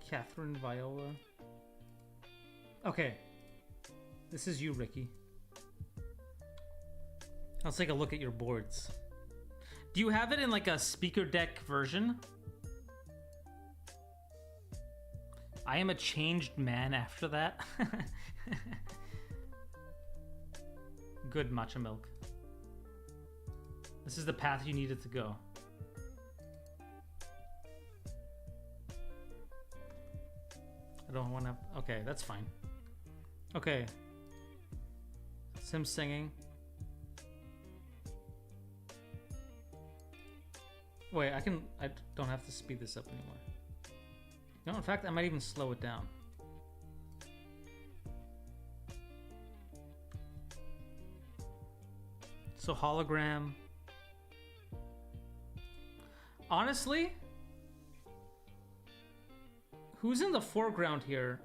Catherine Viola. Okay. This is you, Ricky. Let's take a look at your boards. Do you have it in like a speaker deck version? I am a changed man after that. Good matcha milk. This is the path you needed to go. I don't want to... Okay, that's fine. Okay. Sim singing. Wait, I don't have to speed this up anymore. No, in fact, I might even slow it down. So hologram. Honestly, who's in the foreground here?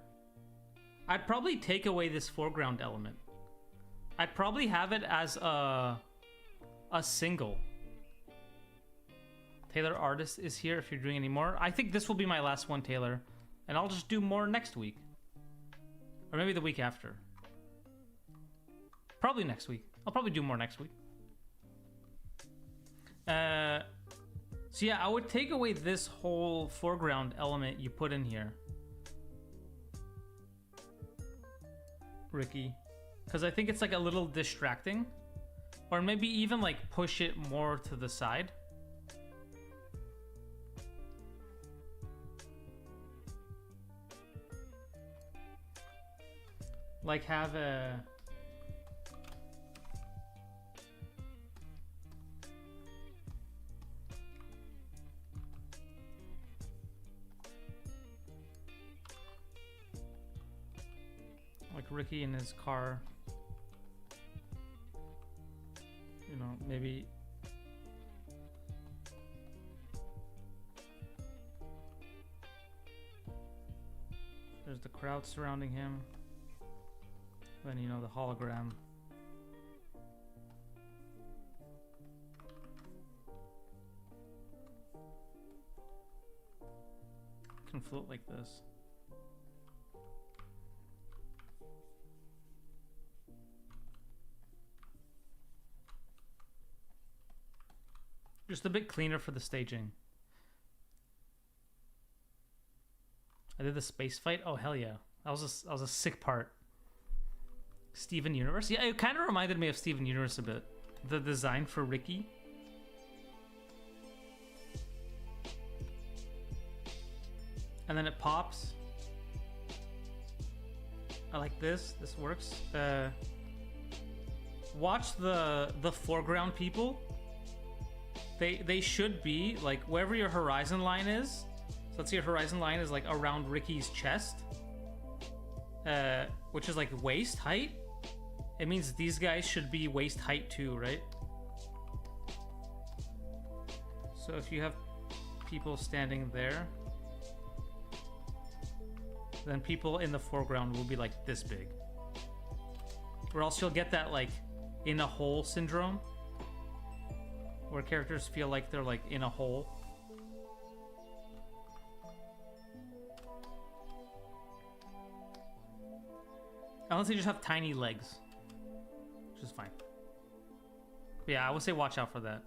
I'd probably take away this foreground element. I'd probably have it as a single. Taylor Artist is here if you're doing any more. I think this will be my last one, Taylor. And I'll just do more next week. Or maybe the week after. Probably next week. I'll probably do more next week. So yeah, I would take away this whole foreground element you put in here. Ricky, because I think it's like a little distracting, or maybe even like push it more to the side. Like have a like Ricky in his car, you know, maybe there's the crowd surrounding him. Then, you know, the hologram. Can float like this. Just a bit cleaner for the staging. I did the space fight. Oh hell yeah, that was a sick part. Steven Universe? Yeah, it kind of reminded me of Steven Universe a bit. The design for Ricky. And then it pops. I like this. This works. Watch the foreground people. They should be like wherever your horizon line is. So let's say your horizon line is like around Ricky's chest. Which is like waist height. It means these guys should be waist height too, right? So if you have people standing there, then people in the foreground will be like this big. Or else you'll get that like in a hole syndrome, where characters feel like they're like in a hole. Unless they just have tiny legs, which is fine. But yeah, I would say watch out for that.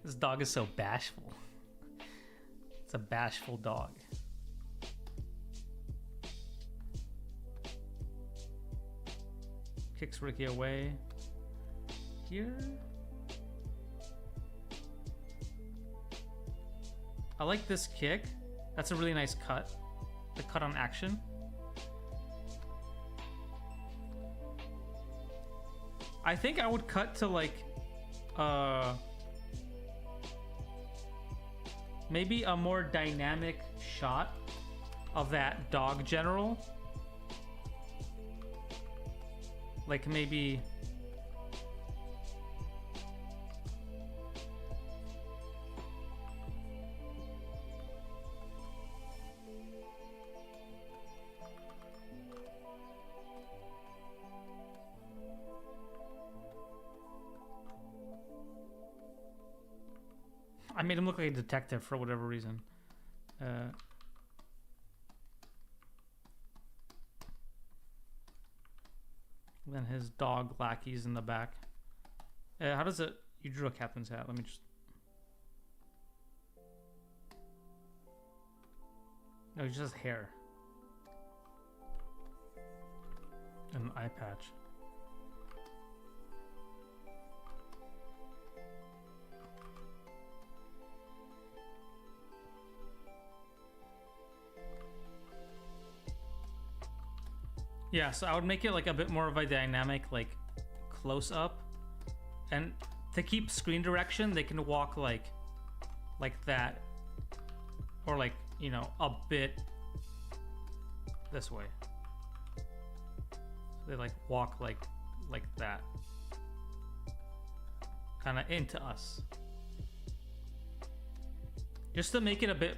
This dog is so bashful. It's a bashful dog. Kicks Ricky away. Here. I like this kick. That's a really nice cut. The cut on action. I think I would cut to like maybe a more dynamic shot of that dog general. Like maybe I made him look like a detective for whatever reason. Then his dog lackeys in the back. How does it? You drew a captain's hat. Let me just. No, it's just hair. And an eye patch. Yeah, so I would make it like a bit more of a dynamic, like close up, and to keep screen direction, they can walk like that, or like, you know, a bit this way. So they like walk like that, kind of into us, just to make it a bit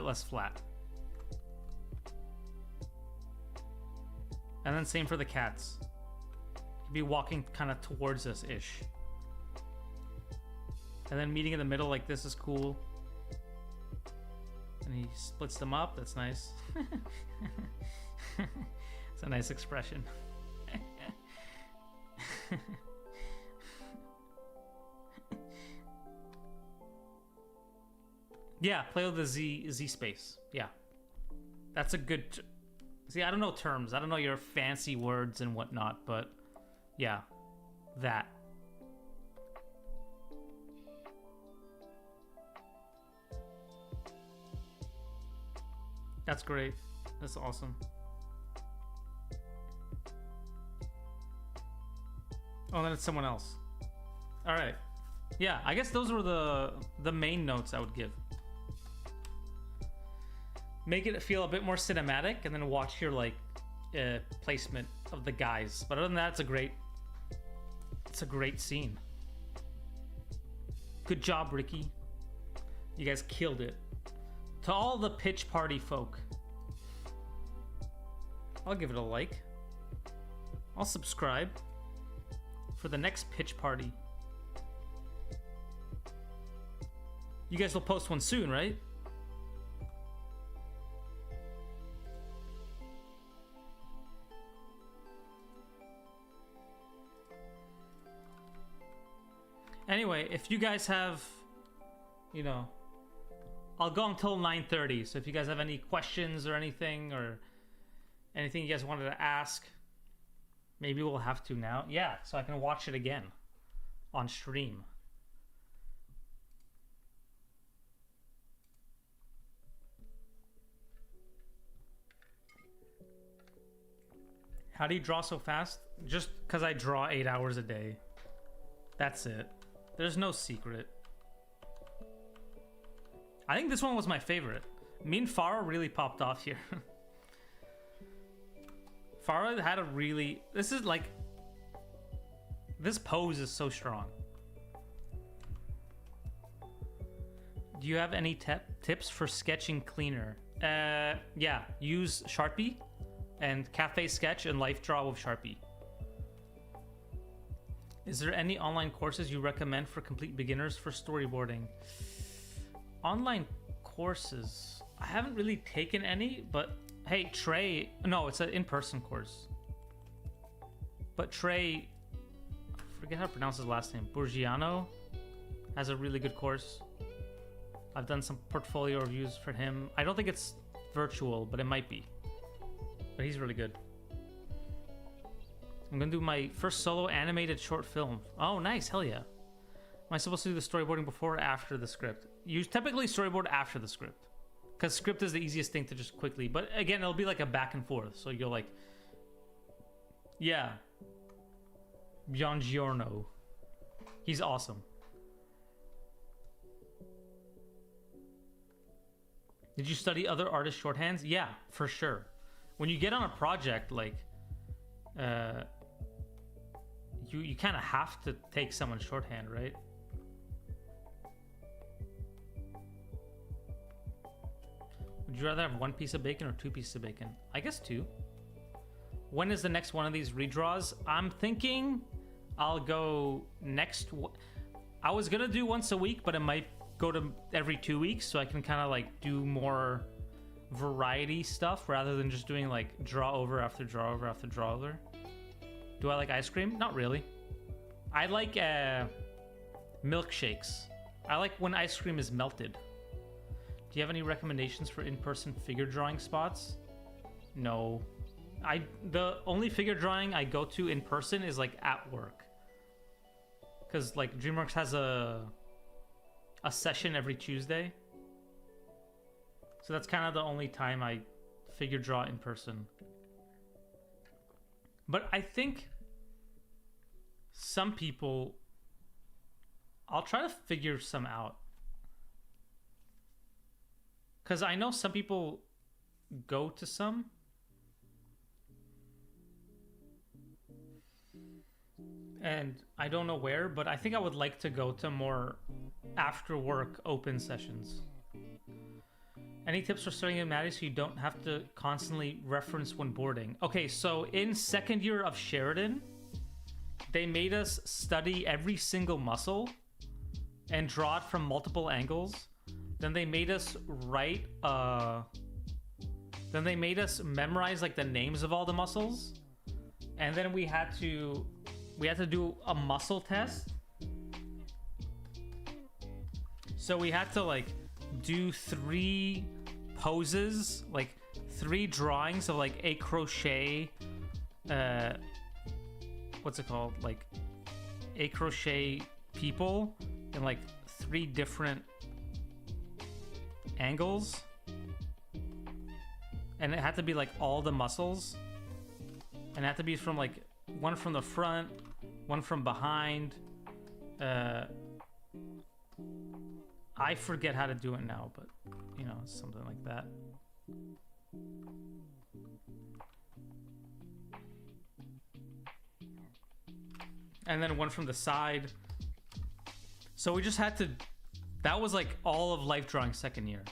less flat. And then same for the cats. He'd be walking kind of towards us-ish. And then meeting in the middle like this is cool. And he splits them up. That's nice. It's a nice expression. Yeah, play with the Z space. Yeah. That's a good... See, I don't know terms. I don't know your fancy words and whatnot, but yeah, that. That's great. That's awesome. Oh, then it's someone else. All right. Yeah, I guess those were the main notes I would give. Make it feel a bit more cinematic, and then watch your like placement of the guys. But other than that, it's a great scene. Good job, Ricky. You guys killed it. To all the pitch party folk, I'll give it a like. I'll subscribe for the next pitch party. You guys will post one soon, right? Anyway, if you guys have, you know, I'll go until 9:30. So if you guys have any questions or anything you guys wanted to ask, maybe we'll have to now. Yeah, so I can watch it again on stream. How do you draw so fast? Just because I draw 8 hours a day. That's it. There's no secret. I think this one was my favorite. Me and Farah really popped off here. Farah had a really... This is like... This pose is so strong. Do you have any tips for sketching cleaner? Yeah, use Sharpie and Cafe Sketch and Life Draw with Sharpie. Is there any online courses you recommend for complete beginners for storyboarding? Online courses? I haven't really taken any, but hey, Trey... No, it's an in-person course. But Trey... I forget how to pronounce his last name. Burgiano has a really good course. I've done some portfolio reviews for him. I don't think it's virtual, but it might be. But he's really good. I'm gonna do my first solo animated short film. Oh, nice, hell yeah. Am I supposed to do the storyboarding before or after the script? You typically storyboard after the script, because script is the easiest thing to just quickly. But again, it'll be like a back and forth. So you're like, yeah, Buongiorno. He's awesome. Did you study other artist shorthands? Yeah, for sure. When you get on a project, like, you kind of have to take someone's shorthand, right? Would you rather have one piece of bacon or two pieces of bacon? I guess two. When is the next one of these redraws? I'm thinking I'll go next. I was gonna do once a week, but it might go to every 2 weeks, so I can kind of like do more variety stuff rather than just doing like draw over after draw over after draw over. Do I like ice cream? Not really. I like milkshakes. I like when ice cream is melted. Do you have any recommendations for in-person figure drawing spots? No. The only figure drawing I go to in person is like at work. Cause like DreamWorks has a session every Tuesday. So that's kind of the only time I figure draw in person. But I think some people, I'll try to figure some out. Because I know some people go to some. And I don't know where, but I think I would like to go to more after work open sessions. Any tips for studying in Maddie so you don't have to constantly reference when boarding? Okay, so in second year of Sheridan, they made us study every single muscle and draw it from multiple angles. Then they made us write, then they made us memorize like the names of all the muscles. And then we had to do a muscle test. So we had to like do 3 poses, like 3 drawings of like a crochet, what's it called? Like a crochet people in like 3 different angles. And it had to be like all the muscles. And it had to be from like one from the front, one from behind. I forget how to do it now, but you know, something like that. And then one from the side. So we just had to, that was like all of life drawing second year.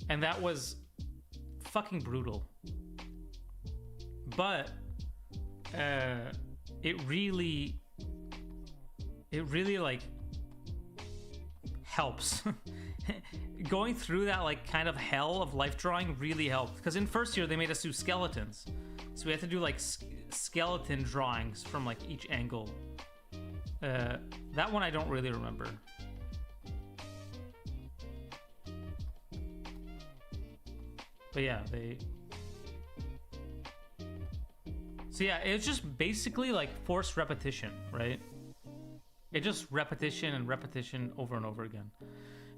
And that was fucking brutal. But it really like helps. Going through that like kind of hell of life drawing really helped, because in first year they made us do skeletons, so we had to do like skeleton drawings from like each angle. That one I don't really remember. But yeah, so yeah, it's just basically like forced repetition, right? It's just repetition and repetition over and over again.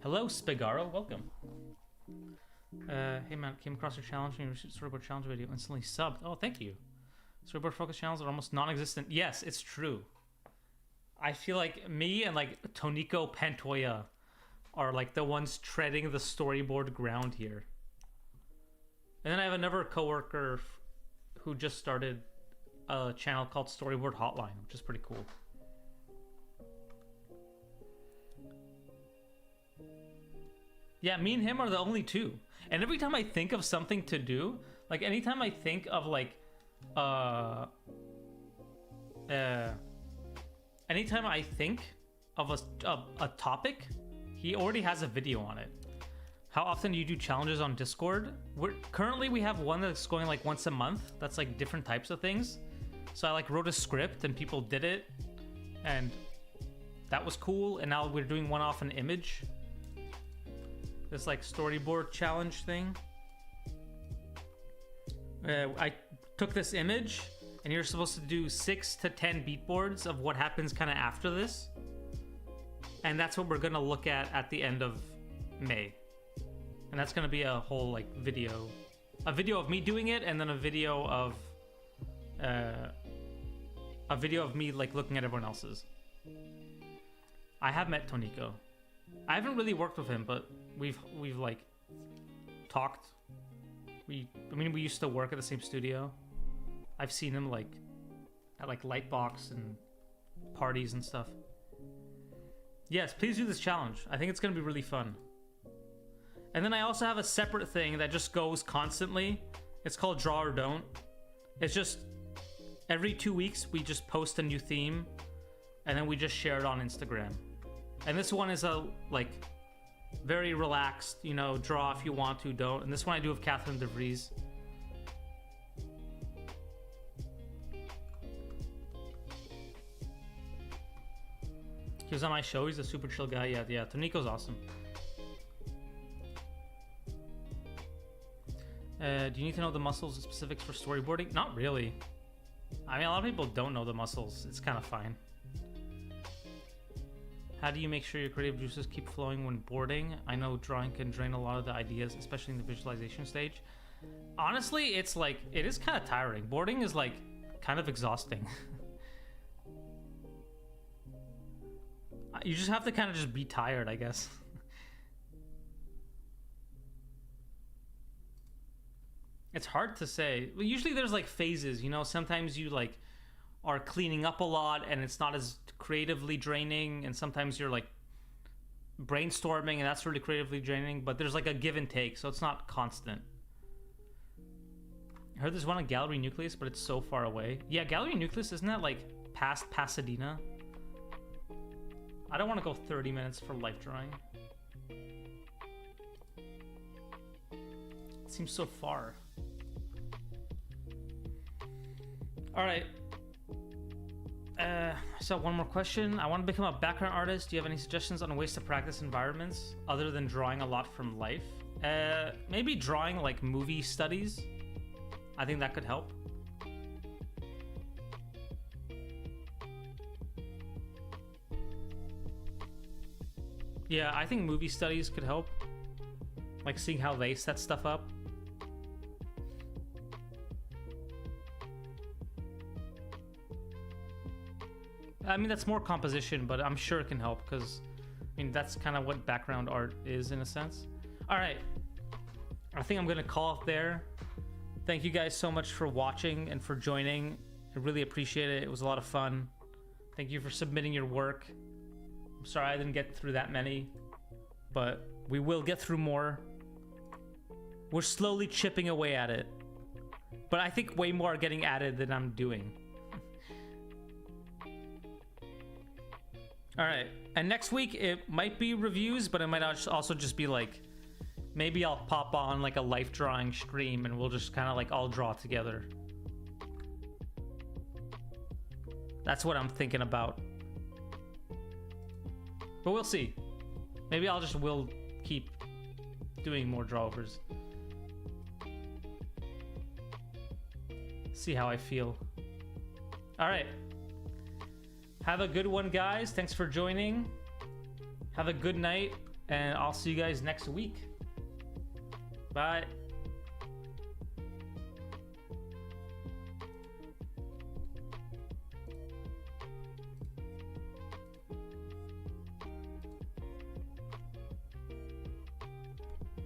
Hello, Spigaro, welcome. Hey man, came across your challenge and your storyboard challenge video, instantly subbed. Oh, thank you. Storyboard focus channels are almost non-existent. Yes, it's true. I feel like me and like Toniko Pantoja are like the ones treading the storyboard ground here. And then I have another coworker who just started a channel called Storyboard Hotline, which is pretty cool. Yeah, me and him are the only two. And every time I think of something to do, like anytime I think of like, anytime I think of a topic, he already has a video on it. How often do you do challenges on Discord? Currently we have one that's going like once a month. That's like different types of things. So I like wrote a script and people did it, and that was cool. And now we're doing one off an image. This like storyboard challenge thing. I took this image, and you're supposed to do 6 to 10 beat boards of what happens kind of after this. And that's what we're gonna look at the end of May. And that's gonna be a whole like video. A video of me doing it, and then a video of me like looking at everyone else's. I have met Toniko. I haven't really worked with him, but we've like talked. We used to work at the same studio. I've seen him like at like Lightbox and parties and stuff. Yes, please do this challenge. I think it's gonna be really fun. And then I also have a separate thing that just goes constantly. It's called Draw or Don't. It's just every 2 weeks we just post a new theme, and then we just share it on Instagram. And this one is a like very relaxed, you know, draw if you want to, don't. And this one I do with Catherine DeVries. He was on my show. He's a super chill guy. Yeah. Toniko's awesome. Do you need to know the muscles and specifics for storyboarding? Not really. I mean, a lot of people don't know the muscles. It's kind of fine. How do you make sure your creative juices keep flowing when boarding? I know drawing can drain a lot of the ideas, especially in the visualization stage. Honestly, it's like, it is kind of tiring. Boarding is like kind of exhausting. You just have to kind of just be tired, I guess. It's hard to say. Well, usually there's like phases, you know. Sometimes you like are cleaning up a lot and it's not as creatively draining, and sometimes you're like brainstorming and that's really creatively draining, but there's like a give and take, so it's not constant. I heard there's one on Gallery Nucleus, but it's so far away. Yeah, Gallery Nucleus, isn't that like past Pasadena? I don't want to go 30 minutes for life drawing. It seems so far. All right. So one more question. I want to become a background artist. Do you have any suggestions on ways to practice environments other than drawing a lot from life? Maybe drawing like movie studies. I think that could help. Yeah, I think movie studies could help. Like seeing how they set stuff up. I mean, that's more composition, but I'm sure it can help because, I mean, that's kind of what background art is in a sense. All right. I think I'm going to call it there. Thank you guys so much for watching and for joining. I really appreciate it. It was a lot of fun. Thank you for submitting your work. I'm sorry I didn't get through that many, but we will get through more. We're slowly chipping away at it, but I think way more are getting added than I'm doing. All right, and next week it might be reviews, but it might also just be like, maybe I'll pop on like a life drawing stream and we'll just kind of like all draw together. That's what I'm thinking about. But we'll see. Maybe will keep doing more drawovers. See how I feel. All right. Have a good one, guys. Thanks for joining. Have a good night, and I'll see you guys next week. Bye.